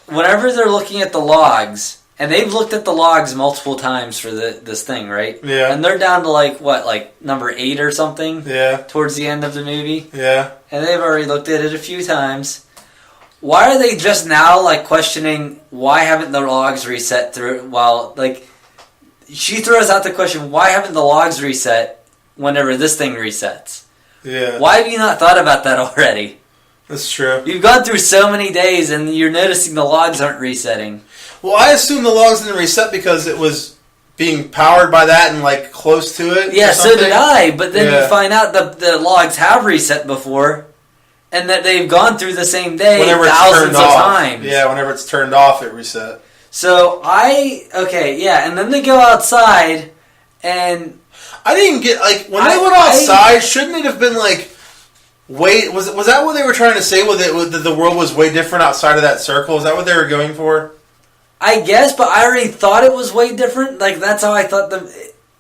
whenever they're looking at the logs, and they've looked at the logs multiple times for this thing, right? Yeah. And they're down to, number 8 or something? Yeah. Towards the end of the movie? Yeah. And they've already looked at it a few times. Why are they just now, questioning why haven't the logs reset she throws out the question, why haven't the logs reset whenever this thing resets? Yeah. Why have you not thought about that already? That's true. You've gone through so many days and you're noticing the logs aren't resetting. Well, I assume the logs didn't reset because it was being powered by that and, close to it. Yeah, so did I. But then you find out the logs have reset before and that they've gone through the same day thousands of times. Yeah, whenever it's turned off, it reset. So, and then they go outside and... I didn't get, when they went outside, shouldn't it have been, wait, was that what they were trying to say with it, that the world was way different outside of that circle? Is that what they were going for? I guess, but I already thought it was way different. That's how I thought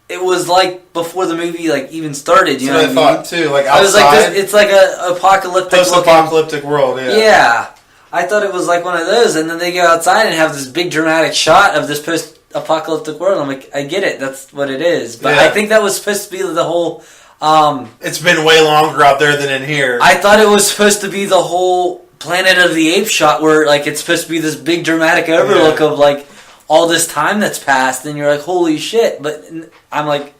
it was before the movie even started. You know what I thought too. Outside, I was it's like a apocalyptic post-apocalyptic world. Yeah. Yeah, I thought it was one of those, and then they go outside and have this big dramatic shot of this post-apocalyptic world. I'm like, I get it. That's what it is. But I think that was supposed to be the whole. It's been way longer out there than in here. I thought it was supposed to be the whole Planet of the Apes shot where it's supposed to be this big dramatic overlook of all this time that's passed, and you're like, holy shit. But I'm like,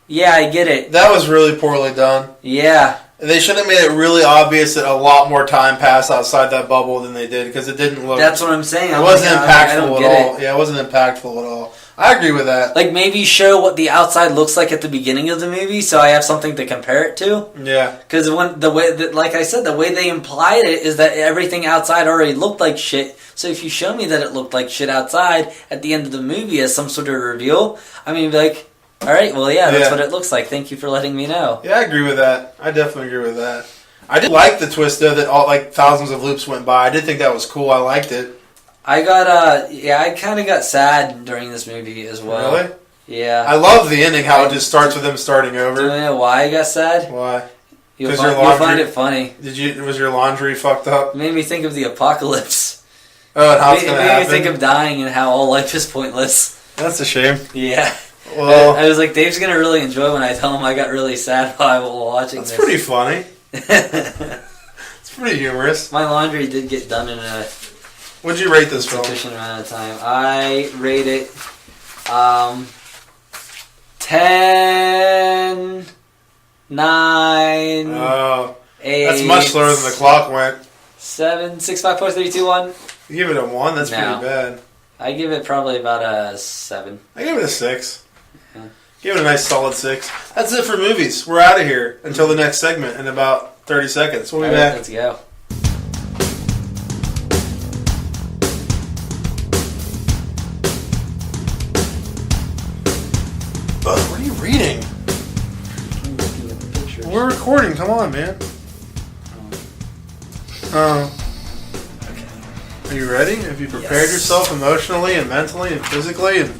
yeah, I get it. That was really poorly done. Yeah. They should have made it really obvious that a lot more time passed outside that bubble than they did, because it didn't look... That's what I'm saying. It wasn't impactful at all. Yeah, it wasn't impactful at all. I agree with that. Maybe show what the outside looks like at the beginning of the movie, so I have something to compare it to. Yeah. Because like I said, the way they implied it is that everything outside already looked like shit. So if you show me that it looked like shit outside at the end of the movie as some sort of reveal, I mean, all right, well, that's what it looks like. Thank you for letting me know. Yeah, I agree with that. I definitely agree with that. I did like the twist, though, that thousands of loops went by. I did think that was cool. I liked it. I kind of got sad during this movie as well. Really? Yeah. I love the ending, how it just starts with them starting over. Do you know why I got sad? Why? You'll find it funny. Was your laundry fucked up? It made me think of the apocalypse. Oh, and how it's going to happen? It made me think of dying and how all life is pointless. That's a shame. Yeah. Well, I was like, Dave's going to really enjoy when I tell him I got really sad while watching this. That's pretty funny. It's pretty humorous. My laundry did get done in a... What'd you rate this film? Sufficient amount of time. I rate it 10, 9, oh, 8. That's much slower than the clock went. 7, 6, 5, 4, 3, 2, 1. You give it a 1? That's pretty bad. I give it probably about a 7. I give it a 6. Yeah. Give it a nice solid 6. That's it for movies. We're out of here until the next segment in about 30 seconds. We'll be back. Let's go. What are you reading? We're recording. Come on, man. Oh. Are you ready? Have you prepared yourself emotionally and mentally and physically and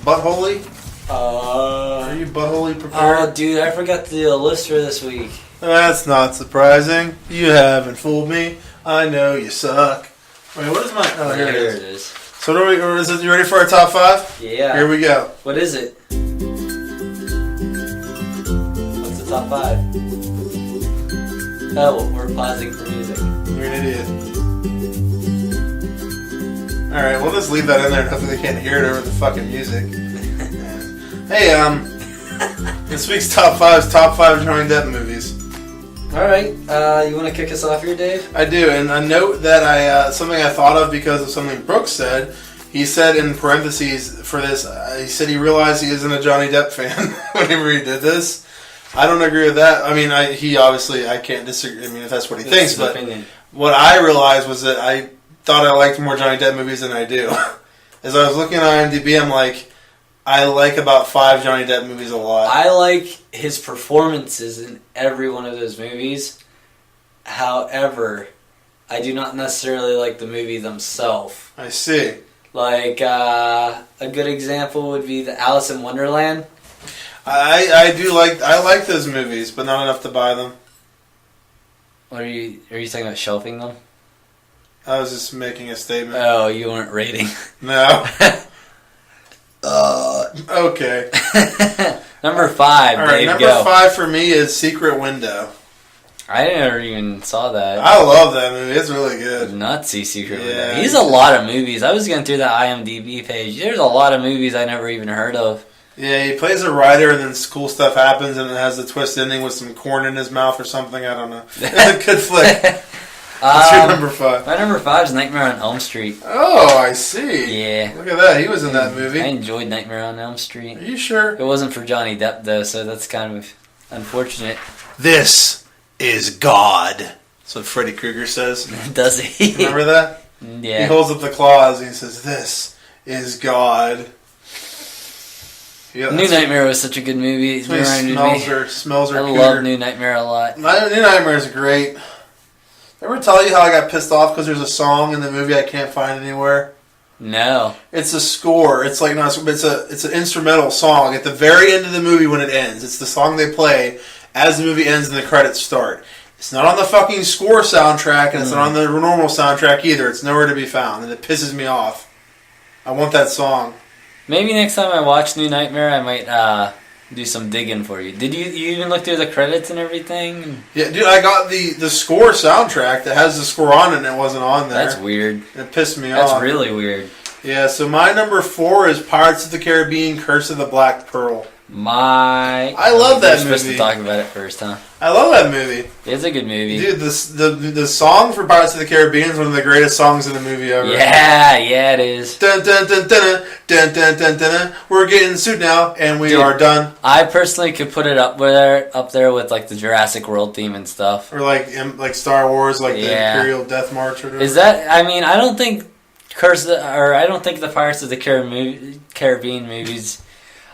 buttholey? Are you buttholey prepared? Oh, dude, I forgot to do a list for this week. That's not surprising. You haven't fooled me. I know you suck. Wait, what is my... Oh, here it is. So, you ready for our top 5? Yeah. Here we go. What is it? What's the top 5? Oh, we're pausing for music. You're an idiot. Alright, we'll just leave that in there. Hopefully they can't hear it over the fucking music. Hey, this week's top 5 is top 5 Johnny Depp movies. Alright, you want to kick us off here, Dave? I do, and a note that something I thought of because of something Brooks said. He said in parentheses for this, he said he realized he isn't a Johnny Depp fan whenever he did this. I don't agree with that. I mean, he obviously, I can't disagree. I mean, if that's what he thinks, but what I realized was that I thought I liked more Johnny Depp movies than I do. As I was looking at IMDb, I'm like, I like about 5 Johnny Depp movies a lot. I like his performances in every one of those movies. However, I do not necessarily like the movie themselves. I see. Like, a good example would be the Alice in Wonderland. I like those movies, but not enough to buy them. What are you talking about, shelving them? I was just making a statement. Oh, you weren't rating. No. Okay. Number 5, all right, Dave, number go. 5 for me is Secret Window. I never even saw that. I love that movie. It's really good. Nutsy Secret Window. Yeah. He's a lot of movies. I was going through the IMDb page. There's a lot of movies I never even heard of. Yeah, he plays a writer, and then cool stuff happens, and it has the twist ending with some corn in his mouth or something. I don't know. It's a good flick. What's your number 5? My number 5 is Nightmare on Elm Street. Oh, I see. Yeah. Look at that. He was in that movie. I enjoyed Nightmare on Elm Street. Are you sure? It wasn't for Johnny Depp, though, so that's kind of unfortunate. This is God. That's what Freddy Krueger says. Does he? Remember that? Yeah. He holds up the claws and he says, "This is God." Yeah, New Nightmare was such a good movie. It smells her. I love New Nightmare a lot. New Nightmare is great. Ever tell you how I got pissed off because there's a song in the movie I can't find anywhere? No. It's a score. It's like it's an instrumental song at the very end of the movie when it ends. It's the song they play as the movie ends and the credits start. It's not on the fucking score soundtrack, and it's not on the normal soundtrack either. It's nowhere to be found, and it pisses me off. I want that song. Maybe next time I watch New Nightmare, I might do some digging for you. Did you even look through the credits and everything? Yeah, dude, I got the score soundtrack that has the score on it, and it wasn't on there. That's weird. It pissed me off. That's really weird. Yeah, so my number 4 is Pirates of the Caribbean: Curse of the Black Pearl. I love that movie. We're supposed to talk about it first, huh? I love that movie. It's a good movie. Dude, the song for Pirates of the Caribbean is one of the greatest songs in the movie ever. Yeah, it is. Dun dun dun dun dun dun dun dun. We're getting sued now, and we are done. I personally could put it up there with like the Jurassic World theme and stuff, or like Star Wars, like the Imperial Death March or whatever. Is that? I mean, I don't think I don't think the Pirates of the Caribbean movies.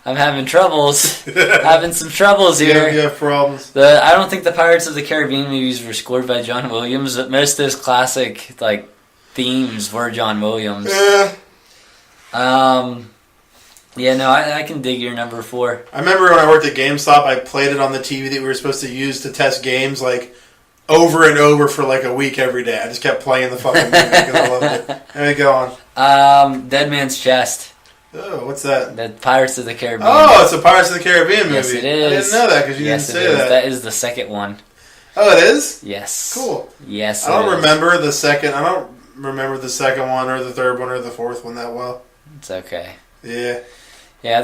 I'm having troubles. Having some troubles here. You have problems. I don't think the Pirates of the Caribbean movies were scored by John Williams, but most of those classic like themes were John Williams. Yeah. Yeah, no, I can dig your number 4. I remember when I worked at GameStop, I played it on the TV that we were supposed to use to test games like over and over for like a week every day. I just kept playing the fucking movie because I loved it. There you go on. Dead Man's Chest. Oh, what's that? The Pirates of the Caribbean. Oh, it's a Pirates of the Caribbean movie. Yes, it is. I didn't know that because you didn't say that. That is the second one. Oh, it is? Yes. Cool. Yes, I don't remember the second. I don't remember the second one or the third one or the fourth one that well. It's okay. Yeah. Yeah,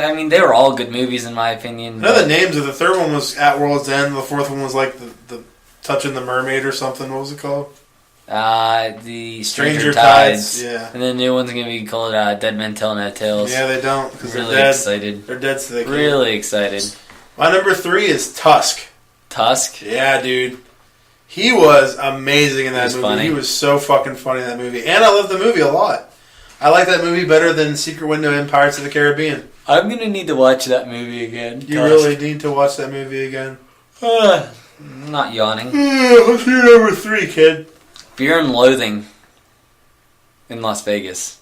I mean, they were all good movies in my opinion. I know the names of the third one was At World's End. The fourth one was like the Touching the Mermaid or something. What was it called? The Stranger Tides. Yeah. And the new one's going to be called Dead Men Tell No Tales. Yeah, they don't because really they're dead. Excited. They're dead, so they can't. Really excited. My number 3 is Tusk. Tusk? Yeah, dude. He was amazing in that movie. Funny. He was so fucking funny in that movie. And I love the movie a lot. I like that movie better than Secret Window and Pirates of the Caribbean. I'm going to need to watch that movie again. You really need to watch that movie again. Not yawning. What's your number 3, kid? Fear and Loathing in Las Vegas.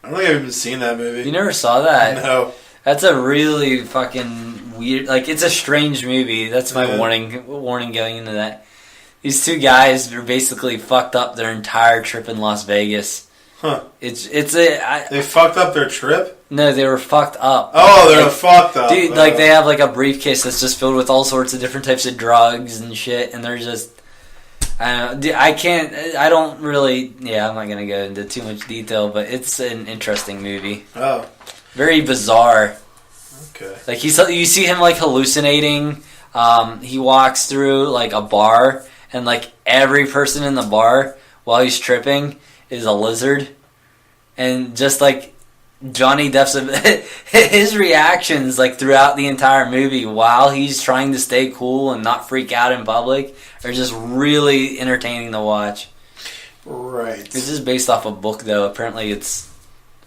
I don't think I've even seen that movie. You never saw that? No. That's a really fucking weird... Like, it's a strange movie. That's my warning going into that. These two guys are basically fucked up their entire trip in Las Vegas. Huh. They fucked up their trip? No, they were fucked up. Oh, they're fucked up. Dude, like, they have, like, a briefcase that's just filled with all sorts of different types of drugs and shit, and they're just... I don't know. I don't really... Yeah, I'm not going to go into too much detail, but it's an interesting movie. Oh. Very bizarre. Okay. Like, you see him, like, hallucinating. He walks through, like, a bar, and, like, every person in the bar, while he's tripping, is a lizard. And just, like, Johnny Depp's... his reactions, like, throughout the entire movie, while he's trying to stay cool and not freak out in public, are just really entertaining to watch. Right. This is based off a book, though. Apparently it's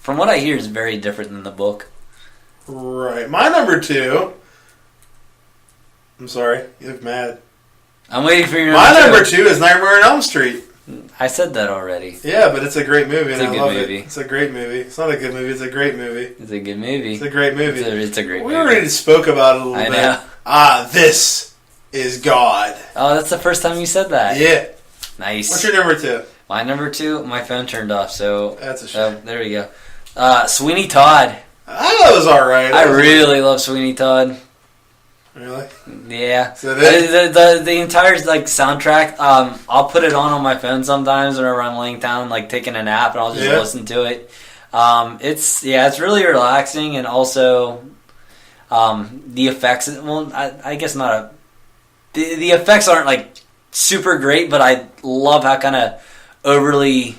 From what I hear, it's very different than the book. Right. My number 2. I'm sorry. You look mad. I'm waiting for your My number 2 is Nightmare on Elm Street. I said that already. Yeah, but it's a great movie, and I love movie. it. It's a great movie. It's not a good movie. It's a great movie. It's a good movie. It's a great movie. It's a great movie. We already spoke about it a little bit. I know. This is God. Oh, that's the first time you said that. Yeah. Nice. What's your number 2? My number 2, my phone turned off, so... That's a shame. There we go. Sweeney Todd. I thought it was alright. I really love Sweeney Todd. Really? Yeah. So the entire soundtrack, I'll put it on my phone sometimes whenever I'm laying down, taking a nap, and I'll just listen to it. It's really relaxing, and also the effects. Well, I guess not. The effects aren't super great, but I love how kind of overly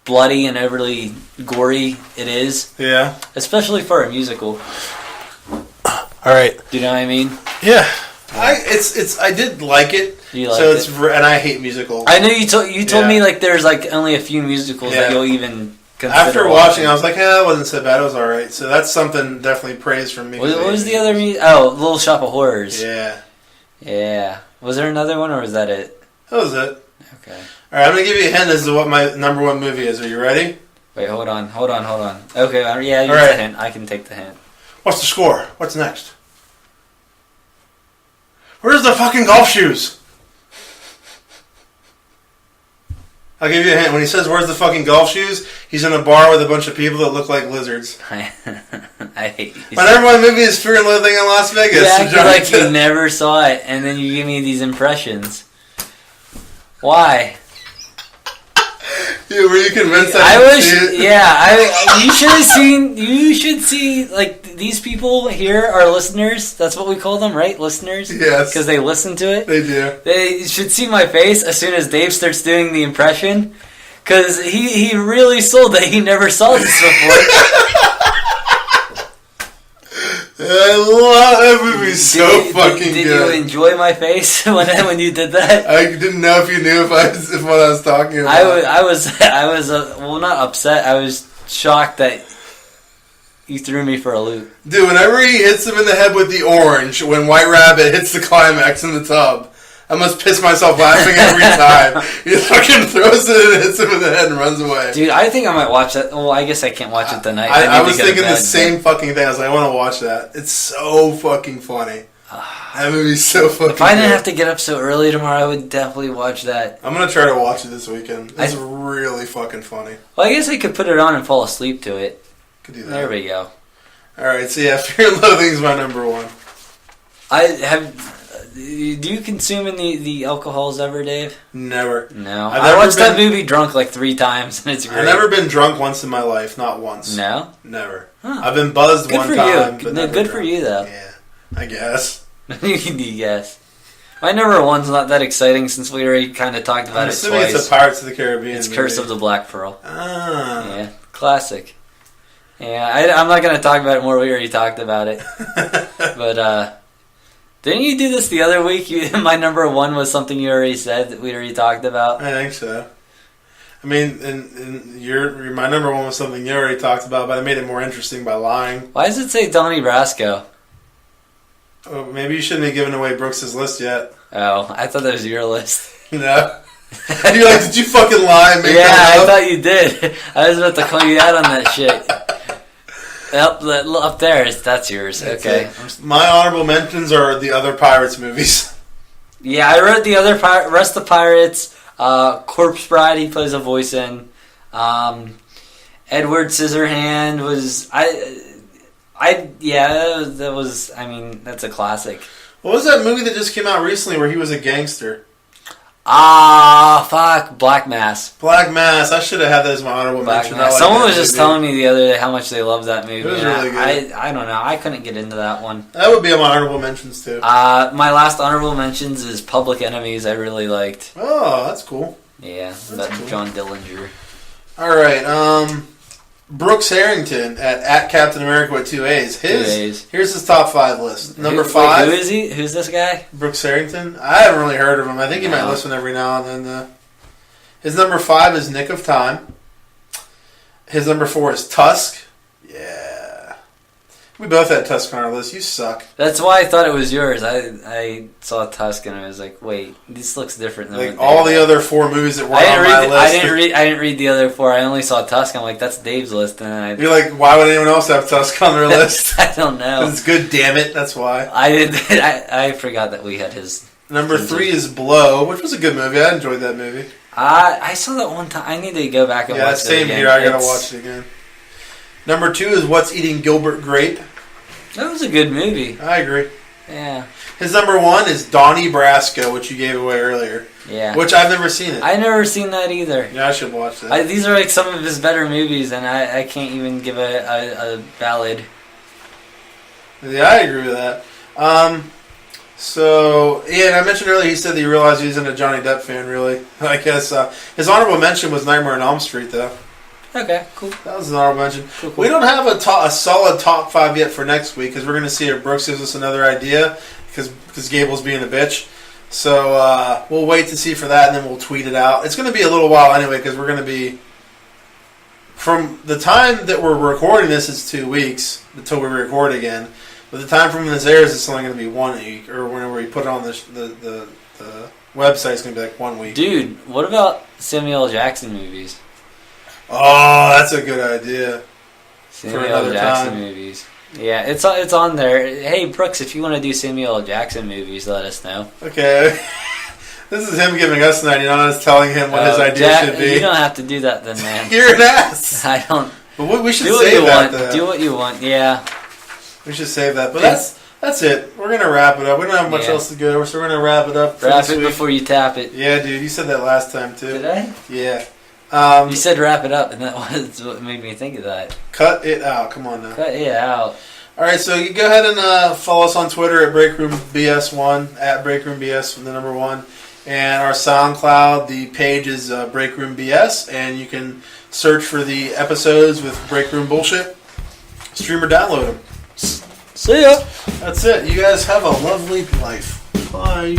bloody and overly gory it is. Yeah. Especially for a musical. All right. Do you know what I mean? Yeah. I did like it. You liked it. And I hate musicals. I know you told me there's only a few musicals that you'll even consider. After watching, I was like, it wasn't so bad. It was all right. So that's something definitely praise from me. What was the other music? Oh, Little Shop of Horrors. Yeah. Yeah. Was there another one, or was that it? That was it. Okay. All right, I'm going to give you a hint as to what my number 1 movie is. Are you ready? Wait, hold on. Okay, yeah, you right. the hint. I can take the hint. What's the score? What's next? Where's the fucking golf shoes? I'll give you a hint. When he says, where's the fucking golf shoes, he's in a bar with a bunch of people that look like lizards. I hate you. My number 1 movie is Fear and Loathing in Las Vegas. You act like you never saw it, and then you give me these impressions. Why? Yeah, were you convinced see it? Yeah, you should have seen. You should see these people here are listeners. That's what we call them, right? Listeners. Yes. Because they listen to it. They do. They should see my face as soon as Dave starts doing the impression, because he really sold that he never saw this before. I love that movie. So fucking good. Did you enjoy my face when you did that? I didn't know if you knew if what I was talking about. I was not upset. I was shocked that you threw me for a loop. Dude, whenever he hits him in the head with the orange, when White Rabbit hits the climax in the tub, I must piss myself laughing every time. He fucking throws it and hits him in the head and runs away. Dude, I think I might watch that. Well, I guess I can't watch it tonight. I was thinking the same fucking thing. I was like, I want to watch that. It's so fucking funny. That movie's so fucking If I didn't have to get up so early tomorrow, I would definitely watch that. I'm going to try to watch it this weekend. It's really fucking funny. Well, I guess I could put it on and fall asleep to it. Could do that. There we go. Alright, so yeah, Fear and Loathing is my number 1. Do you consume the alcohols ever, Dave? Never. No. I watched that movie drunk 3 times, and it's great. I've never been drunk once in my life. Not once. No? Never. Huh. I've been buzzed one time. Good for you. Good for you, though. Yeah, I guess. You can guess. My number 1's not that exciting since we already kind of talked about it twice. I'm assuming it's a Pirates of the Caribbean It's movie. Curse of the Black Pearl. Ah. Yeah, classic. Yeah, I'm not going to talk about it more. We already talked about it. But, didn't you do this the other week? My number 1 was something you already said that we already talked about. I think so. I mean, my number 1 was something you already talked about, but I made it more interesting by lying. Why does it say Donnie Brasco? Oh, maybe you shouldn't have given away Brooks's list yet. Oh, I thought that was your list. No. You're like, did you fucking lie and make yeah, that up? I thought you did. I was about to call you out on that shit. Up there, that's yours. That's okay. it. My honorable mentions are the other Pirates movies. Yeah, I read the other rest of Pirates. Corpse Bride, he plays a voice in. Edward Scissorhand was that was. I mean, that's a classic. What was that movie that just came out recently where he was a gangster? Fuck, Black Mass. Black Mass. I should have had that as my honorable mention. Someone was just telling me the other day how much they loved that movie. It was really good. I don't know. I couldn't get into that one. That would be on my honorable mentions too. My last honorable mentions is Public Enemies. I really liked. Oh, that's cool. Yeah, that's cool. John Dillinger. All right. Brooks Harrington at Captain America with 2 A's. Here's his top 5 list. Number 5. Who is he? Who's this guy? Brooks Harrington. I haven't really heard of him. I think he might listen every now and then. His number 5 is Nick of Time. His number 4 is Tusk. Yeah. We both had Tusk on our list. You suck. That's why I thought it was yours. I saw Tusk and I was like, wait, this looks different than Like all the other 4 movies that were on my list. I didn't read the other 4. I only saw Tusk. I'm like, that's Dave's list. And you're like, why would anyone else have Tusk on their list? I don't know. It's good, damn it. That's why. I forgot that we had his. Number 3 is Blow, which was a good movie. I enjoyed that movie. I saw that one time. I need to go back and watch it again. Same here. I gotta watch it again. Number 2 is What's Eating Gilbert Grape. That was a good movie. I agree. Yeah. His number 1 is Donnie Brasco, which you gave away earlier. Yeah. Which I've never seen it. I've never seen that either. Yeah, I should watch that. These are like some of his better movies, and I can't even give a valid. Yeah, I agree with that. So, yeah, and I mentioned earlier he said that he realized he wasn't a Johnny Depp fan, really. I guess his honorable mention was Nightmare on Elm Street, though. Okay, cool. That was an honorable mention. Cool. We don't have a solid top 5 yet for next week because we're going to see if Brooks gives us another idea because Gable's being a bitch. So we'll wait to see for that, and then we'll tweet it out. It's going to be a little while anyway because we're going to be... From the time that we're recording this, it's 2 weeks until we record again. But the time from when this airs, it's only going to be 1 week. Or whenever we put it on the website, it's going to be like 1 week. Dude, what about Samuel L. Jackson movies? Oh, that's a good idea. Samuel L. Jackson movies. Yeah, it's on there. Hey, Brooks, if you want to do Samuel L. Jackson movies, let us know. Okay. This is him giving us an idea, not us telling him what his idea should be. You don't have to do that then, man. You're an ass. I don't. But we should save that, though. Do what you want, yeah. We should save that. But that's it. We're going to wrap it up. We don't have much else to go over, so we're going to wrap it up. Wrap it before you tap it. Yeah, dude. You said that last time, too. Did I? Yeah. You said wrap it up, and that was what made me think of that. Cut it out. Come on now. Cut it out. All right, so you go ahead and follow us on Twitter at BreakroomBS1, at BreakroomBS, the number 1. And our SoundCloud, the page is BreakroomBS, and you can search for the episodes with Breakroom Bullshit. Stream or download them. See ya. That's it. You guys have a lovely life. Bye.